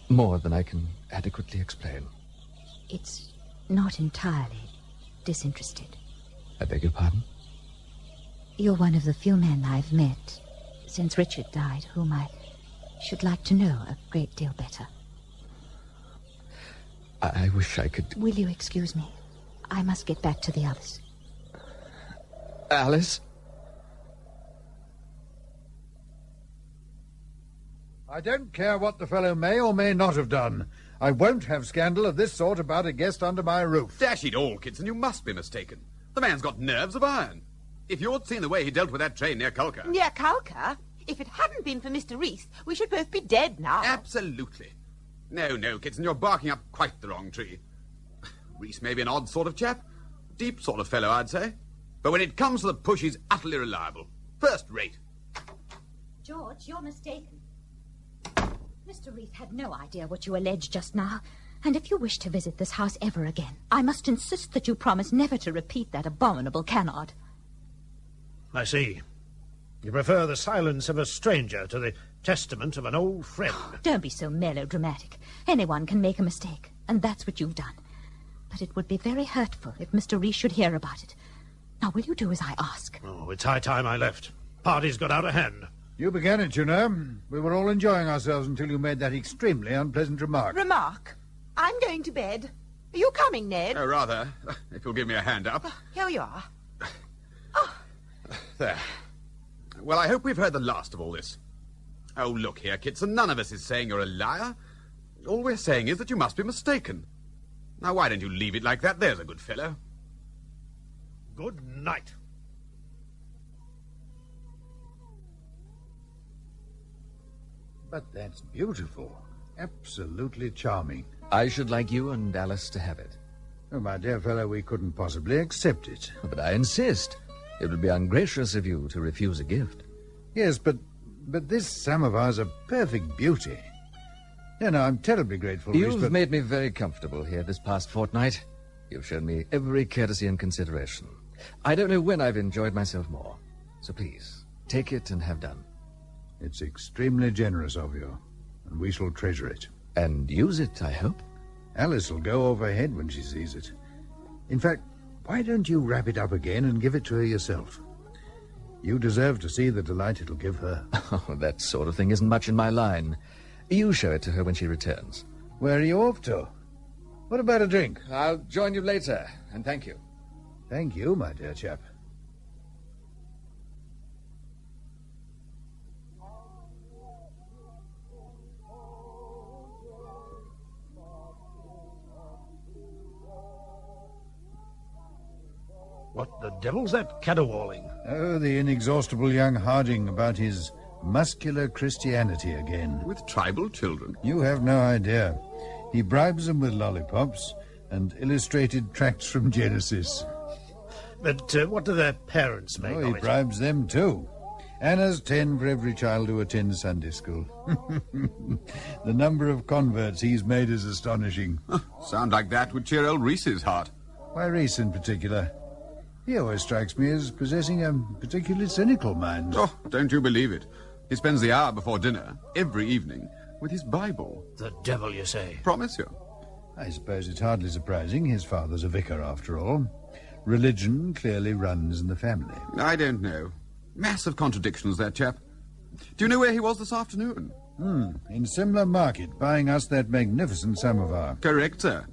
J: More than I can adequately explain.
N: It's not entirely disinterested.
J: I beg your pardon?
N: You're one of the few men I've met since Richard died whom I should like to know a great deal better.
J: I wish I could...
N: Will you excuse me? I must get back to the others.
J: Alice?
O: I don't care what the fellow may or may not have done. I won't have scandal of this sort about a guest under my roof.
L: Dash it all, Kitson, you must be mistaken. The man's got nerves of iron. If you'd seen the way he dealt with that train near Culker...
K: Near Culker? If it hadn't been for Mr. Reese, we should both be dead now.
L: Absolutely. No, Kitson, you're barking up quite the wrong tree. Reese may be an odd sort of chap. Deep sort of fellow, I'd say. But when it comes to the push, he's utterly reliable. First rate.
N: George, you're mistaken. Mr. Reith had no idea what you alleged just now. And if you wish to visit this house ever again, I must insist that you promise never to repeat that abominable canard.
Q: I see. You prefer the silence of a stranger to the testament of an old friend.
N: Don't be so melodramatic. Anyone can make a mistake, and that's what you've done. But it would be very hurtful if Mr. Reese should hear about it. Now, will you do as I ask?
Q: Oh, it's high time I left. Party's got out of hand.
O: You began it, you know. We were all enjoying ourselves until you made that extremely unpleasant remark.
K: Remark? I'm going to bed. Are you coming, Ned?
L: Oh, rather. If you'll give me a hand up.
K: Here you are.
L: There. Well, I hope we've heard the last of all this. Oh, look here, Kitson. None of us is saying you're a liar. All we're saying is that you must be mistaken. Now, why don't you leave it like that? There's a good fellow.
Q: Good night.
O: But that's beautiful. Absolutely charming.
J: I should like you and Alice to have it.
O: Oh, my dear fellow, we couldn't possibly accept it.
J: But I insist. It would be ungracious of you to refuse a gift.
O: Yes, but this samovar's a perfect beauty. You know, I'm terribly grateful.
J: You've made me very comfortable here this past fortnight. You've shown me every courtesy and consideration. I don't know when I've enjoyed myself more. So please, take it and have done.
O: It's extremely generous of you, and we shall treasure it.
J: And use it, I hope.
O: Alice will go over her head when she sees it. In fact, why don't you wrap it up again and give it to her yourself? You deserve to see the delight it'll give her.
J: Oh, that sort of thing isn't much in my line. You show it to her when she returns.
O: Where are you off to? What about a drink?
J: I'll join you later, and thank you.
O: Thank you, my dear chap.
Q: What the devil's that caterwauling?
O: Oh, the inexhaustible young Harding about his muscular Christianity again.
L: With tribal children?
O: You have no idea. He bribes them with lollipops and illustrated tracts from Genesis.
Q: But what do their parents make of
O: He
Q: it?
O: bribes them too. Anna's 10 for every child who attends Sunday school. The number of converts he's made is astonishing.
L: Sound like that would cheer old Reese's heart.
O: Why Reese in particular? He always strikes me as possessing a particularly cynical mind.
L: Oh, don't you believe it. He spends the hour before dinner, every evening, with his Bible.
Q: The devil, you say?
L: Promise you.
O: I suppose it's hardly surprising. His father's a vicar, after all. Religion clearly runs in the family.
L: I don't know. Massive contradictions, that chap. Do you know where he was this afternoon?
O: In Simla Market, buying us that magnificent samovar.
L: Correct, sir.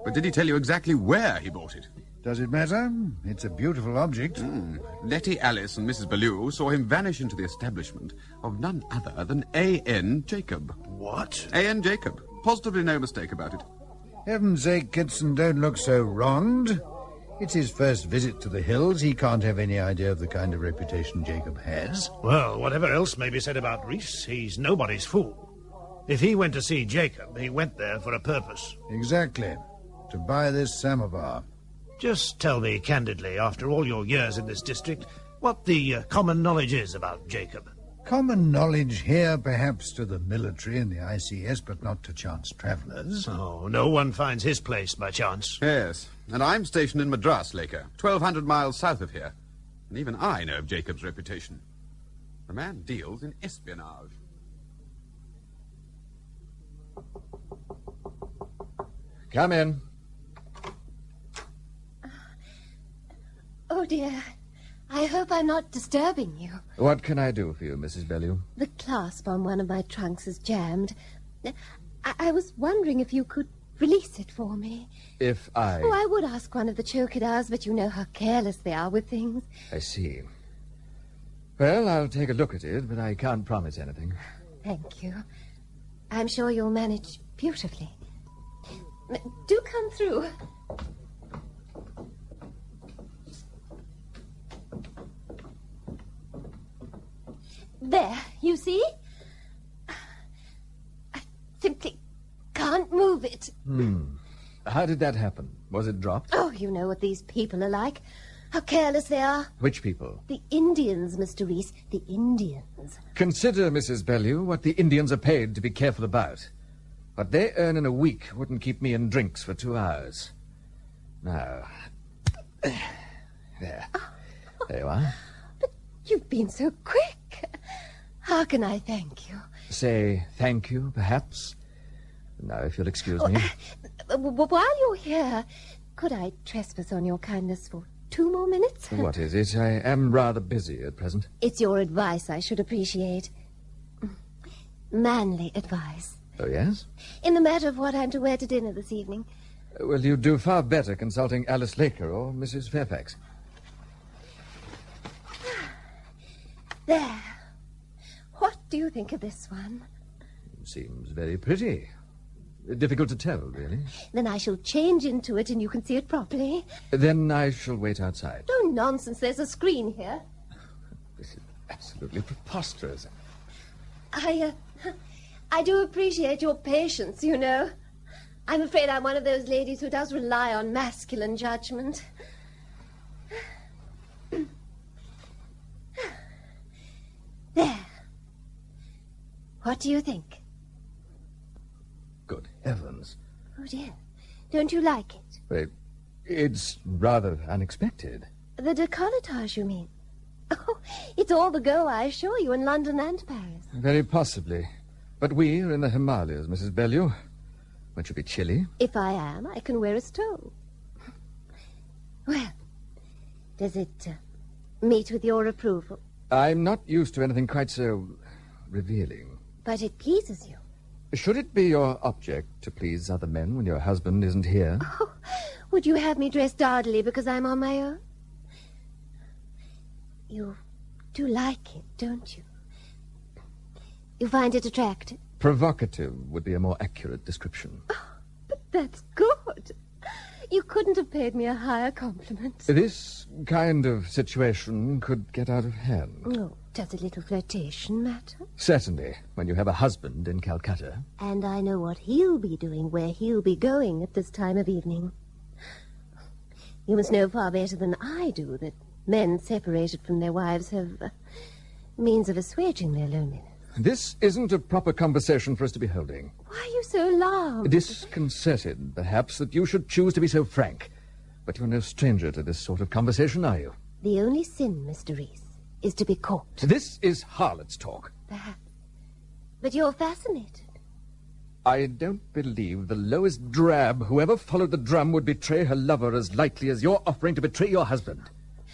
L: But did he tell you exactly where he bought it?
O: Does it matter? It's a beautiful object.
L: Letty Alice and Mrs. Bellew saw him vanish into the establishment of none other than A.N. Jacob.
Q: What?
L: A.N. Jacob. Positively no mistake about it.
O: Heaven's sake, Kitson, don't look so wronged. It's his first visit to the hills. He can't have any idea of the kind of reputation Jacob has.
Q: Well, whatever else may be said about Reese, he's nobody's fool. If he went to see Jacob, he went there for a purpose.
O: Exactly. To buy this samovar.
Q: Just tell me candidly, after all your years in this district, what the common knowledge is about Jacob.
O: Common knowledge here, perhaps, to the military and the ICS, but not to chance travellers.
Q: Oh, no one finds his place by chance.
L: Yes, and I'm stationed in Madras, Laker, 1,200 miles south of here. And even I know of Jacob's reputation. The man deals in espionage.
J: Come in.
R: Oh, dear. I hope I'm not disturbing you.
J: What can I do for you, Mrs. Bellew?
R: The clasp on one of my trunks is jammed. I was wondering if you could release it for me.
J: If I...
R: Oh, I would ask one of the chowkidars, but you know how careless they are with things.
J: I see. Well, I'll take a look at it, but I can't promise anything.
R: Thank you. I'm sure you'll manage beautifully. Do come through. There, you see? I simply can't move it.
J: How did that happen? Was it dropped?
R: Oh, you know what these people are like. How careless they are.
J: Which people?
R: The Indians, Mr. Reese. The Indians.
J: Consider, Mrs. Bellew, what the Indians are paid to be careful about. What they earn in a week wouldn't keep me in drinks for 2 hours. Now... There. There you are.
R: But you've been so quick. How can I thank you?
J: Say thank you, perhaps. Now, if you'll excuse me.
R: While you're here, could I trespass on your kindness for 2 more minutes?
J: What is it? I am rather busy at present.
R: It's your advice I should appreciate. Manly advice.
J: Oh, yes?
R: In the matter of what I'm to wear to dinner this evening.
J: Well, you'd do far better consulting Alice Laker or Mrs. Fairfax.
R: There. What do you think of this one?
J: Seems very pretty. Difficult to tell, really.
R: Then I shall change into it and you can see it properly.
J: Then I shall wait outside.
R: Oh, nonsense. There's a screen here.
J: This is absolutely preposterous.
R: I do appreciate your patience, you know. I'm afraid I'm one of those ladies who does rely on masculine judgment. There. What do you think?
J: Good heavens.
R: Oh, dear. Don't you like it?
J: Well, it's rather unexpected.
R: The décolletage, you mean? Oh, it's all the go, I assure you, in London and Paris.
J: Very possibly. But we are in the Himalayas, Mrs. Bellew. Won't you be chilly?
R: If I am, I can wear a stole. Well, does it meet with your approval?
J: I'm not used to anything quite so revealing.
R: But it pleases you.
J: Should it be your object to please other men when your husband isn't here?
R: Oh, would you have me dress dowdily because I'm on my own? You do like it, don't you? You find it attractive?
J: Provocative would be a more accurate description.
R: Oh, but that's good. You couldn't have paid me a higher compliment.
J: This kind of situation could get out of hand.
R: Oh, does a little flirtation matter?
J: Certainly, when you have a husband in Calcutta.
R: And I know what he'll be doing, where he'll be going at this time of evening. You must know far better than I do that men separated from their wives have means of assuaging their loneliness.
J: This isn't a proper conversation for us to be holding.
R: Why are you so loud?
J: Disconcerted, perhaps, that you should choose to be so frank. But you're no stranger to this sort of conversation, are you?
R: The only sin, Mr. Reese, is to be caught.
J: This is harlot's talk.
R: Perhaps. But you're fascinated.
J: I don't believe the lowest drab who ever followed the drum would betray her lover as lightly as you're offering to betray your husband.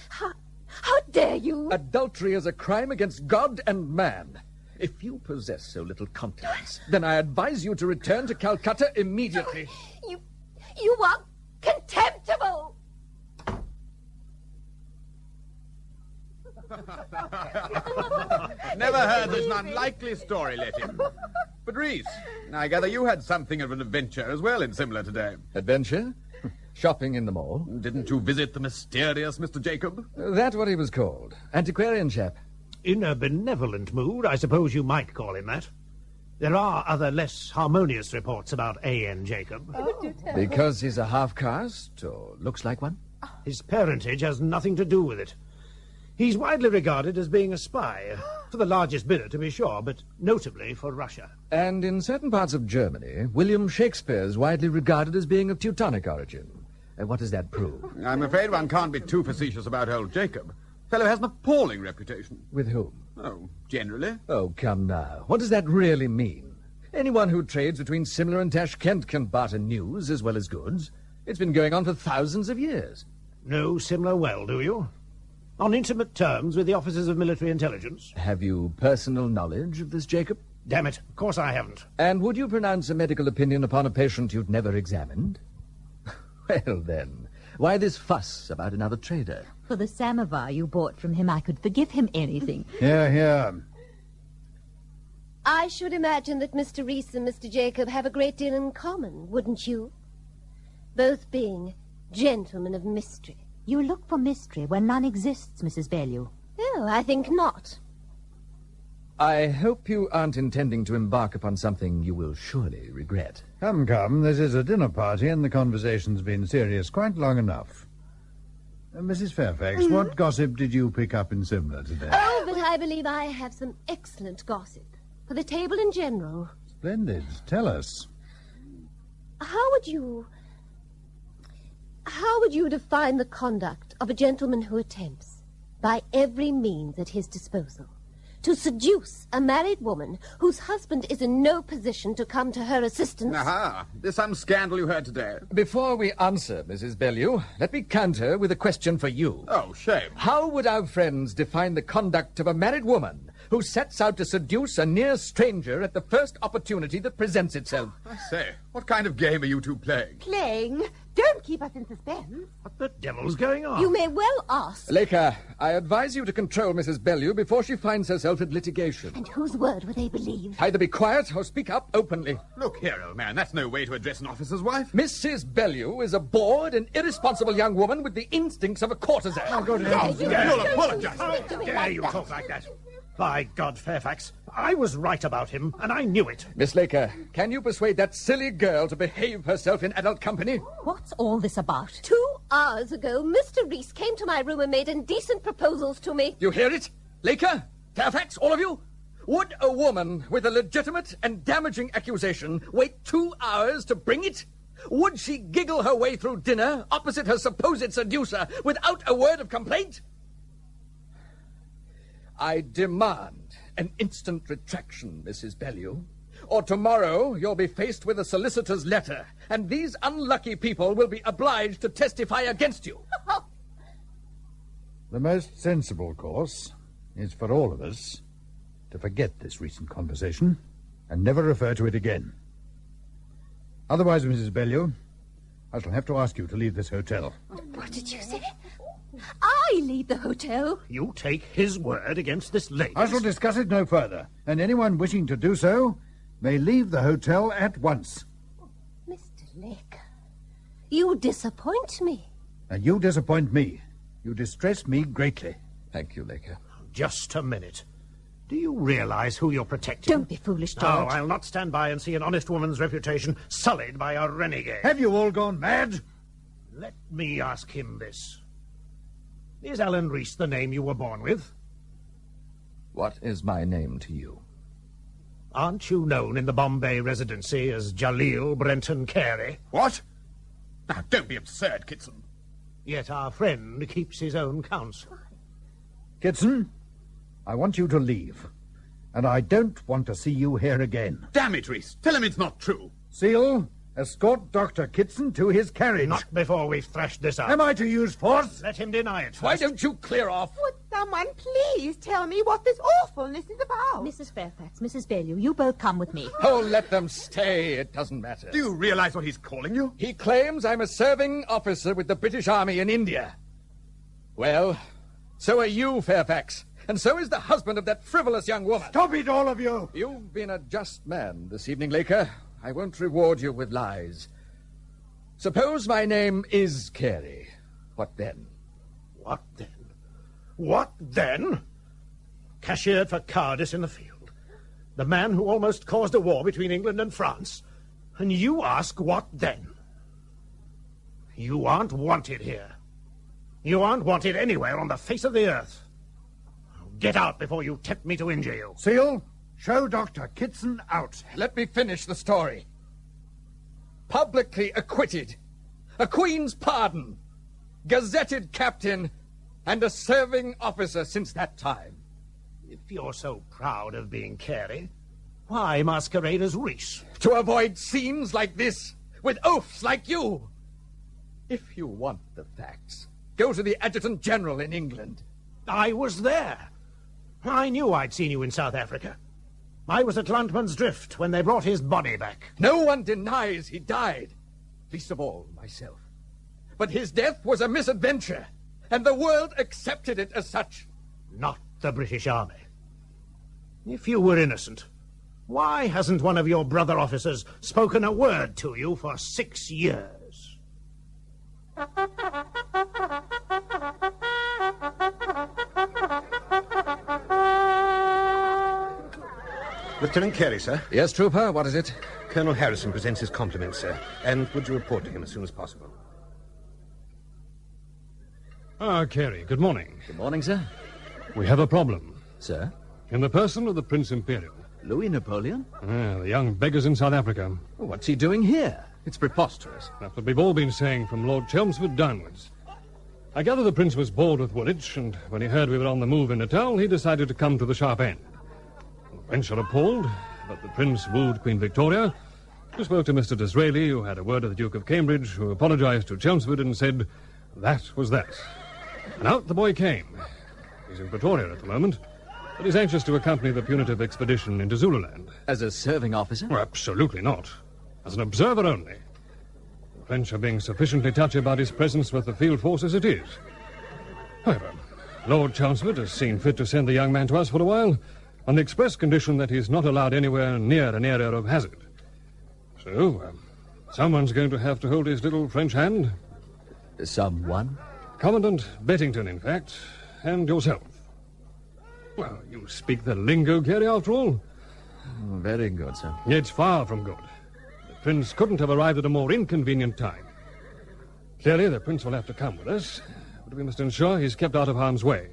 R: How dare you?
J: Adultery is a crime against God and man. If you possess so little continence, then I advise you to return to Calcutta immediately.
R: You are contemptible!
L: Never heard such an unlikely story, Letty. But Reese, I gather you had something of an adventure as well in Simla today.
J: Adventure? Shopping in the mall.
L: Didn't you visit the mysterious Mr. Jacob?
J: That's what he was called. Antiquarian chap.
Q: In a benevolent mood, I suppose you might call him that. There are other less harmonious reports about A.N. Jacob.
R: Oh.
J: Because he's a half-caste, or looks like one?
Q: His parentage has nothing to do with it. He's widely regarded as being a spy, for the largest bidder, to be sure, but notably for Russia.
J: And in certain parts of Germany, William Shakespeare is widely regarded as being of Teutonic origin. What does that prove?
L: I'm afraid one can't be too facetious about old Jacob. Fellow has an appalling reputation.
J: With whom?
L: Oh, generally.
J: Oh, come now. What does that really mean? Anyone who trades between Simla and Tashkent can barter news as well as goods. It's been going on for thousands of years.
Q: Know Simla well, do you? On intimate terms with the officers of military intelligence?
J: Have you personal knowledge of this Jacob?
Q: Damn it, of course I haven't.
J: And would you pronounce a medical opinion upon a patient you'd never examined? Well, then, why this fuss about another trader?
N: For the samovar you bought from him, I could forgive him anything.
O: Here.
R: I should imagine that Mr. Reese and Mr. Jacob have a great deal in common, wouldn't you? Both being gentlemen of mystery.
N: You look for mystery when none exists, Mrs. Bellew.
R: Oh, I think not.
J: I hope you aren't intending to embark upon something you will surely regret.
O: Come, this is a dinner party and the conversation's been serious quite long enough. Mrs. Fairfax, what gossip did you pick up in Simla today?
R: Oh, but I believe I have some excellent gossip. For the table in general.
O: Splendid. Tell us.
R: How would you define the conduct of a gentleman who attempts, by every means at his disposal, to seduce a married woman whose husband is in no position to come to her assistance?
L: Aha! There's some scandal you heard today.
J: Before we answer, Mrs. Bellew, let me counter with a question for you.
L: Oh, shame.
J: How would our friends define the conduct of a married woman who sets out to seduce a near stranger at the first opportunity that presents itself?
L: I say, what kind of game are you two playing?
K: Playing? Don't keep us in suspense.
Q: What the devil's going on?
R: You may well ask.
J: Laker, I advise you to control Mrs. Bellew before she finds herself in litigation.
R: And whose word would they believe?
J: Either be quiet or speak up openly.
L: Look here, old man, that's no way to address an officer's wife.
J: Mrs. Bellew is a bored and irresponsible young woman with the instincts of a courtesan.
Q: Oh, good heavens.
L: You'll apologize.
Q: How dare you talk like that? By God, Fairfax, I was right about him, and I knew it.
J: Miss Laker, can you persuade that silly girl to behave herself in adult company?
N: What's all this about?
R: 2 hours ago, Mr. Reese came to my room and made indecent proposals to me.
J: You hear it? Laker? Fairfax, all of you? Would a woman with a legitimate and damaging accusation wait 2 hours to bring it? Would she giggle her way through dinner opposite her supposed seducer without a word of complaint? I demand an instant retraction, Mrs. Bellew, or tomorrow you'll be faced with a solicitor's letter, and these unlucky people will be obliged to testify against you.
O: The most sensible course is for all of us to forget this recent conversation and never refer to it again. Otherwise, Mrs. Bellew, I shall have to ask you to leave this hotel.
R: What did you say? I leave the hotel?
Q: You take his word against this lady.
O: I shall discuss it no further, and anyone wishing to do so may leave the hotel at once.
R: Mr. Laker, you disappoint me.
O: And you disappoint me. You distress me greatly.
J: Thank you, Laker.
Q: Just a minute. Do you realize who you're protecting?
N: Don't be foolish, George.
Q: No, I'll not stand by and see an honest woman's reputation sullied by a renegade.
O: Have you all gone mad?
Q: Let me ask him this. Is Alan Reese the name you were born with?
J: What is my name to you?
Q: Aren't you known in the Bombay residency as Jaleel Brenton Carey?
L: What? Now, don't be absurd, Kitson.
Q: Yet our friend keeps his own counsel.
O: Kitson, I want you to leave. And I don't want to see you here again.
L: Damn it, Reese. Tell him it's not true.
O: Seal, escort Dr. Kitson to his carriage.
Q: Not before we've thrashed this out.
O: Am I to use force?
Q: Let him deny it first.
J: Why don't you clear off?
K: Would someone please tell me what this awfulness is about?
N: Mrs. Fairfax, Mrs. Bellew, you both come with me.
J: Oh, let them stay. It doesn't matter.
L: Do you realize what he's calling you?
J: He claims I'm a serving officer with the British Army in India. Well, so are you, Fairfax. And so is the husband of that frivolous young woman.
O: Stop it, all of you!
J: You've been a just man this evening, Laker. I won't reward you with lies. Suppose my name is Carey. What then?
Q: What then? What then? Cashiered for cowardice in the field. The man who almost caused a war between England and France. And you ask what then? You aren't wanted here. You aren't wanted anywhere on the face of the earth. Get out before you tempt me to injure you.
O: Seal, show Dr. Kitson out.
J: Let me finish the story. Publicly acquitted, a Queen's pardon, gazetted captain, and a serving officer since that time.
Q: If you're so proud of being Carey, why masquerade as Reese?
J: To avoid scenes like this, with oafs like you. If you want the facts, go to the Adjutant General in England.
Q: I was there. I knew I'd seen you in South Africa. I was at Landman's Drift when they brought his body back.
J: No one denies he died, least of all myself. But his death was a misadventure, and the world accepted it as such.
Q: Not the British Army. If you were innocent, why hasn't one of your brother officers spoken a word to you for 6 years?
S: Lieutenant Carey, sir.
J: Yes, Trooper, what is it?
S: Colonel Harrison presents his compliments, sir, and would you report to him as soon as possible?
T: Ah, Carey, good morning.
J: Good morning, sir.
T: We have a problem.
J: Sir?
T: In the person of the Prince Imperial.
J: Louis Napoleon?
T: The young beggar's in South Africa.
J: Well, what's he doing here? It's preposterous.
T: That's what we've all been saying from Lord Chelmsford downwards. I gather the Prince was bored with Woolwich, and when he heard we were on the move in Natal, he decided to come to the sharp end. The French are appalled, but the Prince wooed Queen Victoria, who spoke to Mr. Disraeli, who had a word with the Duke of Cambridge, who apologized to Chelmsford and said that was that. And out the boy came. He's in Pretoria at the moment, but he's anxious to accompany the punitive expedition into Zululand.
J: As a serving officer?
T: Well, absolutely not. As an observer only. The French are being sufficiently touchy about his presence with the field force as it is. However, Lord Chelmsford has seen fit to send the young man to us for a while, on the express condition that he's not allowed anywhere near an area of hazard. So, someone's going to have to hold his little French hand.
J: Someone?
T: Commandant Bettington, in fact, and yourself. Well, you speak the lingo, Carey, after all.
J: Very good, sir.
T: It's far from good. The Prince couldn't have arrived at a more inconvenient time. Clearly, the Prince will have to come with us, but we must ensure he's kept out of harm's way.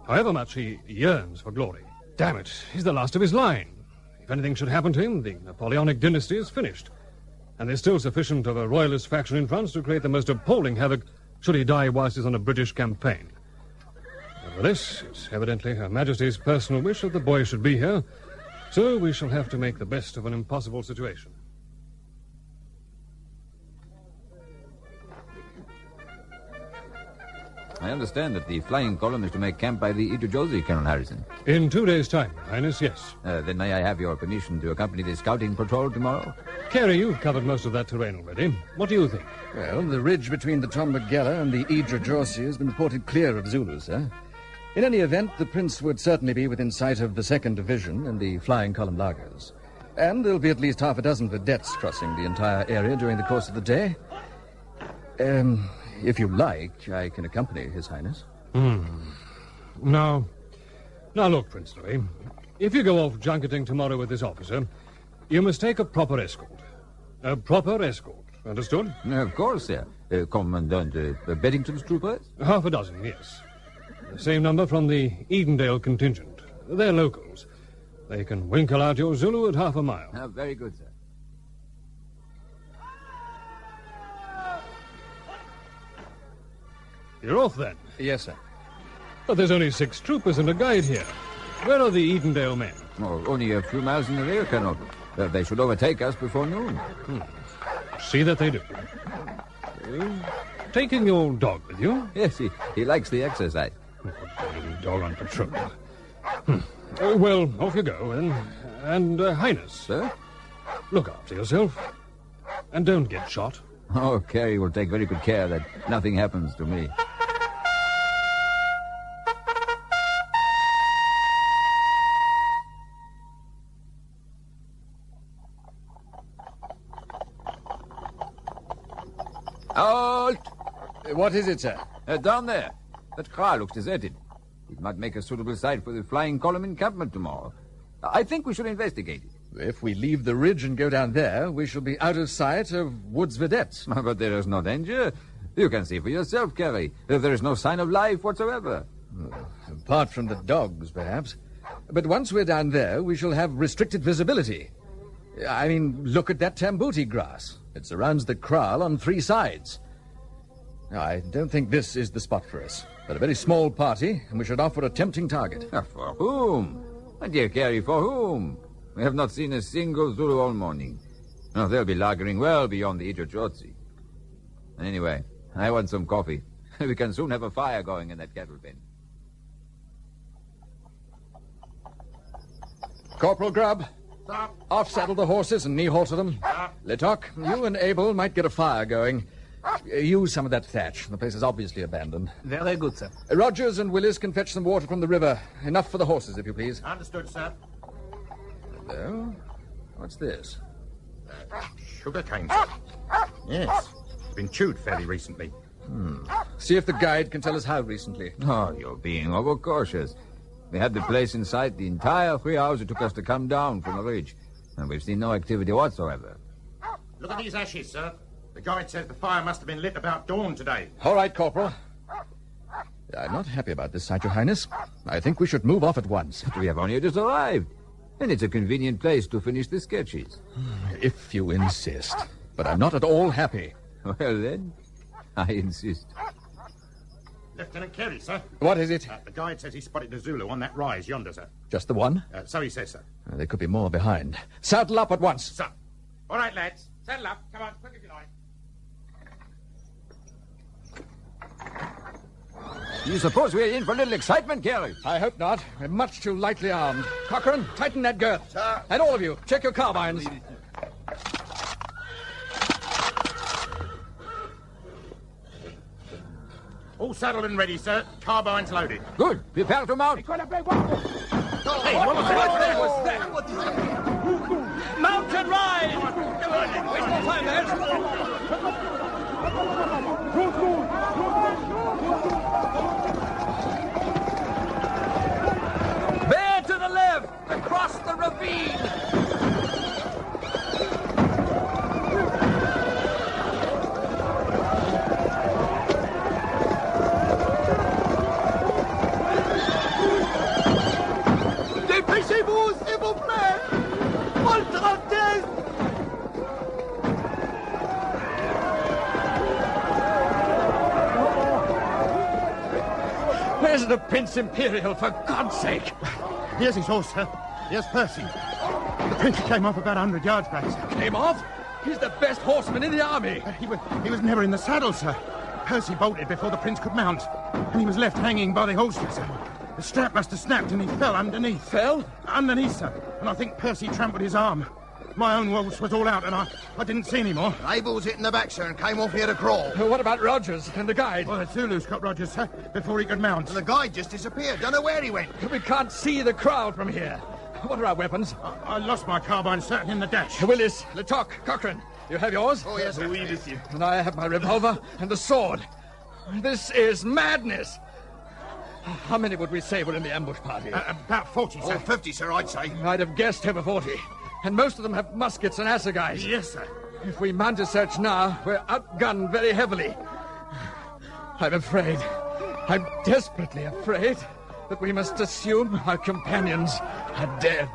T: However much he yearns for glory. Damn it, he's the last of his line. If anything should happen to him, the Napoleonic dynasty is finished. And there's still sufficient of a royalist faction in France to create the most appalling havoc should he die whilst he's on a British campaign. Nevertheless, it's evidently Her Majesty's personal wish that the boy should be here, so we shall have to make the best of an impossible situation.
U: I understand that the flying column is to make camp by the Idrijosi, Colonel Harrison.
T: In 2 days' time, Your Highness, yes.
U: Then may I have your permission to accompany the scouting patrol tomorrow?
T: Carey, you've covered most of that terrain already. What do you think?
J: Well, the ridge between the Tombagella and the Idrijosi has been reported clear of Zulus, sir. In any event, the Prince would certainly be within sight of the 2nd Division and the flying column lagers. And there'll be at least half a dozen vedettes crossing the entire area during the course of the day. If you like, I can accompany His Highness.
T: Now look, Prince Louis. If you go off junketing tomorrow with this officer, you must take a proper escort. A proper escort. Understood?
U: Of course, sir. Commandant Beddington's troopers?
T: Half a dozen, yes. The same number from the Edendale contingent. They're locals. They can winkle out your Zulu at half a mile.
U: Very good, sir.
T: You're off, then?
J: Yes, sir.
T: But there's only 6 troopers and a guide here. Where are the Edendale men?
U: Oh, only a few miles in the rear, Colonel. They should overtake us before noon.
T: See that they do. Taking your dog with you?
U: Yes, he likes the exercise.
T: Dog on patrol. Well, off you go, then. And, Highness.
U: Sir?
T: Look after yourself. And don't get shot.
U: Oh, Carey will take very good care that nothing happens to me. Halt!
J: What is it, sir?
U: Down there. That car looks deserted. It might make a suitable site for the flying column encampment tomorrow. I think we should investigate it.
J: If we leave the ridge and go down there, we shall be out of sight of Wood's vedettes.
U: But there is no danger. You can see for yourself, Carey. There is no sign of life whatsoever.
J: Apart from the dogs, perhaps. But once we're down there, we shall have restricted visibility. I mean, look at that tambuti grass. It surrounds the kraal on 3 sides. Now, I don't think this is the spot for us. But a very small party, and we should offer a tempting target.
U: For whom? My dear Carey, for whom? We have not seen a single Zulu all morning. No, they'll be lagering well beyond the Ichochotsi. Anyway, I want some coffee. We can soon have a fire going in that cattle pen.
J: Corporal Grubb, off-saddle the horses and knee-halter them. Letok, you and Abel might get a fire going. Use some of that thatch. The place is obviously abandoned.
Q: Very good, sir.
J: Rogers and Willis can fetch some water from the river. Enough for the horses, if you please.
L: Understood, sir.
J: Hello? What's this?
L: Sugar cane, sir. Yes. Been chewed fairly recently.
J: See if the guide can tell us how recently.
U: Oh, you're being overcautious. We had the place in sight the entire 3 hours it took us to come down from the ridge. And we've seen no activity whatsoever.
L: Look at these ashes, sir. The guide says the fire must have been lit about dawn today.
J: All right, Corporal. I'm not happy about this sight, Your Highness. I think we should move off at once.
U: But we have only just arrived. And it's a convenient place to finish the sketches.
J: If you insist. But I'm not at all happy.
U: Well, then, I insist.
L: Lieutenant Carey, sir.
J: What is it?
L: The guide says he spotted a Zulu on that rise yonder, sir.
J: Just the one?
L: So he says, sir.
J: There could be more behind. Saddle up at once.
L: Sir. All right, lads. Saddle up. Come on, quick if you like.
U: You suppose we're in for a little excitement, Carey?
J: I hope not. We're much too lightly armed. Cochrane, tighten that girth.
F: Sir.
J: And all of you, check your carbines.
L: All saddled and ready, sir. Carbines loaded.
U: Good. Prepare to mount.
L: Hey, what was that?
M: Mount and ride! Waste no time, lads.
U: Bear to the left, across the ravine.
M: Dépêchez-vous, s'il vous plaît! Votre Altesse!
J: Where's the Prince Imperial, for God's sake?
L: Here's his horse, sir. Here's Percy. The Prince came off about 100 yards back, sir.
J: Came off? He's the best horseman in the army.
L: He was never in the saddle, sir. Percy bolted before the Prince could mount, and he was left hanging by the holster, sir. The strap must have snapped and he fell underneath.
J: Fell?
L: Underneath, sir. And I think Percy trampled his arm. My own horse was all out and I didn't see any more.
F: Abel was hit in the back, sir, and came off near the crawl.
J: What about Rogers and the guide?
L: Well, the Zulus got Rogers, sir, before he could mount.
F: And the guide just disappeared. Don't know where he went.
J: We can't see the crowd from here. What are our weapons?
L: I lost my carbine, sir, in the dash.
J: Willis, Letok, Cochrane, you have yours?
F: Oh, yes, sir.
J: And I have my revolver and the sword. This is madness. How many would we say were in the ambush party?
L: About 40, sir.
F: 50, sir, I'd say.
J: I'd have guessed over 40. And most of them have muskets and assegais.
L: Yes, sir.
J: If we mount a search now, we're outgunned very heavily. I'm afraid, I'm desperately afraid, that we must assume our companions are dead.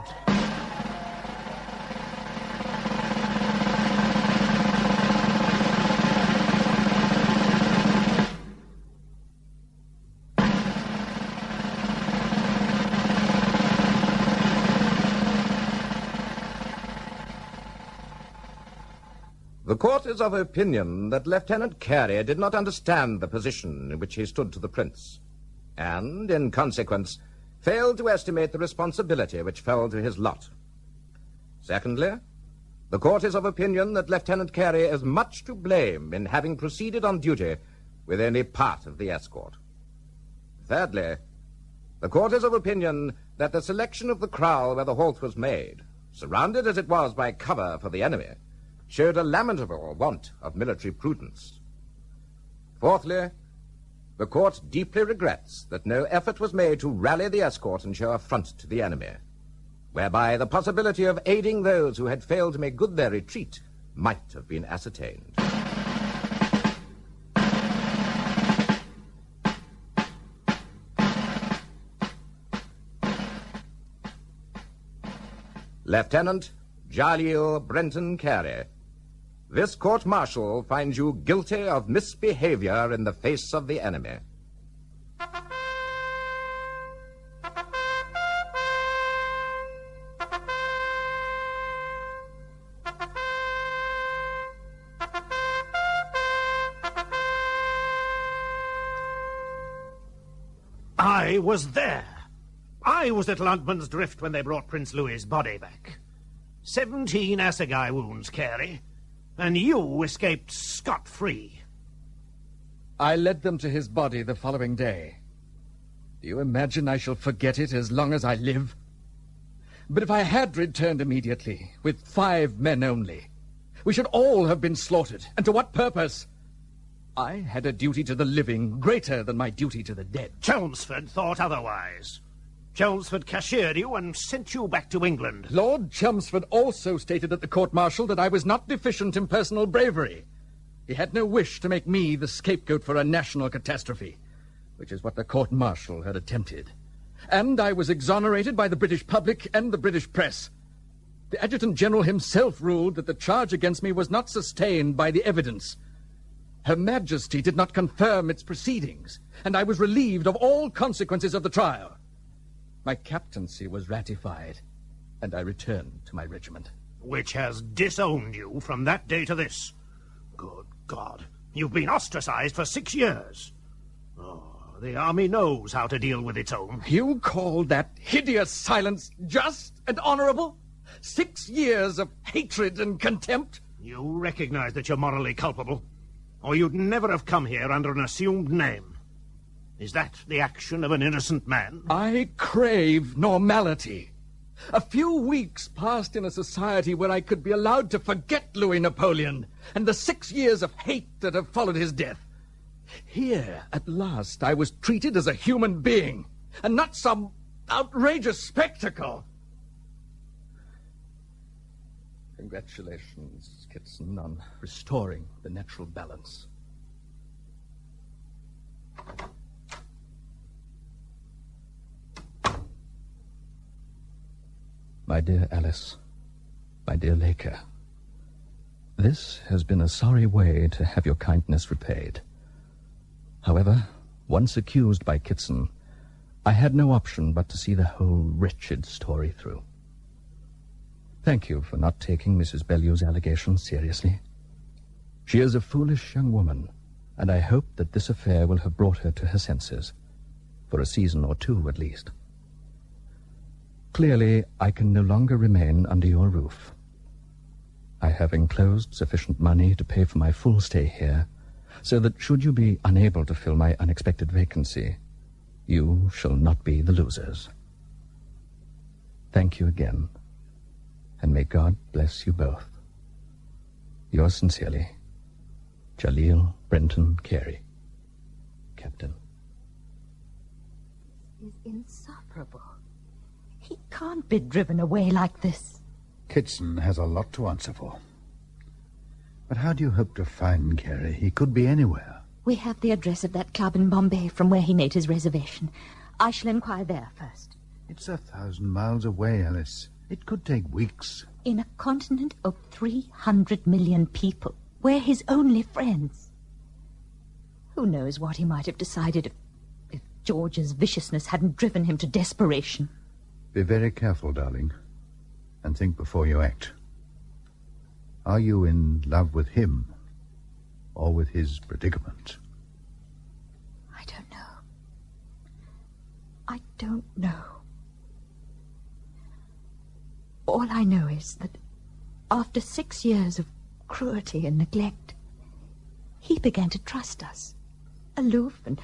S: The court is of opinion that Lieutenant Carey did not understand the position in which he stood to the Prince, and, in consequence, failed to estimate the responsibility which fell to his lot. Secondly, the court is of opinion that Lieutenant Carey is much to blame in having proceeded on duty with only part of the escort. Thirdly, the court is of opinion that the selection of the kraal where the halt was made, surrounded as it was by cover for the enemy, showed a lamentable want of military prudence. Fourthly, the court deeply regrets that no effort was made to rally the escort and show a front to the enemy, whereby the possibility of aiding those who had failed to make good their retreat might have been ascertained. Lieutenant Jalil Brenton Carey. This court-martial finds you guilty of misbehavior in the face of the enemy.
Q: I was there. I was at Luntman's Drift when they brought Prince Louis's body back. 17 assegai wounds, Carey. And you escaped scot-free.
J: I led them to his body the following day. Do you imagine I shall forget it as long as I live? But if I had returned immediately, with 5 men only, we should all have been slaughtered. And to what purpose? I had a duty to the living greater than my duty to the dead.
Q: Chelmsford thought otherwise. Chelmsford cashiered you and sent you back to England.
J: Lord Chelmsford also stated at the court-martial that I was not deficient in personal bravery. He had no wish to make me the scapegoat for a national catastrophe, which is what the court-martial had attempted. And I was exonerated by the British public and the British press. The Adjutant General himself ruled that the charge against me was not sustained by the evidence. Her Majesty did not confirm its proceedings, and I was relieved of all consequences of the trial. My captaincy was ratified, and I returned to my regiment.
Q: Which has disowned you from that day to this. Good God. You've been ostracized for 6 years. Oh, the army knows how to deal with its own.
J: You call that hideous silence just and honorable? 6 years of hatred and contempt?
Q: You recognize that you're morally culpable, or you'd never have come here under an assumed name. Is that the action of an innocent man?
J: I crave normality. A few weeks passed in a society where I could be allowed to forget Louis Napoleon and the 6 years of hate that have followed his death. Here, at last, I was treated as a human being, and not some outrageous spectacle. Congratulations, Kitson, on restoring the natural balance. My dear Alice, my dear Laker, this has been a sorry way to have your kindness repaid. However, once accused by Kitson, I had no option but to see the whole wretched story through. Thank you for not taking Mrs. Bellew's allegations seriously. She is a foolish young woman, and I hope that this affair will have brought her to her senses, for a season or 2 at least. Clearly, I can no longer remain under your roof. I have enclosed sufficient money to pay for my full stay here, so that should you be unable to fill my unexpected vacancy, you shall not be the losers. Thank you again, and may God bless you both. Yours sincerely, Jalil Brenton Carey, Captain.
N: This is insufferable. He can't be driven away like this.
O: Kitson has a lot to answer for. But how do you hope to find Carey? He could be anywhere.
N: We have the address of that club in Bombay from where he made his reservation. I shall inquire there first.
O: It's 1,000 miles away, Alice. It could take weeks.
N: In a continent of 300 million people, we're his only friends. Who knows what he might have decided if George's viciousness hadn't driven him to desperation.
O: Be very careful, darling, and think before you act. Are you in love with him, or with his predicament?
N: I don't know. I don't know. All I know is that after 6 years of cruelty and neglect, he began to trust us. Aloof and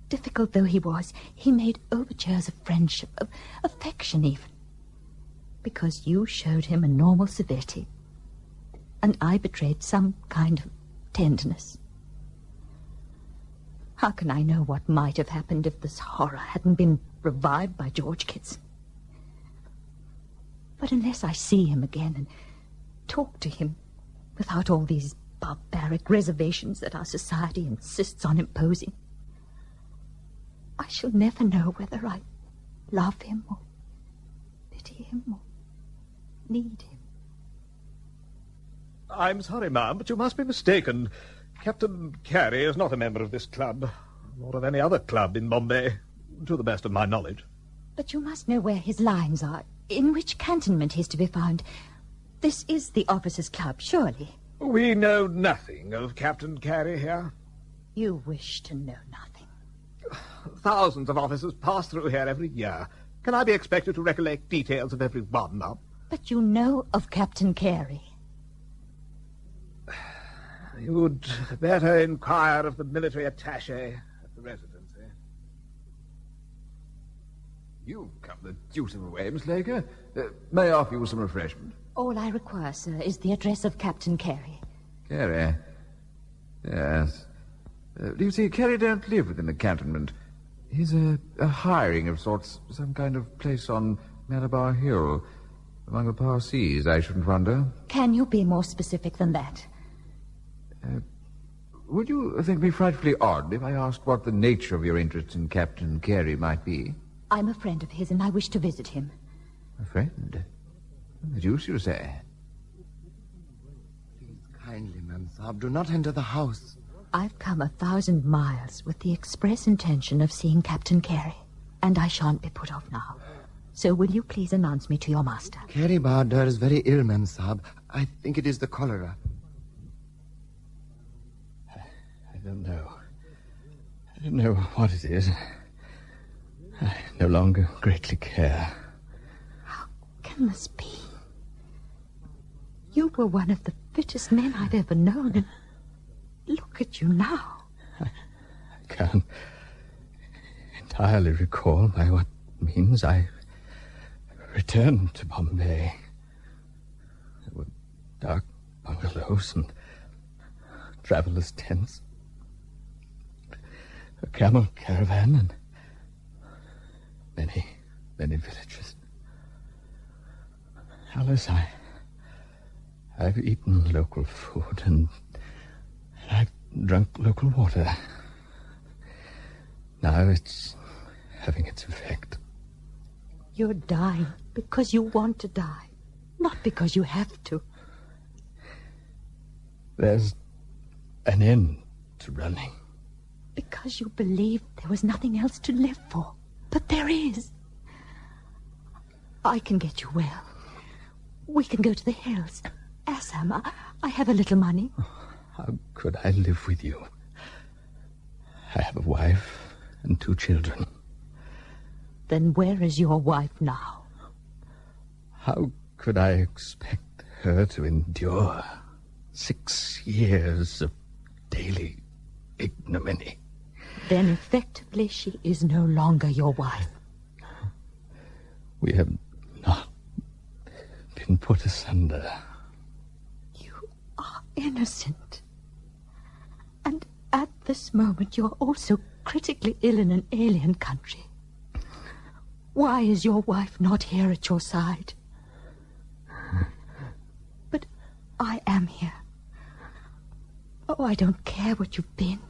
N: difficult though he was, he made overtures of friendship, of affection even. Because you showed him a normal civility, and I betrayed some kind of tenderness. How can I know what might have happened if this horror hadn't been revived by George Kitson? But unless I see him again and talk to him without all these barbaric reservations that our society insists on imposing, I shall never know whether I love him or pity him or need him.
Q: I'm sorry, ma'am, but you must be mistaken. Captain Carey is not a member of this club, nor of any other club in Bombay, to the best of my knowledge.
N: But you must know where his lines are, in which cantonment he's to be found. This is the officers' club, surely.
Q: We know nothing of Captain Carey here.
N: You wish to know nothing.
Q: Thousands of officers pass through here every year. Can I be expected to recollect details of every one, ma'am?
N: But you know of Captain Carey.
Q: You'd better inquire of the military attaché at the residency.
J: You've come the deuce of a way, Miss Laker. May I offer you some refreshment?
N: All I require, sir, is the address of Captain Carey.
J: Carey? Yes. Do you see, Carey don't live within the cantonment. He's a hiring of sorts, some kind of place on Malabar Hill, among the Parsees, I shouldn't wonder.
N: Can you be more specific than that?
J: Would you think me frightfully odd if I asked what the nature of your interest in Captain Carey might be?
N: I'm a friend of his, and I wish to visit him.
J: A friend? The deuce, you say?
G: Please, kindly, Ma'am Saab, do not enter the house.
N: I've come 1,000 miles with the express intention of seeing Captain Carey, and I shan't be put off now. So will you please announce me to your master?
G: Carey Bahadur is very ill, Ma'am Saab. I think it is the cholera.
J: I don't know. I don't know what it is. I no longer greatly care.
N: How can this be? You were one of the fittest men I've ever known, and look at you now.
J: I can't entirely recall by what means I returned to Bombay. There were dark bungalows and travellers' tents, a camel caravan, and many villages. Alice, I've eaten local food and I've drunk local water. Now it's having its effect.
N: You're dying because you want to die, not because you have to.
J: There's an end to running.
N: Because you believed there was nothing else to live for. But there is. I can get you well. We can go to the hills. Assam, I have a little money.
J: How could I live with you? I have a wife and 2 children.
N: Then where is your wife now?
J: How could I expect her to endure 6 years of daily ignominy?
N: Then effectively she is no longer your wife.
J: We have not been put asunder.
N: You are innocent. And at this moment you are also critically ill in an alien country. Why is your wife not here at your side? But I am here. Oh, I don't care what you've been.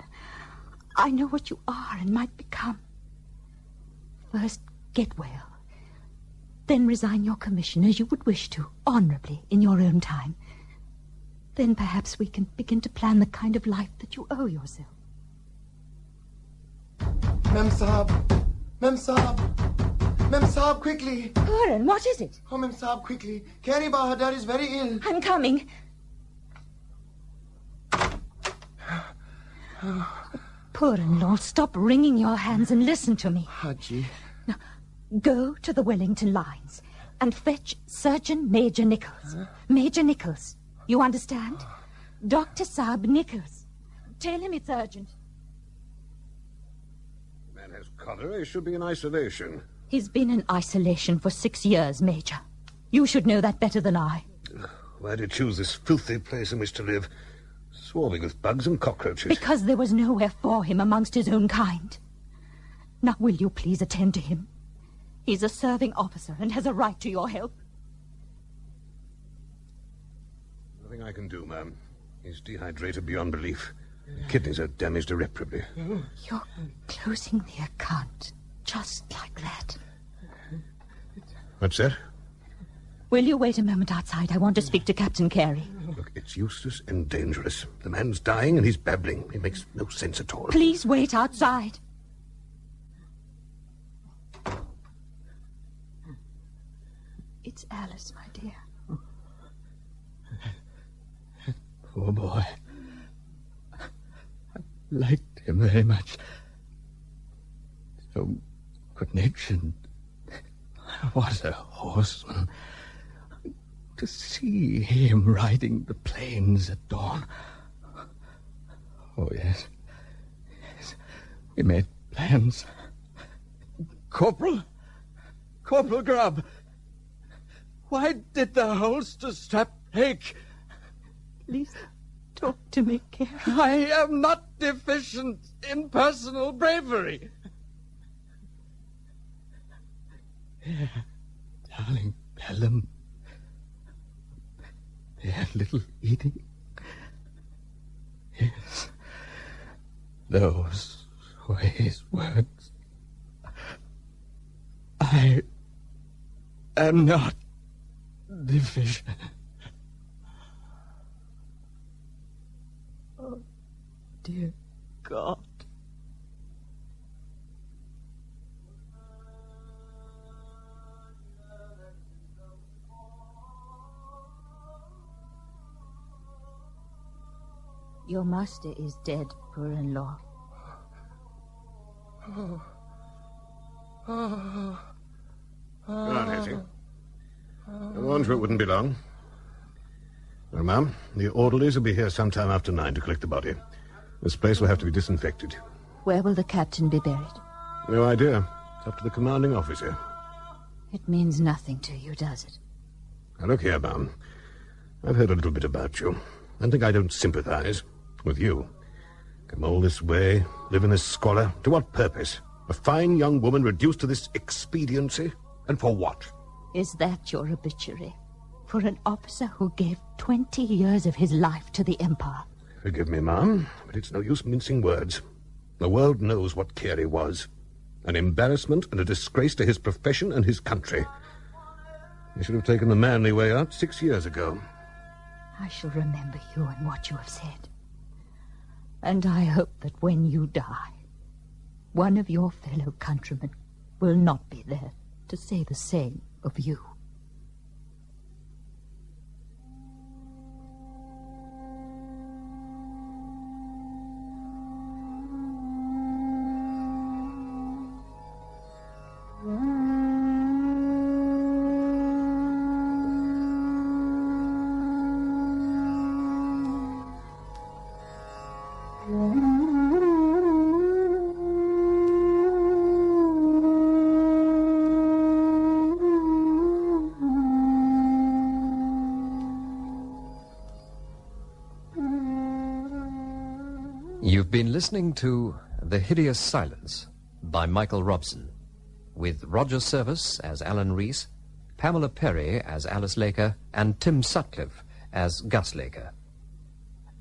N: I know what you are and might become. First, get well. Then resign your commission as you would wish to, honourably, in your own time. Then perhaps we can begin to plan the kind of life that you owe yourself.
G: Mem Saab! Mem Saab! Mem Saab, quickly!
N: Puran, what is it?
G: Oh, Mem Saab, quickly. Carey Bahadur is very ill.
N: I'm coming. Puran, Lord, stop wringing your hands and listen to me.
G: Haji.
N: Now, go to the Wellington lines and fetch Surgeon Major Nichols.
G: Huh?
N: Major Nichols. You understand? Dr. Saab Nichols. Tell him it's urgent.
L: The man has cholera. He should be in isolation.
N: He's been in isolation for 6 years, Major. You should know that better than I.
L: Why did you choose this filthy place in which to live? Swarming with bugs and cockroaches.
N: Because there was nowhere for him amongst his own kind. Now, will you please attend to him? He's a serving officer and has a right to your help.
L: Nothing I can do, ma'am. He's dehydrated beyond belief. The kidneys are damaged irreparably.
N: You're closing the account just like that.
L: What's that?
N: Will you wait a moment outside? I want to speak to Captain Carey.
Q: Look, it's useless and dangerous. The man's dying and he's babbling. It makes no sense at all.
N: Please wait outside. It's Alice, my dear.
J: Poor boy. I liked him very much. So good-natured. What a horseman. To see him riding the plains at dawn. Oh, yes. Yes. We made plans. Corporal Grubb. Why did the holster strap break?
N: Please talk to me, Carey.
J: I am not deficient in personal bravery. There, darling Pelham. There, little Edie. Yes, those were his words. I am not deficient. Oh, dear God.
N: Your master is dead, brother-in-law.
Q: Go on, Hetty. I warned you it wouldn't be long. Well, ma'am, the orderlies will be here sometime after 9 to collect the body. This place will have to be disinfected.
N: Where will the captain be buried?
Q: No idea. It's up to the commanding officer.
N: It means nothing to you, does it?
Q: Now, look here, ma'am. I've heard a little bit about you. And think I don't sympathize with you. Come all this way, live in this squalor. To what purpose? A fine young woman reduced to this expediency? And for what?
N: Is that your obituary? For an officer who gave 20 years of his life to the Empire?
Q: Forgive me, ma'am, but it's no use mincing words. The world knows what Carey was. An embarrassment and a disgrace to his profession and his country. He should have taken the manly way out 6 years ago.
N: I shall remember you and what you have said. And I hope that when you die, one of your fellow countrymen will not be there to say the same of you.
B: You've been listening to The Hideous Silence by Michael Robson, with Roger Service as Alan Rees, Pamela Perry as Alice Laker, and Tim Sutcliffe as Gus Laker.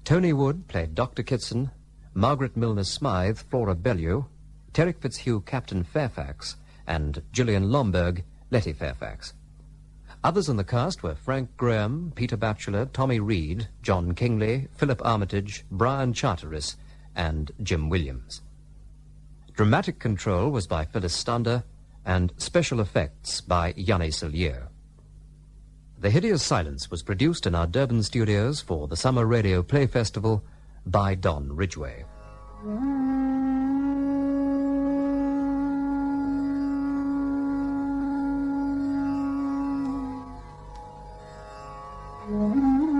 B: Tony Wood played Dr. Kitson, Margaret Milner-Smythe, Flora Bellew, Terrick Fitzhugh, Captain Fairfax, and Gillian Lomberg, Letty Fairfax. Others in the cast were Frank Graham, Peter Batchelor, Tommy Reed, John Kingley, Philip Armitage, Brian Charteris, and Jim Williams. Dramatic control was by Phyllis Stander, and special effects by Yanni Sillier. The Hideous Silence was produced in our Durban studios for the Summer Radio Play Festival by Don Ridgway.
N: Mm-hmm.